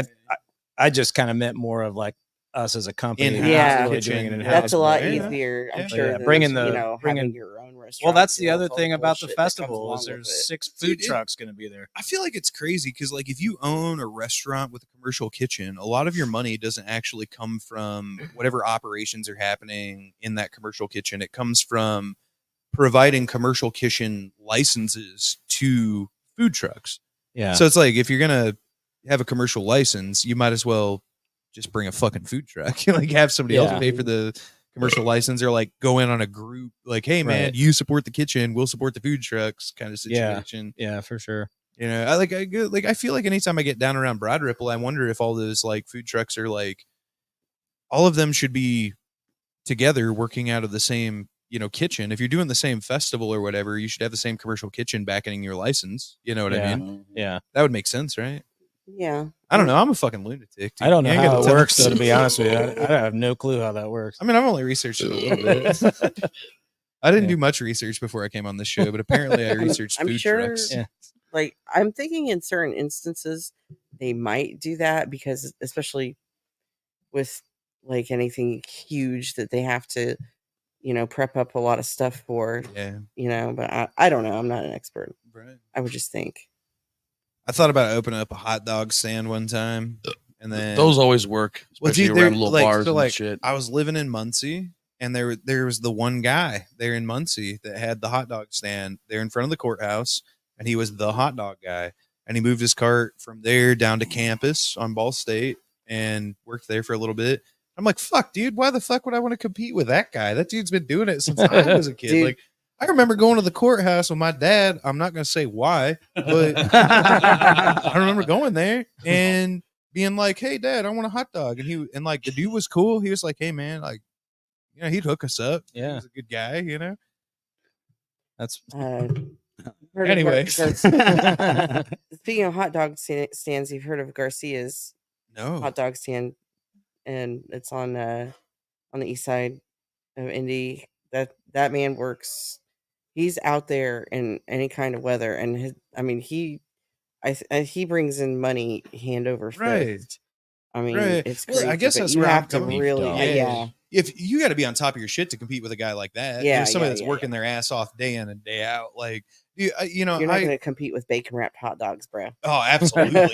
Speaker 6: I just kind of meant more of like us as a company.
Speaker 4: In-house
Speaker 6: not
Speaker 8: Yeah.
Speaker 6: really
Speaker 4: kitchen.
Speaker 6: doing it in-house,
Speaker 8: That's a lot
Speaker 6: but, yeah.
Speaker 8: easier, I'm
Speaker 4: Yeah.
Speaker 8: sure.
Speaker 6: Yeah,
Speaker 8: than
Speaker 6: bringing
Speaker 8: just,
Speaker 6: the- bringing-
Speaker 8: having your own restaurant.
Speaker 6: Well, that's the
Speaker 8: you know,
Speaker 6: other
Speaker 8: with all
Speaker 6: thing about the
Speaker 8: bullshit that comes
Speaker 6: festival
Speaker 8: along
Speaker 6: is
Speaker 8: with
Speaker 6: there's
Speaker 8: it.
Speaker 6: 6
Speaker 4: Dude,
Speaker 6: food
Speaker 4: it-
Speaker 6: trucks going to be there.
Speaker 4: I feel like it's crazy because like if you own a restaurant with a commercial kitchen, a lot of your money doesn't actually come from whatever operations are happening in that commercial kitchen. It comes from providing commercial kitchen licenses to food trucks.
Speaker 6: Yeah.
Speaker 4: So it's like if you're gonna have a commercial license, you might as well just bring a fucking food truck. Like have somebody else pay for the commercial license, or like go in on a group, like, hey man,
Speaker 6: Right.
Speaker 4: you support the kitchen, we'll support the food trucks kind of situation.
Speaker 6: Yeah, for sure.
Speaker 4: You know, I feel like anytime I get down around Broad Ripple, I wonder if all those like food trucks are like, all of them should be together working out of the same, you know, kitchen. If you're doing the same festival or whatever, you should have the same commercial kitchen backing your license. You know what I mean?
Speaker 6: Yeah.
Speaker 4: That would make sense, right?
Speaker 8: Yeah.
Speaker 4: I don't know. I'm a fucking lunatic. Dude.
Speaker 6: I don't know
Speaker 4: You ain't
Speaker 6: how
Speaker 4: gotta
Speaker 6: it
Speaker 4: tell
Speaker 6: works,
Speaker 4: me.
Speaker 6: though, to be honest with you. I have no clue how that works.
Speaker 4: I mean, I've only researched it a little bit. I didn't do much research before I came on this show, but apparently I researched
Speaker 8: I'm
Speaker 4: food
Speaker 8: sure,
Speaker 4: trucks.
Speaker 8: like, I'm thinking in certain instances they might do that, because especially with like anything huge that they have to, you know, prep up a lot of stuff for.
Speaker 4: Yeah.
Speaker 8: You know, but I don't know. I'm not an expert.
Speaker 4: Right.
Speaker 8: I would just think.
Speaker 4: I thought about opening up a hot dog stand one time, and then
Speaker 7: Those always work, especially
Speaker 4: dude,
Speaker 7: around little bars
Speaker 4: so,
Speaker 7: and shit.
Speaker 4: I was living in Muncie, and there was the one guy there in Muncie that had the hot dog stand there in front of the courthouse, and he was the hot dog guy. And he moved his cart from there down to campus on Ball State and worked there for a little bit. I'm like, fuck, dude, why the fuck would I want to compete with that guy? That dude's been doing it since I was a kid.
Speaker 8: Dude.
Speaker 4: Like, I remember going to the courthouse with my dad. I'm not going to say why, but I remember going there and being like, hey, Dad, I want a hot dog. And like, the dude was cool. He was like, hey, man, like, you know, he'd hook us up.
Speaker 6: Yeah.
Speaker 4: He was a good guy, you know?
Speaker 6: That's
Speaker 8: Heard of
Speaker 4: Anyway.
Speaker 8: Speaking of hot dog stands, you've heard of Garcia's
Speaker 4: No.
Speaker 8: hot dog stand, and it's on the east side of Indy. That man works. He's out there in any kind of weather, and he brings in money hand over fist.
Speaker 4: Right.
Speaker 8: I mean,
Speaker 4: Right.
Speaker 8: it's
Speaker 4: Well,
Speaker 8: crazy.
Speaker 4: I guess
Speaker 8: but
Speaker 4: that's
Speaker 8: you
Speaker 4: where I'm
Speaker 8: have to
Speaker 4: coming
Speaker 8: really,
Speaker 4: from.
Speaker 8: yeah.
Speaker 4: If you got to be on top of your shit to compete with a guy like that,
Speaker 8: Yeah,
Speaker 4: there's somebody
Speaker 8: yeah,
Speaker 4: that's
Speaker 8: yeah,
Speaker 4: working their ass off day in and day out. Like, you know,
Speaker 8: You're not going to compete with bacon wrapped hot dogs, bro.
Speaker 4: oh, absolutely not.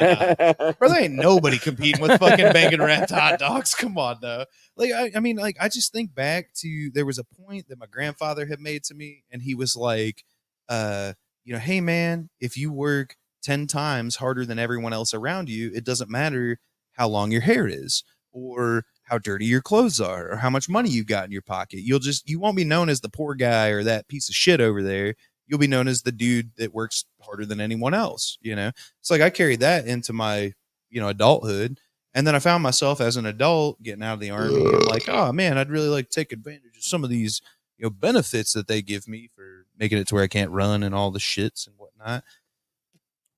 Speaker 4: Bro, there ain't nobody competing with fucking bacon wrapped hot dogs. Come on, though. Like, I mean, like, I just think back to, there was a point that my grandfather had made to me, and he was like, you know, hey man, if you work 10 times harder than everyone else around you, it doesn't matter how long your hair is, or how dirty your clothes are, or how much money you got in your pocket. You won't be known as the poor guy or that piece of shit over there. You'll be known as the dude that works harder than anyone else. You know, it's like I carried that into my, you know, adulthood. And then I found myself as an adult getting out of the army. I'm like, oh man, I'd really like to take advantage of some of these, you know, benefits that they give me for making it to where I can't run and all the shits and whatnot.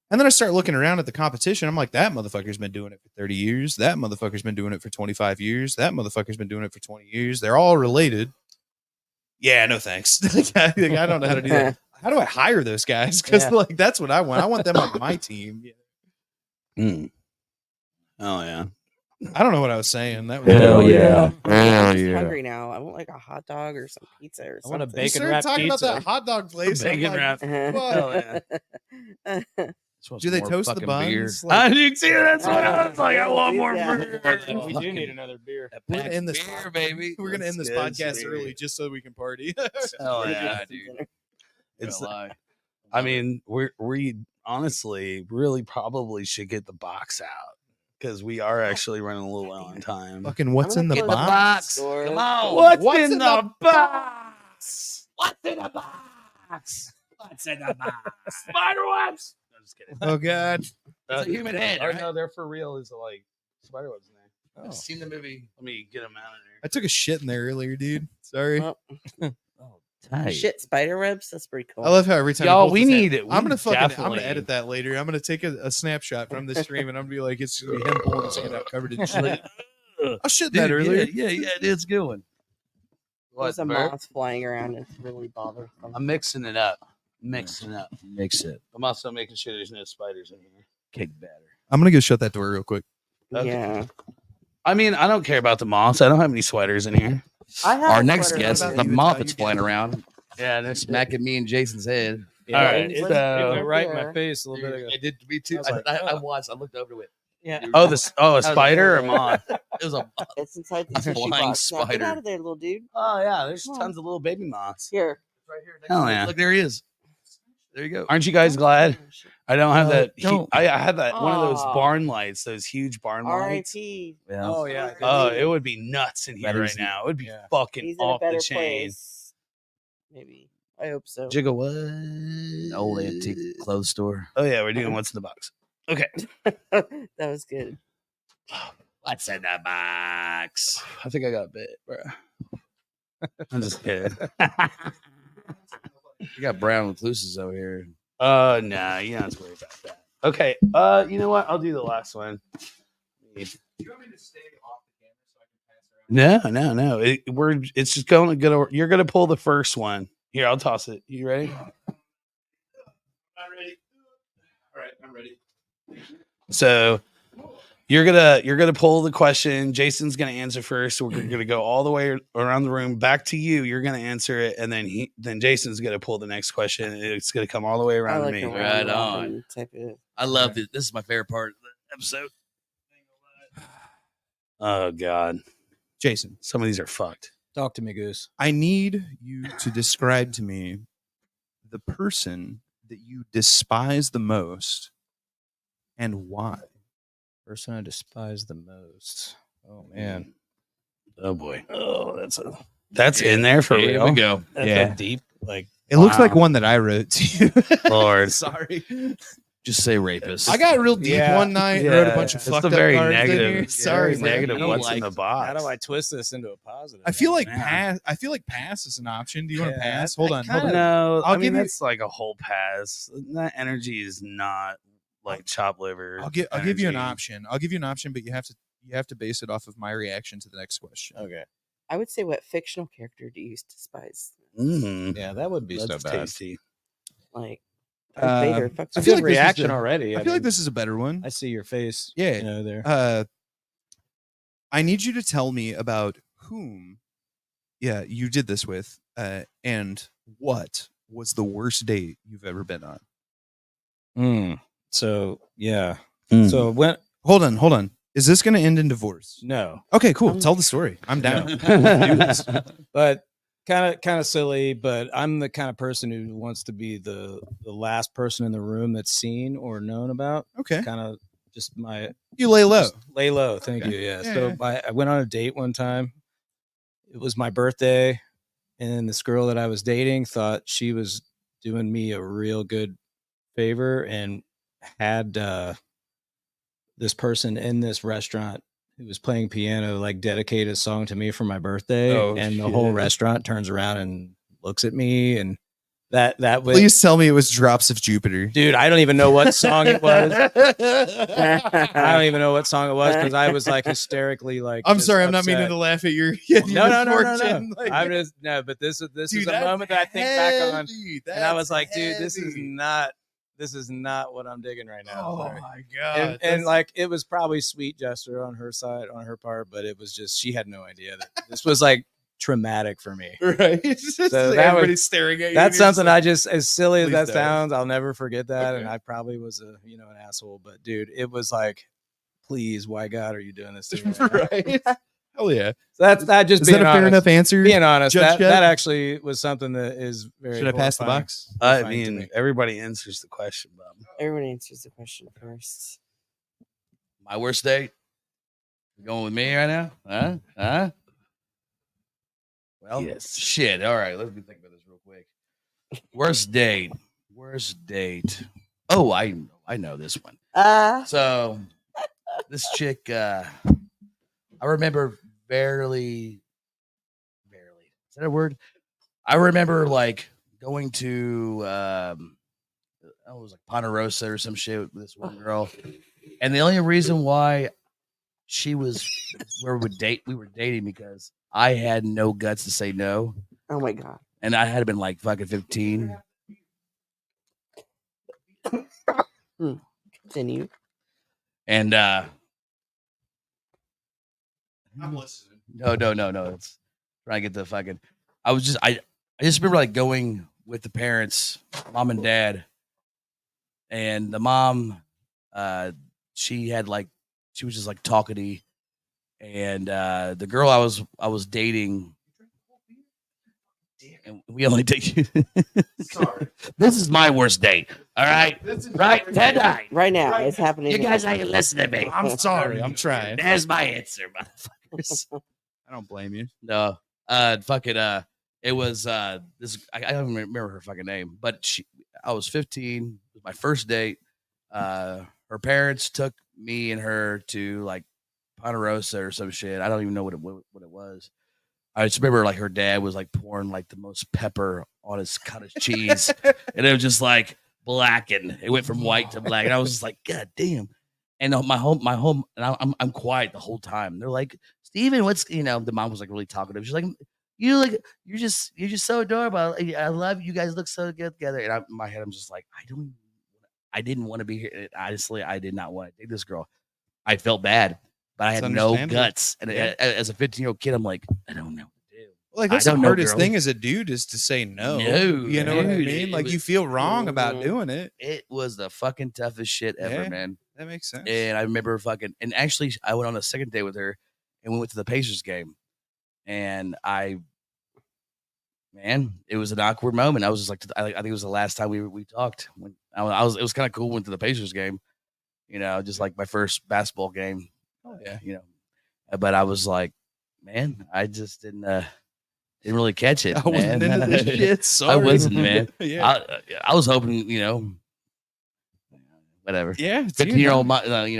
Speaker 4: And then I start looking around at the competition. I'm like, that motherfucker's been doing it for 30 years. That motherfucker's been doing it for 25 years. That motherfucker's been doing it for 20 years. They're all related. Yeah, no thanks. I don't know how to do that. How do I hire those guys? Because like that's what I want. I want them on my team.
Speaker 5: Oh yeah.
Speaker 4: I don't know what I was saying. That was
Speaker 9: Hell yeah.
Speaker 8: I'm just hungry now. I want like a hot dog or some pizza or
Speaker 6: I
Speaker 8: something.
Speaker 6: want a
Speaker 4: You
Speaker 6: bacon
Speaker 4: started
Speaker 6: wrapped
Speaker 4: talking
Speaker 6: pizza.
Speaker 4: about that hot dog place. I'm
Speaker 5: Bacon
Speaker 4: like,
Speaker 5: wrap.
Speaker 4: what?
Speaker 7: Just want
Speaker 4: Do
Speaker 7: some
Speaker 4: they
Speaker 7: more
Speaker 4: toast the
Speaker 7: fucking
Speaker 4: buns?
Speaker 7: beer.
Speaker 4: Like,
Speaker 5: I did see that's what I was like. I want more
Speaker 8: Yeah.
Speaker 5: beer.
Speaker 6: We do need another beer.
Speaker 4: we're gonna end this.
Speaker 7: Beer, baby.
Speaker 4: We're gonna end this
Speaker 5: That's good,
Speaker 4: podcast
Speaker 5: sweet.
Speaker 4: early just so we can party.
Speaker 5: Hell
Speaker 8: Pretty
Speaker 5: yeah,
Speaker 8: good
Speaker 5: dude.
Speaker 8: dinner.
Speaker 5: It's.
Speaker 7: lie.
Speaker 5: I mean, we honestly really probably should get the box out because we are actually running a little low on time.
Speaker 4: Fucking what's
Speaker 8: I'm
Speaker 4: in the
Speaker 8: gonna close
Speaker 4: box?
Speaker 8: door.
Speaker 7: Come on.
Speaker 5: What's in the box?
Speaker 7: What's in the box? What's in the box?
Speaker 5: Spider webs. No, just kidding.
Speaker 4: Oh god.
Speaker 7: It's a human head,
Speaker 5: Or
Speaker 7: right?
Speaker 5: no, they're for real. Is like spider webs in there.
Speaker 7: I've seen the movie.
Speaker 5: Let me get them out of there.
Speaker 4: I took a shit in there earlier, dude. Sorry.
Speaker 8: Well,
Speaker 7: Tight.
Speaker 8: shit, spider webs. That's pretty cool.
Speaker 4: I love how every time
Speaker 5: Y'all,
Speaker 4: he holds
Speaker 5: we
Speaker 4: his hand-
Speaker 5: need it.
Speaker 4: I'm gonna
Speaker 5: We
Speaker 4: fucking. I'm
Speaker 5: definitely-
Speaker 4: gonna edit that later. I'm gonna take a snapshot from the stream and I'm gonna be like, it's gonna be him pulling his hand out covered in shit. I shit that earlier.
Speaker 7: Yeah, it's a good one.
Speaker 8: There's a
Speaker 7: Bert?
Speaker 8: moth flying around. It's really bothersome.
Speaker 5: I'm mixing it up. Mixing it up.
Speaker 7: Mix it.
Speaker 5: I'm also making sure there's no spiders in here.
Speaker 7: Cake batter.
Speaker 4: I'm gonna go shut that door real quick.
Speaker 5: Okay.
Speaker 8: Yeah.
Speaker 5: I mean, I don't care about the moths. I don't have any sweaters in here.
Speaker 8: I have
Speaker 7: Our
Speaker 8: a
Speaker 7: next
Speaker 8: sweater
Speaker 7: guest,
Speaker 8: under
Speaker 7: the
Speaker 8: it.
Speaker 7: moth that's flying around,
Speaker 5: Yeah, that's
Speaker 7: smacking me and Jason's head.
Speaker 6: Yeah,
Speaker 5: All right,
Speaker 6: It,
Speaker 5: it's,
Speaker 6: went- it went
Speaker 8: uh,
Speaker 6: right in my
Speaker 8: there.
Speaker 6: face a little bit ago.
Speaker 7: It did to me too.
Speaker 6: I was like,
Speaker 7: I watched. I looked over to it.
Speaker 8: Yeah.
Speaker 5: Oh, a spider or moth?
Speaker 7: It was a.
Speaker 8: It's inside the
Speaker 7: A
Speaker 8: tissue
Speaker 7: flying
Speaker 8: box. Now, get
Speaker 7: spider.
Speaker 8: out of there, little dude.
Speaker 5: Oh yeah, there's
Speaker 8: Come on.
Speaker 5: tons of little baby moths.
Speaker 8: Here.
Speaker 7: Right here.
Speaker 5: Hell yeah.
Speaker 7: Look, there he is. There you go.
Speaker 5: Aren't you guys glad? I don't have that.
Speaker 7: don't.
Speaker 5: I had that one of those
Speaker 8: Aw.
Speaker 5: barn lights, those huge barn lights.
Speaker 8: R.I.P.
Speaker 7: Yeah.
Speaker 6: Oh yeah.
Speaker 5: Oh, it would be nuts in here
Speaker 7: That
Speaker 5: right
Speaker 7: is-
Speaker 5: now. It would be
Speaker 6: yeah.
Speaker 5: fucking
Speaker 8: He's in a
Speaker 5: off
Speaker 8: better
Speaker 5: the chain.
Speaker 8: place. Maybe. I hope so.
Speaker 5: Jigga what?
Speaker 7: An old antique clothes store.
Speaker 5: Oh yeah, we're doing what's in the box. Okay.
Speaker 8: That was good.
Speaker 7: What's in the box?
Speaker 5: I think I got bit, bro. I'm just kidding.
Speaker 7: We got brown recluses over here.
Speaker 5: Nah, you don't have to worry about that. Okay. You know what? I'll do the last one. No. It's just going to go. You're going to pull the first one. Here, I'll toss it. You ready? I'm ready. All right, I'm ready. So you're gonna pull the question. Jason's gonna answer first. We're gonna go all the way around the room back to you. You're gonna answer it, and then Jason's gonna pull the next question. And it's gonna come all the way
Speaker 8: I
Speaker 5: around
Speaker 8: like
Speaker 5: to
Speaker 8: a
Speaker 5: me.
Speaker 7: Right
Speaker 8: round
Speaker 7: on.
Speaker 8: robin type of.
Speaker 7: I love it. This is my favorite part of the episode.
Speaker 5: Oh God,
Speaker 4: Jason,
Speaker 5: some of these are fucked.
Speaker 6: Talk to me, Goose.
Speaker 4: I need you to describe to me the person that you despise the most and why.
Speaker 6: Person I despise the most. Oh man.
Speaker 5: Oh boy. Oh, that's in there for
Speaker 7: Here
Speaker 5: real.
Speaker 7: we go.
Speaker 6: That's
Speaker 4: Yeah.
Speaker 6: a deep like.
Speaker 4: It looks like
Speaker 5: Wow.
Speaker 4: one that I wrote to you.
Speaker 5: Lord.
Speaker 4: Sorry.
Speaker 7: Just say rapist.
Speaker 4: I got real deep
Speaker 6: Yeah.
Speaker 4: one night. Wrote a bunch of
Speaker 5: It's
Speaker 4: fucked
Speaker 5: the
Speaker 4: up
Speaker 5: very
Speaker 4: cards in
Speaker 5: negative.
Speaker 4: here.
Speaker 5: Yeah,
Speaker 4: Sorry,
Speaker 5: very
Speaker 4: man.
Speaker 5: negative.
Speaker 7: I don't
Speaker 5: What's in
Speaker 7: like-
Speaker 5: the box?
Speaker 6: How do I twist this into a positive?
Speaker 4: I feel like
Speaker 5: Man.
Speaker 4: pass. I feel like pass is an option. Do you want to
Speaker 6: Yeah,
Speaker 4: pass?
Speaker 6: I
Speaker 4: Hold on.
Speaker 6: kinda-
Speaker 5: No,
Speaker 4: I'll
Speaker 5: I mean
Speaker 4: give you-
Speaker 5: that's like a whole pass. That energy is not like chopped liver.
Speaker 4: I'll give you an
Speaker 5: energy.
Speaker 4: option. I'll give you an option, but you have to base it off of my reaction to the next question.
Speaker 6: Okay.
Speaker 8: I would say, what fictional character do you despise?
Speaker 5: Mm,
Speaker 6: Yeah, that would be so
Speaker 5: that's
Speaker 6: bad.
Speaker 5: tasty.
Speaker 8: Like,
Speaker 4: Uh,
Speaker 8: Vader. Fuck's
Speaker 4: I
Speaker 8: with
Speaker 4: feel
Speaker 8: you.
Speaker 4: like this is
Speaker 6: reaction
Speaker 4: the-
Speaker 6: already.
Speaker 4: I feel like this is a better one.
Speaker 6: I see your face.
Speaker 4: Yeah.
Speaker 6: You know there.
Speaker 4: I need you to tell me about whom, you did this with, and what was the worst date you've ever been on.
Speaker 6: So yeah.
Speaker 5: Mm.
Speaker 6: So when
Speaker 4: Hold on. Is this going to end in divorce?
Speaker 6: no,
Speaker 4: Okay, cool. Tell the story. I'm down.
Speaker 6: but kind of silly. But I'm the kind of person who wants to be the last person in the room that's seen or known about.
Speaker 4: Okay.
Speaker 6: Kind of just my
Speaker 4: You lay low.
Speaker 6: just lay low. Thank
Speaker 4: Okay.
Speaker 6: you. Yeah.
Speaker 4: Yeah,
Speaker 6: So
Speaker 4: yeah.
Speaker 6: I went on a date one time. It was my birthday, and this girl that I was dating thought she was doing me a real good favor and had this person in this restaurant who was playing piano like dedicate a song to me for my birthday,
Speaker 5: Oh,
Speaker 6: and the whole
Speaker 5: shit.
Speaker 6: restaurant turns around and looks at me, and that was
Speaker 4: Please tell me it was Drops of Jupiter.
Speaker 6: dude. I don't even know what song it was. I don't even know what song it was because I was like hysterically like.
Speaker 4: I'm
Speaker 6: just
Speaker 4: sorry, I'm not meaning
Speaker 6: upset.
Speaker 4: to laugh at your
Speaker 6: No.
Speaker 4: misfortune. Like,
Speaker 6: I'm just no, but this is
Speaker 4: dude,
Speaker 6: a
Speaker 4: that's
Speaker 6: moment that I think back on,
Speaker 4: heavy.
Speaker 6: and I was
Speaker 4: That's
Speaker 6: like, dude, this
Speaker 4: heavy.
Speaker 6: is not what I'm digging right now.
Speaker 4: Oh
Speaker 6: Sorry.
Speaker 4: my god.
Speaker 6: And
Speaker 4: That's-
Speaker 6: like it was probably sweet gesture on her side, on her part, but it was just she had no idea that this was like traumatic for me.
Speaker 4: right. It's just
Speaker 6: So
Speaker 4: like
Speaker 6: that
Speaker 4: everybody's
Speaker 6: was-
Speaker 4: staring at you.
Speaker 6: That's
Speaker 4: and you're just
Speaker 6: something
Speaker 4: like,
Speaker 6: I just, as silly as
Speaker 4: Please
Speaker 6: that
Speaker 4: don't.
Speaker 6: sounds, I'll never forget that. And
Speaker 4: Okay.
Speaker 6: I probably was an asshole, but dude, it was like, please, why God are you doing this to me? right now?
Speaker 4: right. Hell yeah.
Speaker 6: So that's that. Just
Speaker 4: Is
Speaker 6: being
Speaker 4: that a fair
Speaker 6: honest.
Speaker 4: enough answer?
Speaker 6: Being honest,
Speaker 4: Judge
Speaker 6: that
Speaker 4: Jeb?
Speaker 6: actually was something that is very.
Speaker 4: Should I pass the
Speaker 6: horrifying.
Speaker 4: box?
Speaker 5: I
Speaker 6: Horrifying to
Speaker 5: mean,
Speaker 6: me.
Speaker 5: everybody answers the question, Bob.
Speaker 8: Everyone answers the question first.
Speaker 7: My worst date? You going with me right now? Huh? Well,
Speaker 5: Yes.
Speaker 7: shit. All right, let's think about this real quick. Worst date. Oh, I know this one. So this chick, I remember barely. Is that a word? I remember like going to it was like Ponderosa or some shit with this one girl, and the only reason why she was we were dating because I had no guts to say no,
Speaker 8: Oh my god.
Speaker 7: and I had been like fucking 15.
Speaker 8: Continue.
Speaker 7: And
Speaker 4: I'm listening.
Speaker 7: no. It's trying to get the fucking. I just remember like going with the parents, mom and dad, and the mom, she was just like talkative, and the girl I was dating And we only take you. Sorry. This is my worst date. All right. Right tonight.
Speaker 8: Right now, it's happening.
Speaker 7: You
Speaker 8: now.
Speaker 7: guys ain't listening to me.
Speaker 4: I'm sorry. I'm trying.
Speaker 7: There's my answer, motherfuckers.
Speaker 4: I don't blame you.
Speaker 7: No. It was this I don't even remember her fucking name, but I was 15. It was my first date. Her parents took me and her to like Ponderosa or some shit. I don't even know what it was. I just remember like her dad was like pouring like the most pepper on his cottage cheese, and it was just like blackened. It went from white to black, and I was just like, God damn. And my home, and I'm quiet the whole time. They're like, Steven, what's the mom was like really talkative. She's like, you're just so adorable. I love you guys. Look so good together. And in my head, I'm just like, I didn't want to be here. Honestly, I did not want to date this girl. I felt bad. But I had no guts. And as a 15-year-old kid, I'm like, I don't know what to do.
Speaker 4: Like, that's the hardest thing as a dude is to say no. You know what I mean? Like, you feel wrong about doing it.
Speaker 7: It was the fucking toughest shit ever, man.
Speaker 4: That makes sense.
Speaker 7: And I remember and actually, I went on a second date with her, and we went to the Pacers game. And it was an awkward moment. I was just like, I think it was the last time we talked. When it was kind of cool. Went to the Pacers game, just like my first basketball game.
Speaker 4: Oh yeah,
Speaker 7: but I was like, man, I just didn't really catch it.
Speaker 4: I wasn't into this shit. Sorry.
Speaker 7: I wasn't, man.
Speaker 4: Yeah.
Speaker 7: I was hoping, whatever.
Speaker 4: Yeah,
Speaker 7: 15-year-old,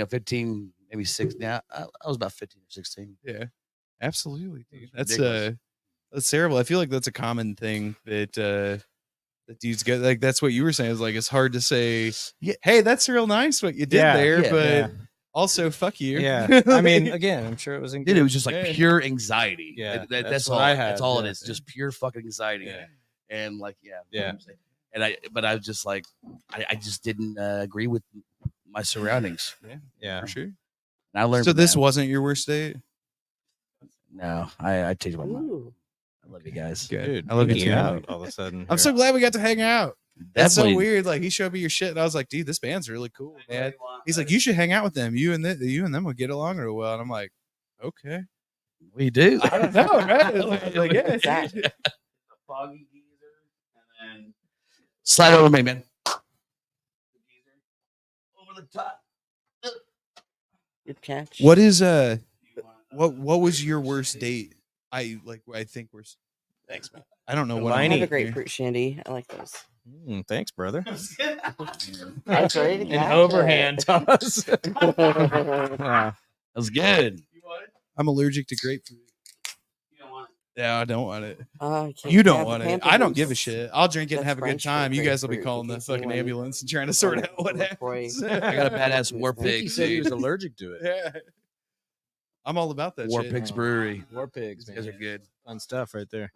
Speaker 7: 15, maybe 6. Now I was about 15 or 16.
Speaker 4: Yeah, absolutely, dude. That's terrible. I feel like that's a common thing that dudes get. Like that's what you were saying. Is like it's hard to say, hey, that's real nice what you did there, but. Also, fuck you.
Speaker 6: Yeah. I mean, again, I'm sure it was.
Speaker 7: Dude, it was just like pure anxiety.
Speaker 6: Yeah.
Speaker 7: That's all I had. That's all it is. Just pure fucking anxiety. Yeah. And like, yeah. And I was just like, I just didn't agree with my surroundings.
Speaker 6: Yeah.
Speaker 4: For sure.
Speaker 7: And I learned.
Speaker 4: So this wasn't your worst date?
Speaker 7: No, I changed my mind. I love you guys.
Speaker 4: Good.
Speaker 6: Dude,
Speaker 4: I love you too.
Speaker 6: out all of a sudden.
Speaker 4: I'm so glad we got to hang out.
Speaker 7: Definitely.
Speaker 4: That's so weird. Like he showed me your shit, and I was like, "Dude, this band's really cool, man." He's like, "You should hang out with them. You and them would get along real well." And I'm like, "Okay,
Speaker 7: we do."
Speaker 4: I don't know, right? Like, yeah,
Speaker 10: the foggy geezer, and then
Speaker 7: slide over me, man. Over the top.
Speaker 8: Good catch.
Speaker 4: What is what was your worst date? I think we're. Thanks, man. I don't know what.
Speaker 8: I have a grapefruit shandy. I like those.
Speaker 6: Thanks, brother.
Speaker 8: That's ready to
Speaker 6: An overhand toss.
Speaker 7: That was good.
Speaker 4: I'm allergic to grapefruit.
Speaker 10: you don't want
Speaker 4: Yeah, I don't want it.
Speaker 8: I can't
Speaker 4: You don't
Speaker 8: have
Speaker 4: want it.
Speaker 8: pampered
Speaker 4: I don't
Speaker 8: goose.
Speaker 4: give a shit. I'll drink it and
Speaker 8: That's
Speaker 4: have a good
Speaker 8: French for
Speaker 4: time. You guys will be
Speaker 8: grapefruit,
Speaker 4: calling
Speaker 8: in
Speaker 4: the
Speaker 8: case anyone-
Speaker 4: fucking ambulance and trying to sort out what
Speaker 8: Boy.
Speaker 4: happens.
Speaker 7: I got a badass War
Speaker 6: I think he
Speaker 7: Pigs.
Speaker 6: said he was
Speaker 7: Dude.
Speaker 6: allergic to it.
Speaker 4: Yeah. I'm all about that
Speaker 7: War
Speaker 4: shit.
Speaker 7: Pigs Brewery.
Speaker 6: War pigs,
Speaker 7: These
Speaker 6: man.
Speaker 7: guys are good.
Speaker 6: Fun stuff right there.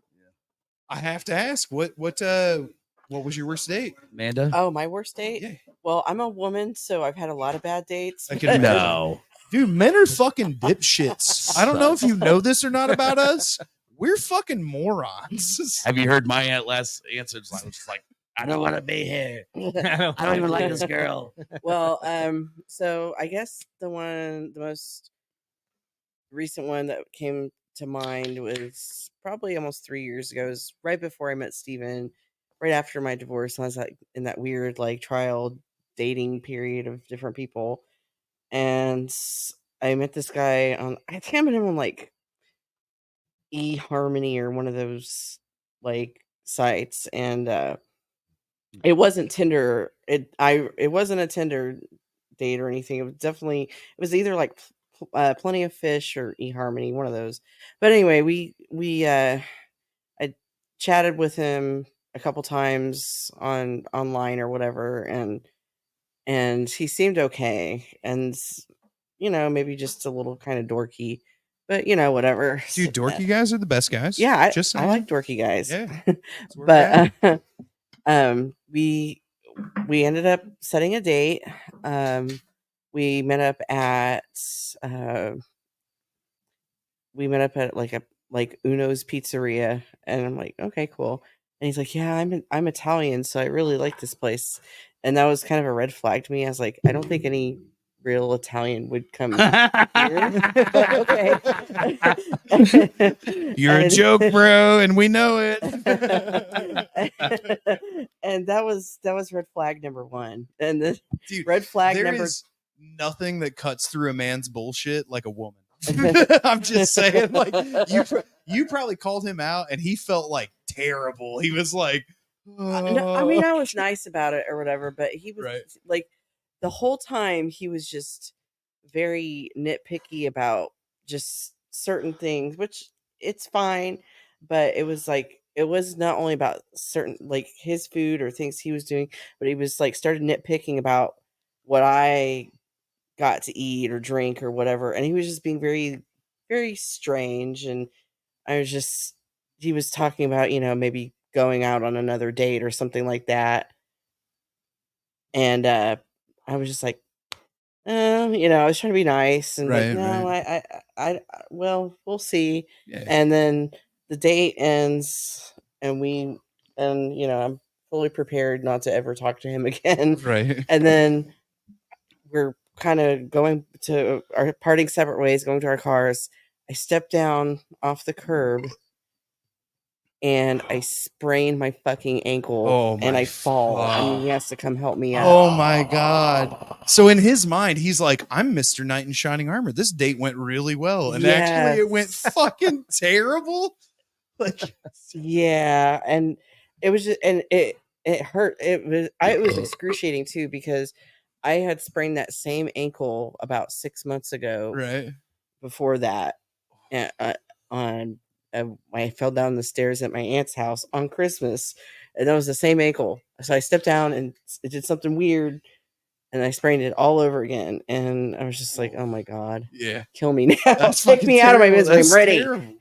Speaker 4: I have to ask, what was your worst date?
Speaker 7: Amanda?
Speaker 8: Oh, my worst date?
Speaker 4: Yeah.
Speaker 8: Well, I'm a woman, so I've had a lot of bad dates.
Speaker 4: I can imagine.
Speaker 7: No.
Speaker 4: Dude, men are fucking dipshits. I don't know if you know this or not about us. We're fucking morons.
Speaker 7: Have you heard my last answer? It's just like, I don't want to be here. I don't even like this girl.
Speaker 8: Well, so I guess the most recent one that came to mind was probably almost 3 years ago. It was right before I met Steven, right after my divorce. And I was like in that weird like trial dating period of different people. And I met this guy on, I think I met him on like eHarmony or one of those like sites. And it wasn't Tinder. It wasn't a Tinder date or anything. It was either like Plenty of Fish or eHarmony, one of those. But anyway, I chatted with him a couple times online or whatever, and he seemed okay, and maybe just a little kind of dorky, but whatever.
Speaker 4: Dude, dorky guys are the best guys.
Speaker 8: Yeah, I like dorky guys.
Speaker 4: Yeah.
Speaker 8: But we ended up setting a date. We met up at like Uno's Pizzeria, and I'm like, okay, cool. And he's like, yeah, I'm Italian, so I really like this place. And that was kind of a red flag to me. I was like, I don't think any real Italian would come here. But okay.
Speaker 4: You're a
Speaker 8: And-
Speaker 4: joke, bro, and we know it.
Speaker 8: And that was red flag number 1. And the
Speaker 4: Dude,
Speaker 8: red flag
Speaker 4: there
Speaker 8: number
Speaker 4: is nothing that cuts through a man's bullshit like a woman. I'm just saying, like you probably called him out, and he felt like terrible. He was like,
Speaker 8: no, I mean, I was nice about it or whatever, but he was
Speaker 4: Right.
Speaker 8: like the whole time he was just very nitpicky about just certain things, which it's fine, but it was like it was not only about certain like his food or things he was doing, but he was like started nitpicking about what I got to eat or drink or whatever, and he was just being very, very strange. And I was just he was talking about maybe going out on another date or something like that, and I was just like, I was trying to be nice and like,
Speaker 4: Right,
Speaker 8: no,
Speaker 4: right.
Speaker 8: well, we'll see.
Speaker 4: Yeah.
Speaker 8: And then the date ends, and I'm fully prepared not to ever talk to him again.
Speaker 4: Right.
Speaker 8: And then we're kind of going to our parting separate ways, going to our cars. I step down off the curb and I sprain my fucking ankle,
Speaker 4: Oh
Speaker 8: and
Speaker 4: my
Speaker 8: I fall, and
Speaker 4: fuck.
Speaker 8: he has to come help me out.
Speaker 4: Oh my god. So in his mind, he's like, I'm Mr. Knight in Shining Armor. This date went really well. And actually it went
Speaker 8: Yes.
Speaker 4: fucking terrible. Like,
Speaker 8: Yeah, and it was just, and it hurt. It was excruciating too, because I had sprained that same ankle about 6 months ago.
Speaker 4: right.
Speaker 8: Before that, and I fell down the stairs at my aunt's house on Christmas, and that was the same ankle. So I stepped down and it did something weird, and I sprained it all over again. And I was just like, "Oh my god,
Speaker 4: Yeah.
Speaker 8: kill me now,
Speaker 4: That's
Speaker 8: take
Speaker 4: fucking
Speaker 8: me out of my
Speaker 4: terrible.
Speaker 8: misery.
Speaker 4: That's
Speaker 8: I'm ready."
Speaker 4: terrible.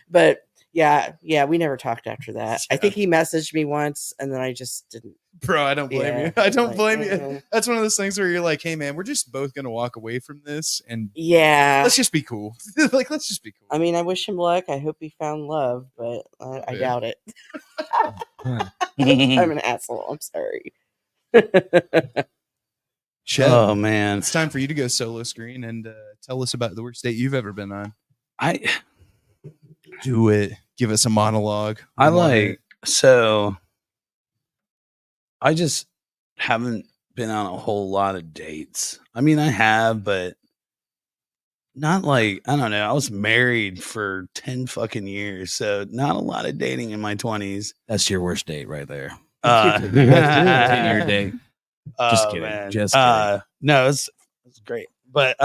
Speaker 8: But yeah, we never talked after that. I
Speaker 4: Yeah.
Speaker 8: think he messaged me once, and then I just didn't.
Speaker 4: Bro, I don't blame
Speaker 8: Yeah,
Speaker 4: you. I don't
Speaker 8: like,
Speaker 4: blame you. That's one of those things where you're like, hey man, we're just both gonna walk away from this and
Speaker 8: Yeah,
Speaker 4: let's just be cool. Like, let's just be cool.
Speaker 8: I mean, I wish him luck. I hope he found love, but I
Speaker 4: Yeah.
Speaker 8: doubt it. I'm an asshole. I'm sorry.
Speaker 4: Chet,
Speaker 5: Oh man,
Speaker 4: it's time for you to go solo screen and tell us about the worst date you've ever been on.
Speaker 5: I
Speaker 4: Do it. Give us a monologue.
Speaker 5: I
Speaker 4: We want
Speaker 5: like
Speaker 4: it.
Speaker 5: so I just haven't been on a whole lot of dates. I mean, I have, but not like, I don't know. I was married for 10 fucking years, so not a lot of dating in my 20s.
Speaker 7: That's your worst date right there.
Speaker 5: Uh,
Speaker 7: 10-year date. Just
Speaker 5: oh,
Speaker 7: kidding.
Speaker 5: man.
Speaker 7: Just kidding.
Speaker 5: No, it's great. But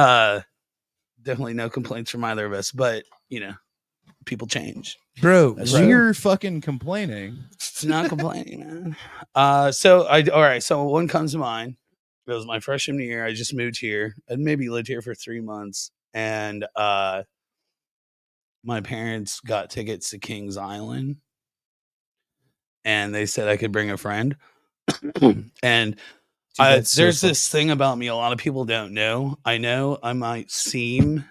Speaker 5: definitely no complaints from either of us. But, people change.
Speaker 4: Bro,
Speaker 5: That's
Speaker 4: you're fucking complaining.
Speaker 5: Not complaining, man. All right. So one comes to mind. It was my freshman year. I just moved here. I'd maybe lived here for 3 months. And my parents got tickets to Kings Island. And they said I could bring a friend. And
Speaker 4: that's so
Speaker 5: there's
Speaker 4: fun.
Speaker 5: this thing about me a lot of people don't know. I know I might seem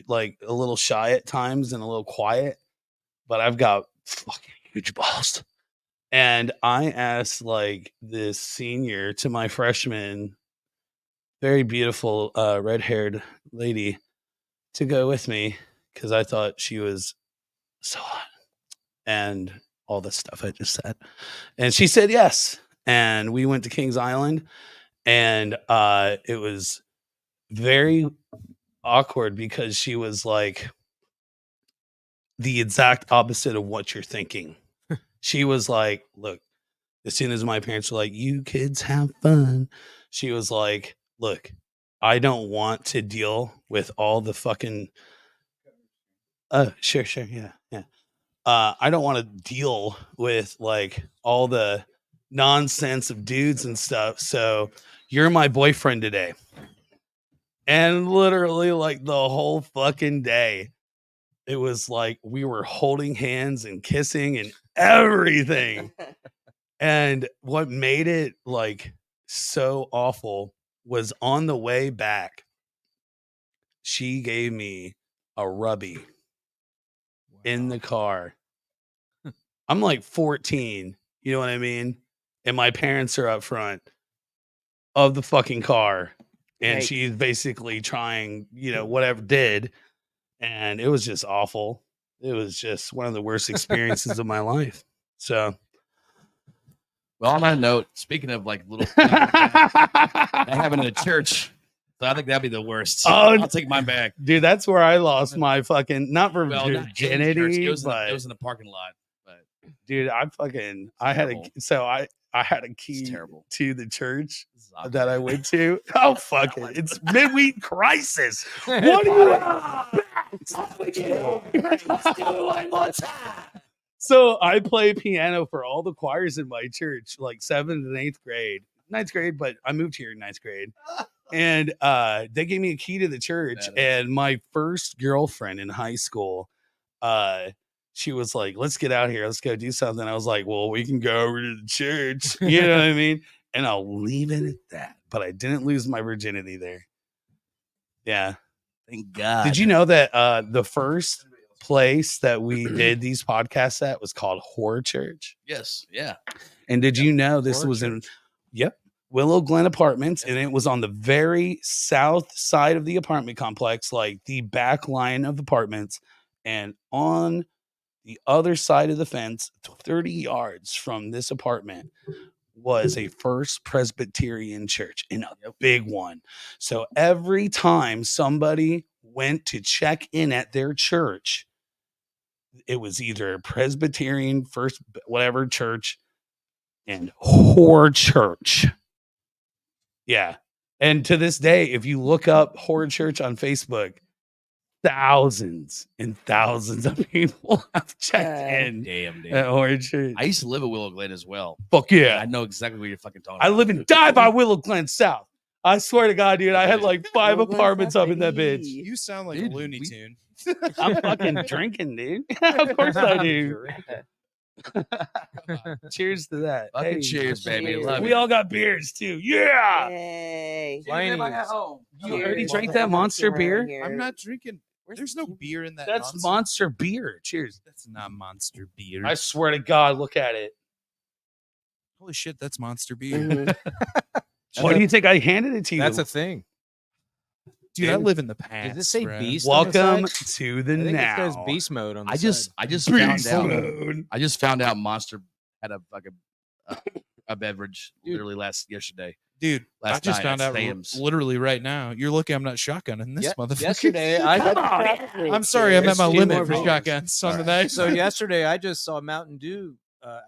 Speaker 5: like a little shy at times and a little quiet, but I've got fucking huge balls. And I asked like this senior to my freshman, very beautiful red-haired lady, to go with me because I thought she was so hot and all the stuff I just said. And she said yes. And we went to Kings Island, and it was very awkward because she was like the exact opposite of what you're thinking. She was like, look, as soon as my parents were like, you kids have fun, she was like, look, I don't want to deal with all the fucking sure, yeah. I don't want to deal with like all the nonsense of dudes and stuff. So you're my boyfriend today. And literally like the whole fucking day, it was like we were holding hands and kissing and everything. And what made it like so awful was on the way back, she gave me a rubby in the car. I'm like 14, you know what I mean? And my parents are up front of the fucking car. and
Speaker 8: Yikes.
Speaker 5: she's basically trying, whatever did, and it was just awful. It was just one of the worst experiences of my life. So,
Speaker 7: Well, on that note, speaking of like little things like that happened in a church, so I think that'd be the worst.
Speaker 5: Oh,
Speaker 7: I'll take mine back.
Speaker 5: dude, that's where I lost my fucking not
Speaker 7: Well, not in the church,
Speaker 5: virginity,
Speaker 7: it was
Speaker 5: but
Speaker 7: in the parking lot. But
Speaker 5: dude, I had I had a key
Speaker 7: terrible.
Speaker 5: to the church
Speaker 7: this is awkward.
Speaker 5: that I went to. Oh fuck it! It's Midweek Crisis. What do you? So I play piano for all the choirs in my church, like 7th and 8th grade, 9th grade, but I moved here in 9th grade. And they gave me a key to the church. And my first girlfriend in high school, she was like, let's get out here. Let's go do something. I was like, well, we can go over to the church. You know what I mean? And I'll leave it at that. But I didn't lose my virginity there. Yeah.
Speaker 7: Thank God.
Speaker 5: Did you know that the first place that we did these podcasts at was called Horror Church?
Speaker 7: Yes. Yeah.
Speaker 5: And did you know this
Speaker 6: Horror
Speaker 5: was in Willow Glen Apartments, and it was on the very south side of the apartment complex, like the back line of apartments, and on the other side of the fence, 30 yards from this apartment, was a First Presbyterian church, and a big one. So every time somebody went to check in at their church, it was either a Presbyterian, First whatever church, and Horror Church. Yeah. And to this day, if you look up Horror Church on Facebook, thousands and thousands of people have checked in
Speaker 7: Damn.
Speaker 5: at Horror Church.
Speaker 7: I used to live at Willow Glen as well.
Speaker 5: Fuck yeah.
Speaker 7: I know exactly what you're fucking talking
Speaker 5: I
Speaker 7: about.
Speaker 5: live and die by Willow Glen South. I swear to God, dude, I had like 5
Speaker 8: Willow Glen
Speaker 5: apartments
Speaker 8: South,
Speaker 5: up in that
Speaker 8: baby.
Speaker 5: bitch.
Speaker 4: You sound like
Speaker 7: Dude,
Speaker 4: a Looney Tune.
Speaker 5: I'm fucking drinking, dude. Of course I do. Cheers to that.
Speaker 7: Fucking
Speaker 5: Hey,
Speaker 7: cheers, baby.
Speaker 8: cheers.
Speaker 7: Love
Speaker 5: we
Speaker 7: you.
Speaker 5: all got beers too. Yeah.
Speaker 8: Yay.
Speaker 5: You already
Speaker 8: Cheers.
Speaker 5: drank that monster beer?
Speaker 4: I'm not drinking.
Speaker 8: Where's
Speaker 4: There's
Speaker 8: the
Speaker 4: no
Speaker 8: key?
Speaker 4: beer in that.
Speaker 5: That's monster beer. Cheers.
Speaker 4: That's not monster beer.
Speaker 5: I swear to God, look at it.
Speaker 4: Holy shit, that's monster beer.
Speaker 8: Mhm.
Speaker 5: Why do you think I handed it to you?
Speaker 6: That's a thing.
Speaker 4: Dude, I live in the past.
Speaker 6: Does it say
Speaker 4: bro.
Speaker 6: beast? on the
Speaker 5: Welcome
Speaker 6: side?
Speaker 5: to the
Speaker 6: I think
Speaker 5: now.
Speaker 6: it says beast mode on the
Speaker 7: I just
Speaker 6: side.
Speaker 7: found out.
Speaker 5: mode.
Speaker 7: I just found out Monster had a fucking a beverage
Speaker 6: Dude.
Speaker 7: literally yesterday.
Speaker 4: Dude, I
Speaker 7: Last
Speaker 4: just
Speaker 7: night
Speaker 4: found
Speaker 7: at
Speaker 4: out
Speaker 7: Sam's.
Speaker 4: literally right now. You're lucky I'm not shotgunning this
Speaker 6: Yeah,
Speaker 4: motherfucker.
Speaker 6: yesterday,
Speaker 4: I'm sorry, I'm at my
Speaker 6: There's two
Speaker 4: limit
Speaker 6: more
Speaker 4: for
Speaker 6: beers.
Speaker 4: shotguns on the night.
Speaker 6: So yesterday, I just saw Mountain Dew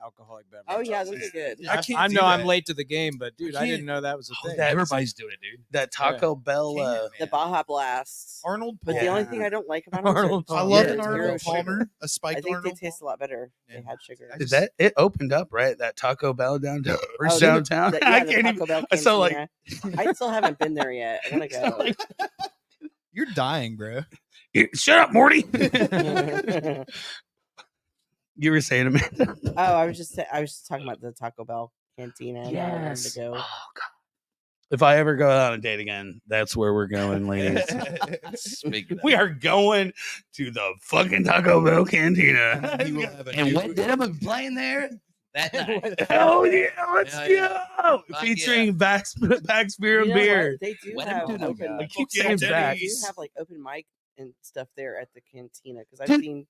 Speaker 6: alcoholic beverage.
Speaker 8: Oh yeah, those are good.
Speaker 4: I can't
Speaker 6: I
Speaker 4: do
Speaker 6: know I'm
Speaker 4: that.
Speaker 6: late to the game, but dude, I
Speaker 4: can't-
Speaker 6: didn't know that was a thing.
Speaker 7: Everybody's doing it, dude.
Speaker 5: That Taco Bell.
Speaker 8: The Baja Blast.
Speaker 4: Arnold
Speaker 8: But
Speaker 4: Palmer.
Speaker 8: the only thing I don't like about them
Speaker 6: Arnold
Speaker 8: is
Speaker 4: I
Speaker 6: Palmer.
Speaker 4: love
Speaker 8: they're
Speaker 4: an
Speaker 8: zero
Speaker 4: Arnold
Speaker 8: sugar.
Speaker 4: Palmer, a
Speaker 8: I
Speaker 4: spiked
Speaker 8: think
Speaker 4: Arnold.
Speaker 8: they taste a lot better. If they
Speaker 4: Yeah.
Speaker 8: had sugar.
Speaker 5: Is that it? Opened up right? That Taco Bell downtown. Or
Speaker 8: Oh,
Speaker 5: downtown.
Speaker 8: the-
Speaker 5: I
Speaker 8: yeah, the
Speaker 5: can't
Speaker 8: Taco
Speaker 5: even.
Speaker 8: Bell
Speaker 5: I saw like.
Speaker 8: Cantina. I still haven't been there yet. I want to go.
Speaker 4: You're dying, bro.
Speaker 5: Shut up, Morty.
Speaker 8: Oh,
Speaker 5: You were saying, Amanda.
Speaker 8: I was just talking about the Taco Bell cantina. And I wanted to go.
Speaker 5: If I ever go on a date again, that's where we're going, ladies.
Speaker 7: Speaking of
Speaker 5: We are going to the fucking Taco Bell cantina.
Speaker 4: You will have a
Speaker 7: and
Speaker 4: new-
Speaker 7: what Denim is playing there that night.
Speaker 5: Hell yeah, let's
Speaker 7: Hell
Speaker 5: go!
Speaker 7: yeah. Fuck
Speaker 5: Featuring Bax Beer and
Speaker 8: You know
Speaker 5: Beer.
Speaker 8: what? They do
Speaker 7: What
Speaker 8: have
Speaker 7: am I doing?
Speaker 8: open.
Speaker 5: I keep
Speaker 4: Fuck
Speaker 5: saying
Speaker 4: yeah,
Speaker 5: Bax.
Speaker 8: They do have like open mic and stuff there at the cantina because I've seen.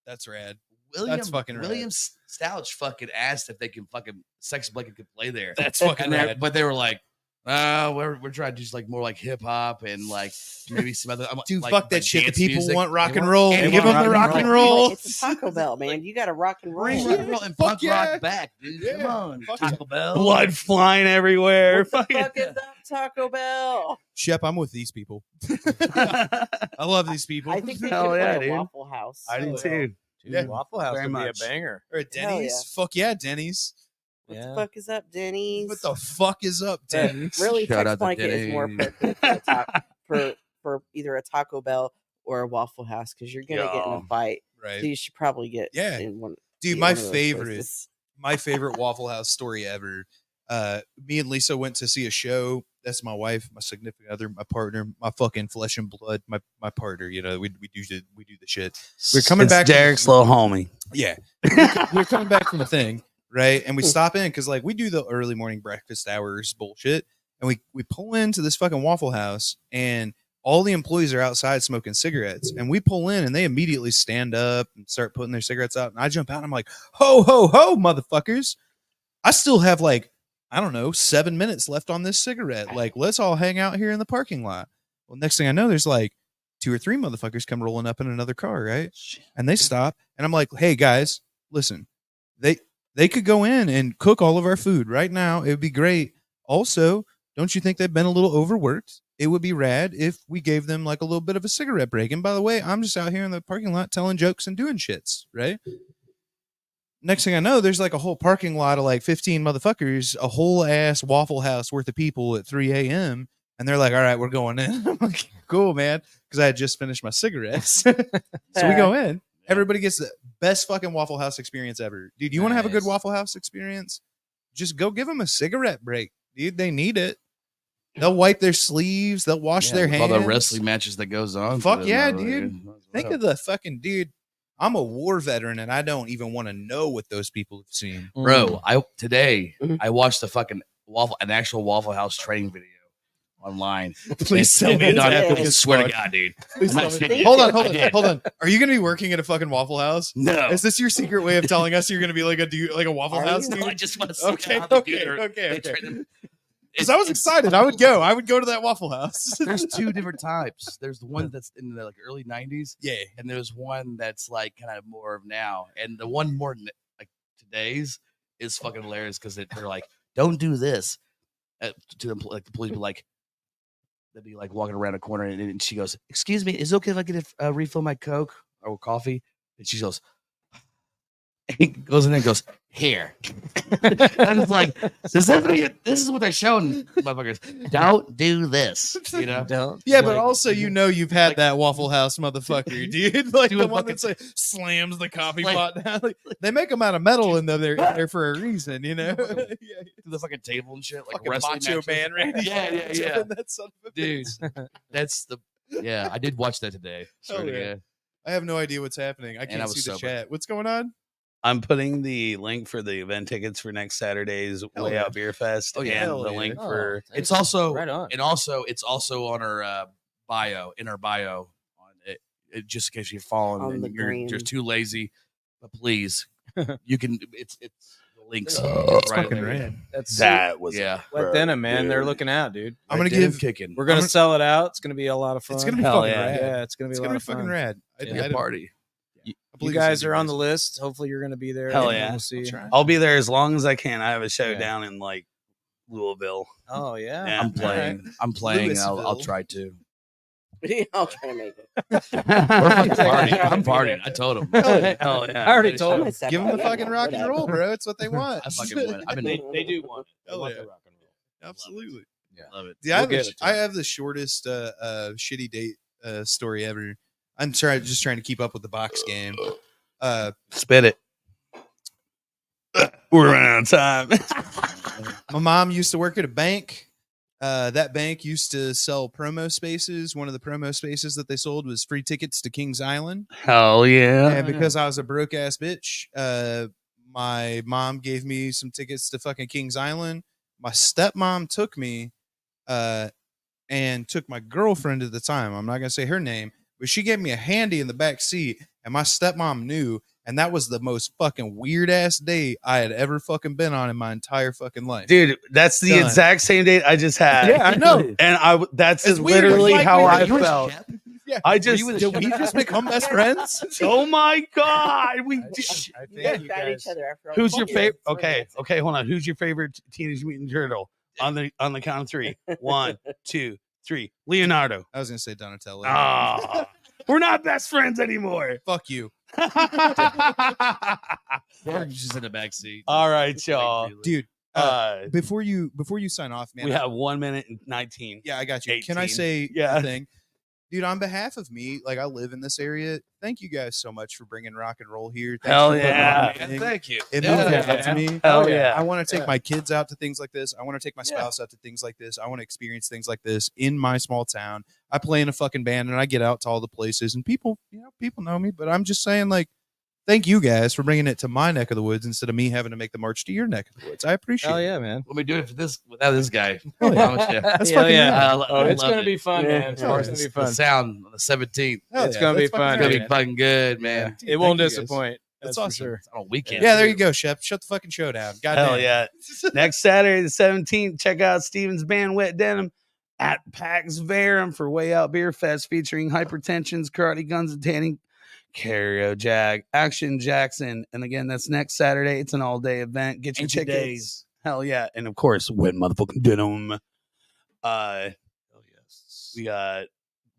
Speaker 4: That's rad.
Speaker 7: William,
Speaker 4: That's fucking rad.
Speaker 7: William Stouch fucking asked if they can fucking Sex Blanket could play there.
Speaker 4: That's fucking
Speaker 7: And they-
Speaker 4: rad.
Speaker 7: but they were like, we're trying to do like more like hip hop and like maybe some other.
Speaker 4: Dude,
Speaker 7: like,
Speaker 4: fuck that
Speaker 7: like
Speaker 4: shit. The
Speaker 7: dance
Speaker 4: people
Speaker 7: music.
Speaker 4: want rock
Speaker 7: They
Speaker 4: and
Speaker 7: want-
Speaker 4: roll.
Speaker 7: they
Speaker 4: Give
Speaker 7: want
Speaker 4: them the rock and roll.
Speaker 8: It's a Taco Bell, man. You got to rock and roll.
Speaker 7: Bring rock and roll and
Speaker 4: Fuck
Speaker 7: punk
Speaker 4: yeah.
Speaker 7: rock back, dude. Come
Speaker 4: Yeah.
Speaker 7: on,
Speaker 4: Fuck
Speaker 7: Taco Bell.
Speaker 5: Blood flying everywhere.
Speaker 8: What the
Speaker 5: Fucking-
Speaker 8: fuck is up, Taco Bell?
Speaker 4: Shep, I'm with these people. I love these people.
Speaker 8: I think they
Speaker 5: Hell
Speaker 8: should
Speaker 5: yeah,
Speaker 8: play a
Speaker 5: dude.
Speaker 8: Waffle House.
Speaker 5: I do
Speaker 6: Oh,
Speaker 5: too.
Speaker 6: Dude,
Speaker 4: Yeah.
Speaker 6: Waffle House
Speaker 5: Very
Speaker 6: would
Speaker 5: much.
Speaker 6: be a banger.
Speaker 4: Or at
Speaker 8: Hell
Speaker 4: Denny's.
Speaker 8: yeah.
Speaker 4: Fuck yeah, Denny's.
Speaker 8: What
Speaker 6: Yeah.
Speaker 8: the fuck is up, Denny's?
Speaker 4: What the fuck is up,
Speaker 8: But
Speaker 4: Denny's?
Speaker 8: really,
Speaker 7: Shout
Speaker 8: Tex
Speaker 7: out to
Speaker 8: Blanket is more
Speaker 7: Denny's.
Speaker 8: perfect for, a for either a Taco Bell or a Waffle House because you're gonna get in a
Speaker 5: Yeah.
Speaker 8: fight. So
Speaker 4: Right.
Speaker 8: you should probably get
Speaker 4: Yeah.
Speaker 8: in one.
Speaker 4: Dude,
Speaker 8: be
Speaker 4: my
Speaker 8: one of those
Speaker 4: favorite
Speaker 8: places.
Speaker 4: Waffle House story ever. Me and Lisa went to see a show. That's my wife, my significant other, my partner, my fucking flesh and blood, my partner. You know, we do the shit. We're coming
Speaker 5: It's
Speaker 4: back.
Speaker 5: Derek's little homie.
Speaker 4: Yeah, we're coming back from the thing, right? And we stop in because like we do the early morning breakfast hours bullshit, And we pull into this fucking Waffle House, and all the employees are outside smoking cigarettes. And we pull in, and they immediately stand up and start putting their cigarettes out. And I jump out, and I'm like, ho, ho, ho, motherfuckers. I still have like, I don't know, 7 minutes left on this cigarette. Like, let's all hang out here in the parking lot. Well, next thing I know, there's like 2 or 3 motherfuckers come rolling up in another car, right? And they stop, and I'm like, hey, guys, listen, they could go in and cook all of our food right now. It would be great. Also, don't you think they've been a little overworked? It would be rad if we gave them like a little bit of a cigarette break. And by the way, I'm just out here in the parking lot telling jokes and doing shits, right? Next thing I know, there's like a whole parking lot of like 15 motherfuckers, a whole ass Waffle House worth of people at 3 a.m. And they're like, all right, we're going in. I'm like, cool, man. Because I had just finished my cigarettes. So we go in. Everybody gets the best fucking Waffle House experience ever. Dude, you want to have a good Waffle House experience? Just go give them a cigarette break. Dude, they need it. They'll wipe their sleeves. They'll wash their hands.
Speaker 7: All the wrestling matches that goes on.
Speaker 4: Fuck yeah, dude. Think of the fucking dude. I'm a war veteran, and I don't even want to know what those people have seen.
Speaker 7: Bro, I watched an actual Waffle House training video online.
Speaker 4: Please tell me.
Speaker 7: I swear to God, dude.
Speaker 4: Hold on. Are you gonna be working at a fucking Waffle House?
Speaker 7: No.
Speaker 4: Is this your secret way of telling us you're gonna be like a dude, like a Waffle House dude?
Speaker 7: No, I just want to see
Speaker 4: Okay. Because I was excited. I would go to that Waffle House.
Speaker 7: There's 2 different types. There's the one that's in the like early 90s.
Speaker 4: Yeah.
Speaker 7: And there's one that's like kind of more of now. And the one more like today's is fucking hilarious because they're like, don't do this. To them, like the police be like, they'd be like walking around a corner and she goes, excuse me, is it okay if I get a refill my Coke or coffee? And she goes, he goes in there and goes, here. And it's like, this is what they're showing motherfuckers. Don't do this. You know?
Speaker 6: Don't.
Speaker 4: Yeah, but also you've had that Waffle House motherfucker, dude. Like the one that's like slams the coffee pot down. Like, they make them out of metal and they're there for a reason, you know?
Speaker 7: Yeah. The fucking table and shit, like
Speaker 4: fucking
Speaker 7: wrestling
Speaker 4: Macho
Speaker 7: matches.
Speaker 4: Man, Randy.
Speaker 7: Yeah.
Speaker 4: That son of a
Speaker 7: Dude,
Speaker 4: bitch.
Speaker 7: I did watch that today.
Speaker 4: Oh, yeah. I have no idea what's happening. I can't see the chat. What's going on?
Speaker 5: I'm putting the link for the event tickets for next Saturday's Way Out Beer Fest.
Speaker 7: Oh, yeah.
Speaker 5: And the link for
Speaker 7: it's also
Speaker 6: right on.
Speaker 7: And also it's also on our bio, in our bio on it just in case you're following
Speaker 8: On
Speaker 7: and
Speaker 8: the
Speaker 7: you're
Speaker 8: green.
Speaker 7: just too lazy. But please, you can it's the links
Speaker 4: It's
Speaker 7: right
Speaker 4: fucking
Speaker 7: there.
Speaker 4: rad.
Speaker 5: that was
Speaker 6: Wet Denim, man. They're looking out, dude.
Speaker 4: I'm gonna
Speaker 7: Denim
Speaker 4: give.
Speaker 7: kicking.
Speaker 6: We're gonna sell it out. It's gonna be a lot of fun.
Speaker 4: It's gonna be
Speaker 5: Hell
Speaker 4: fucking
Speaker 5: yeah.
Speaker 4: rad.
Speaker 6: Yeah, it's gonna be
Speaker 4: It's
Speaker 6: a lot
Speaker 4: gonna be
Speaker 6: of fun.
Speaker 4: fucking rad.
Speaker 7: a party.
Speaker 6: You guys are on the list. Hopefully, you're gonna be there.
Speaker 5: Hell
Speaker 6: and
Speaker 5: yeah.
Speaker 6: We'll see.
Speaker 5: I'll be there as long as I can. I have a show down in like Louisville.
Speaker 6: Oh yeah.
Speaker 5: Yeah.
Speaker 7: I'm playing. I'm playing. I'll
Speaker 4: Louisville.
Speaker 7: try to.
Speaker 8: I'll try to make it.
Speaker 7: I'm partying. I told him.
Speaker 5: Hell yeah.
Speaker 6: I already told him.
Speaker 4: Give them the fucking rock and roll, bro. It's what they want.
Speaker 7: I fucking win. I've been.
Speaker 6: They do want it. They
Speaker 4: Hell
Speaker 6: want
Speaker 4: yeah.
Speaker 6: the rock and roll.
Speaker 4: Absolutely.
Speaker 7: Love it.
Speaker 4: Yeah,
Speaker 6: We'll get it to
Speaker 4: I
Speaker 6: you.
Speaker 4: have the shortest shitty date story ever. I'm just trying to keep up with the box game.
Speaker 5: Spit it. We're running out of time.
Speaker 4: My mom used to work at a bank. That bank used to sell promo spaces. One of the promo spaces that they sold was free tickets to Kings Island.
Speaker 5: Hell yeah.
Speaker 4: And because I was a broke ass bitch, my mom gave me some tickets to fucking Kings Island. My stepmom took me and took my girlfriend at the time. I'm not going to say her name, but she gave me a handy in the back seat, and my stepmom knew. And that was the most fucking weird ass date I had ever fucking been on in my entire fucking life.
Speaker 5: Dude, that's the
Speaker 4: Done.
Speaker 5: exact same date I just had.
Speaker 4: Yeah, I know.
Speaker 5: And that's
Speaker 4: It's weird.
Speaker 5: literally
Speaker 4: Like,
Speaker 5: how
Speaker 4: wait,
Speaker 5: I
Speaker 4: you were
Speaker 5: felt.
Speaker 4: Yeah.
Speaker 5: I just
Speaker 4: Did we just become best friends?
Speaker 5: Oh my god, we did.
Speaker 6: I think
Speaker 8: You guys
Speaker 6: you
Speaker 8: got
Speaker 6: guys.
Speaker 8: each other after all.
Speaker 5: Who's your
Speaker 8: Yeah,
Speaker 5: favorite?
Speaker 8: it's
Speaker 5: Okay,
Speaker 8: romantic.
Speaker 5: okay, hold on. Who's your favorite Teenage Mutant Turtle? On the count of 3. 1, 2, 3. Leonardo.
Speaker 4: I was gonna say Donatello.
Speaker 5: Ah, we're not best friends anymore.
Speaker 4: Fuck you,
Speaker 7: Borg's just in the back seat.
Speaker 5: All right, y'all.
Speaker 4: dude. Before you sign off, man.
Speaker 5: we have 1 minute and 19.
Speaker 4: Yeah, I got you. Can I
Speaker 5: 18.
Speaker 4: say
Speaker 5: Yeah.
Speaker 4: a thing? Dude, on behalf of me, like I live in this area, thank you guys so much for bringing rock and roll here. Thanks
Speaker 5: Hell
Speaker 4: for putting
Speaker 5: yeah.
Speaker 4: on anything.
Speaker 7: Thank you.
Speaker 4: It
Speaker 7: Yeah.
Speaker 4: means a lot to me.
Speaker 5: Hell yeah.
Speaker 4: I want to take my kids out to things like this. I want to take my spouse out to things like this. I want to experience things like this in my small town. I play in a fucking band and I get out to all the places and people know me, but I'm just saying, like, thank you guys for bringing it to my neck of the woods instead of me having to make the march to your neck of the woods. I appreciate
Speaker 6: Oh
Speaker 4: it.
Speaker 6: yeah, man.
Speaker 7: We'll be doing it for this without this guy.
Speaker 4: Hell
Speaker 7: I
Speaker 4: yeah.
Speaker 7: promise you.
Speaker 4: That's
Speaker 6: Hell
Speaker 4: fucking
Speaker 6: yeah.
Speaker 4: right.
Speaker 6: Oh, it's
Speaker 7: love
Speaker 6: gonna
Speaker 7: it.
Speaker 6: be fun,
Speaker 8: Yeah.
Speaker 6: man. It's
Speaker 4: Hell
Speaker 6: gonna
Speaker 4: yeah.
Speaker 6: be
Speaker 7: The
Speaker 6: fun.
Speaker 7: sound on the 17th.
Speaker 4: Hell
Speaker 6: It's
Speaker 4: yeah,
Speaker 6: gonna be
Speaker 4: that's fucking
Speaker 6: fun,
Speaker 7: It's gonna
Speaker 4: right.
Speaker 7: be fucking good, man.
Speaker 6: It won't
Speaker 4: Thank you, guys.
Speaker 6: disappoint.
Speaker 4: That's
Speaker 6: That's for
Speaker 4: awesome.
Speaker 6: sure.
Speaker 7: It's on a weekend.
Speaker 4: Yeah, there
Speaker 7: too.
Speaker 4: you go, Shep. Shut the fucking show down. God
Speaker 5: Hell
Speaker 4: damn.
Speaker 5: yeah. Next Saturday, the 17th, check out Steven's band Wet Denim at PAX Verum for Way Out Beer Fest featuring Hypertensions, Karate Guns, and Tanning, Cario Jag, Action Jackson. And again, that's next Saturday. It's an all day event. Get your
Speaker 7: Ancient
Speaker 5: tickets.
Speaker 7: Days.
Speaker 5: Hell yeah. And of course, Wet Motherfucking Denim.
Speaker 7: Oh yes.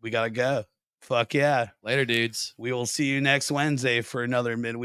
Speaker 5: We gotta go. Fuck yeah.
Speaker 7: Later, dudes.
Speaker 5: We will see you next Wednesday for another midweek.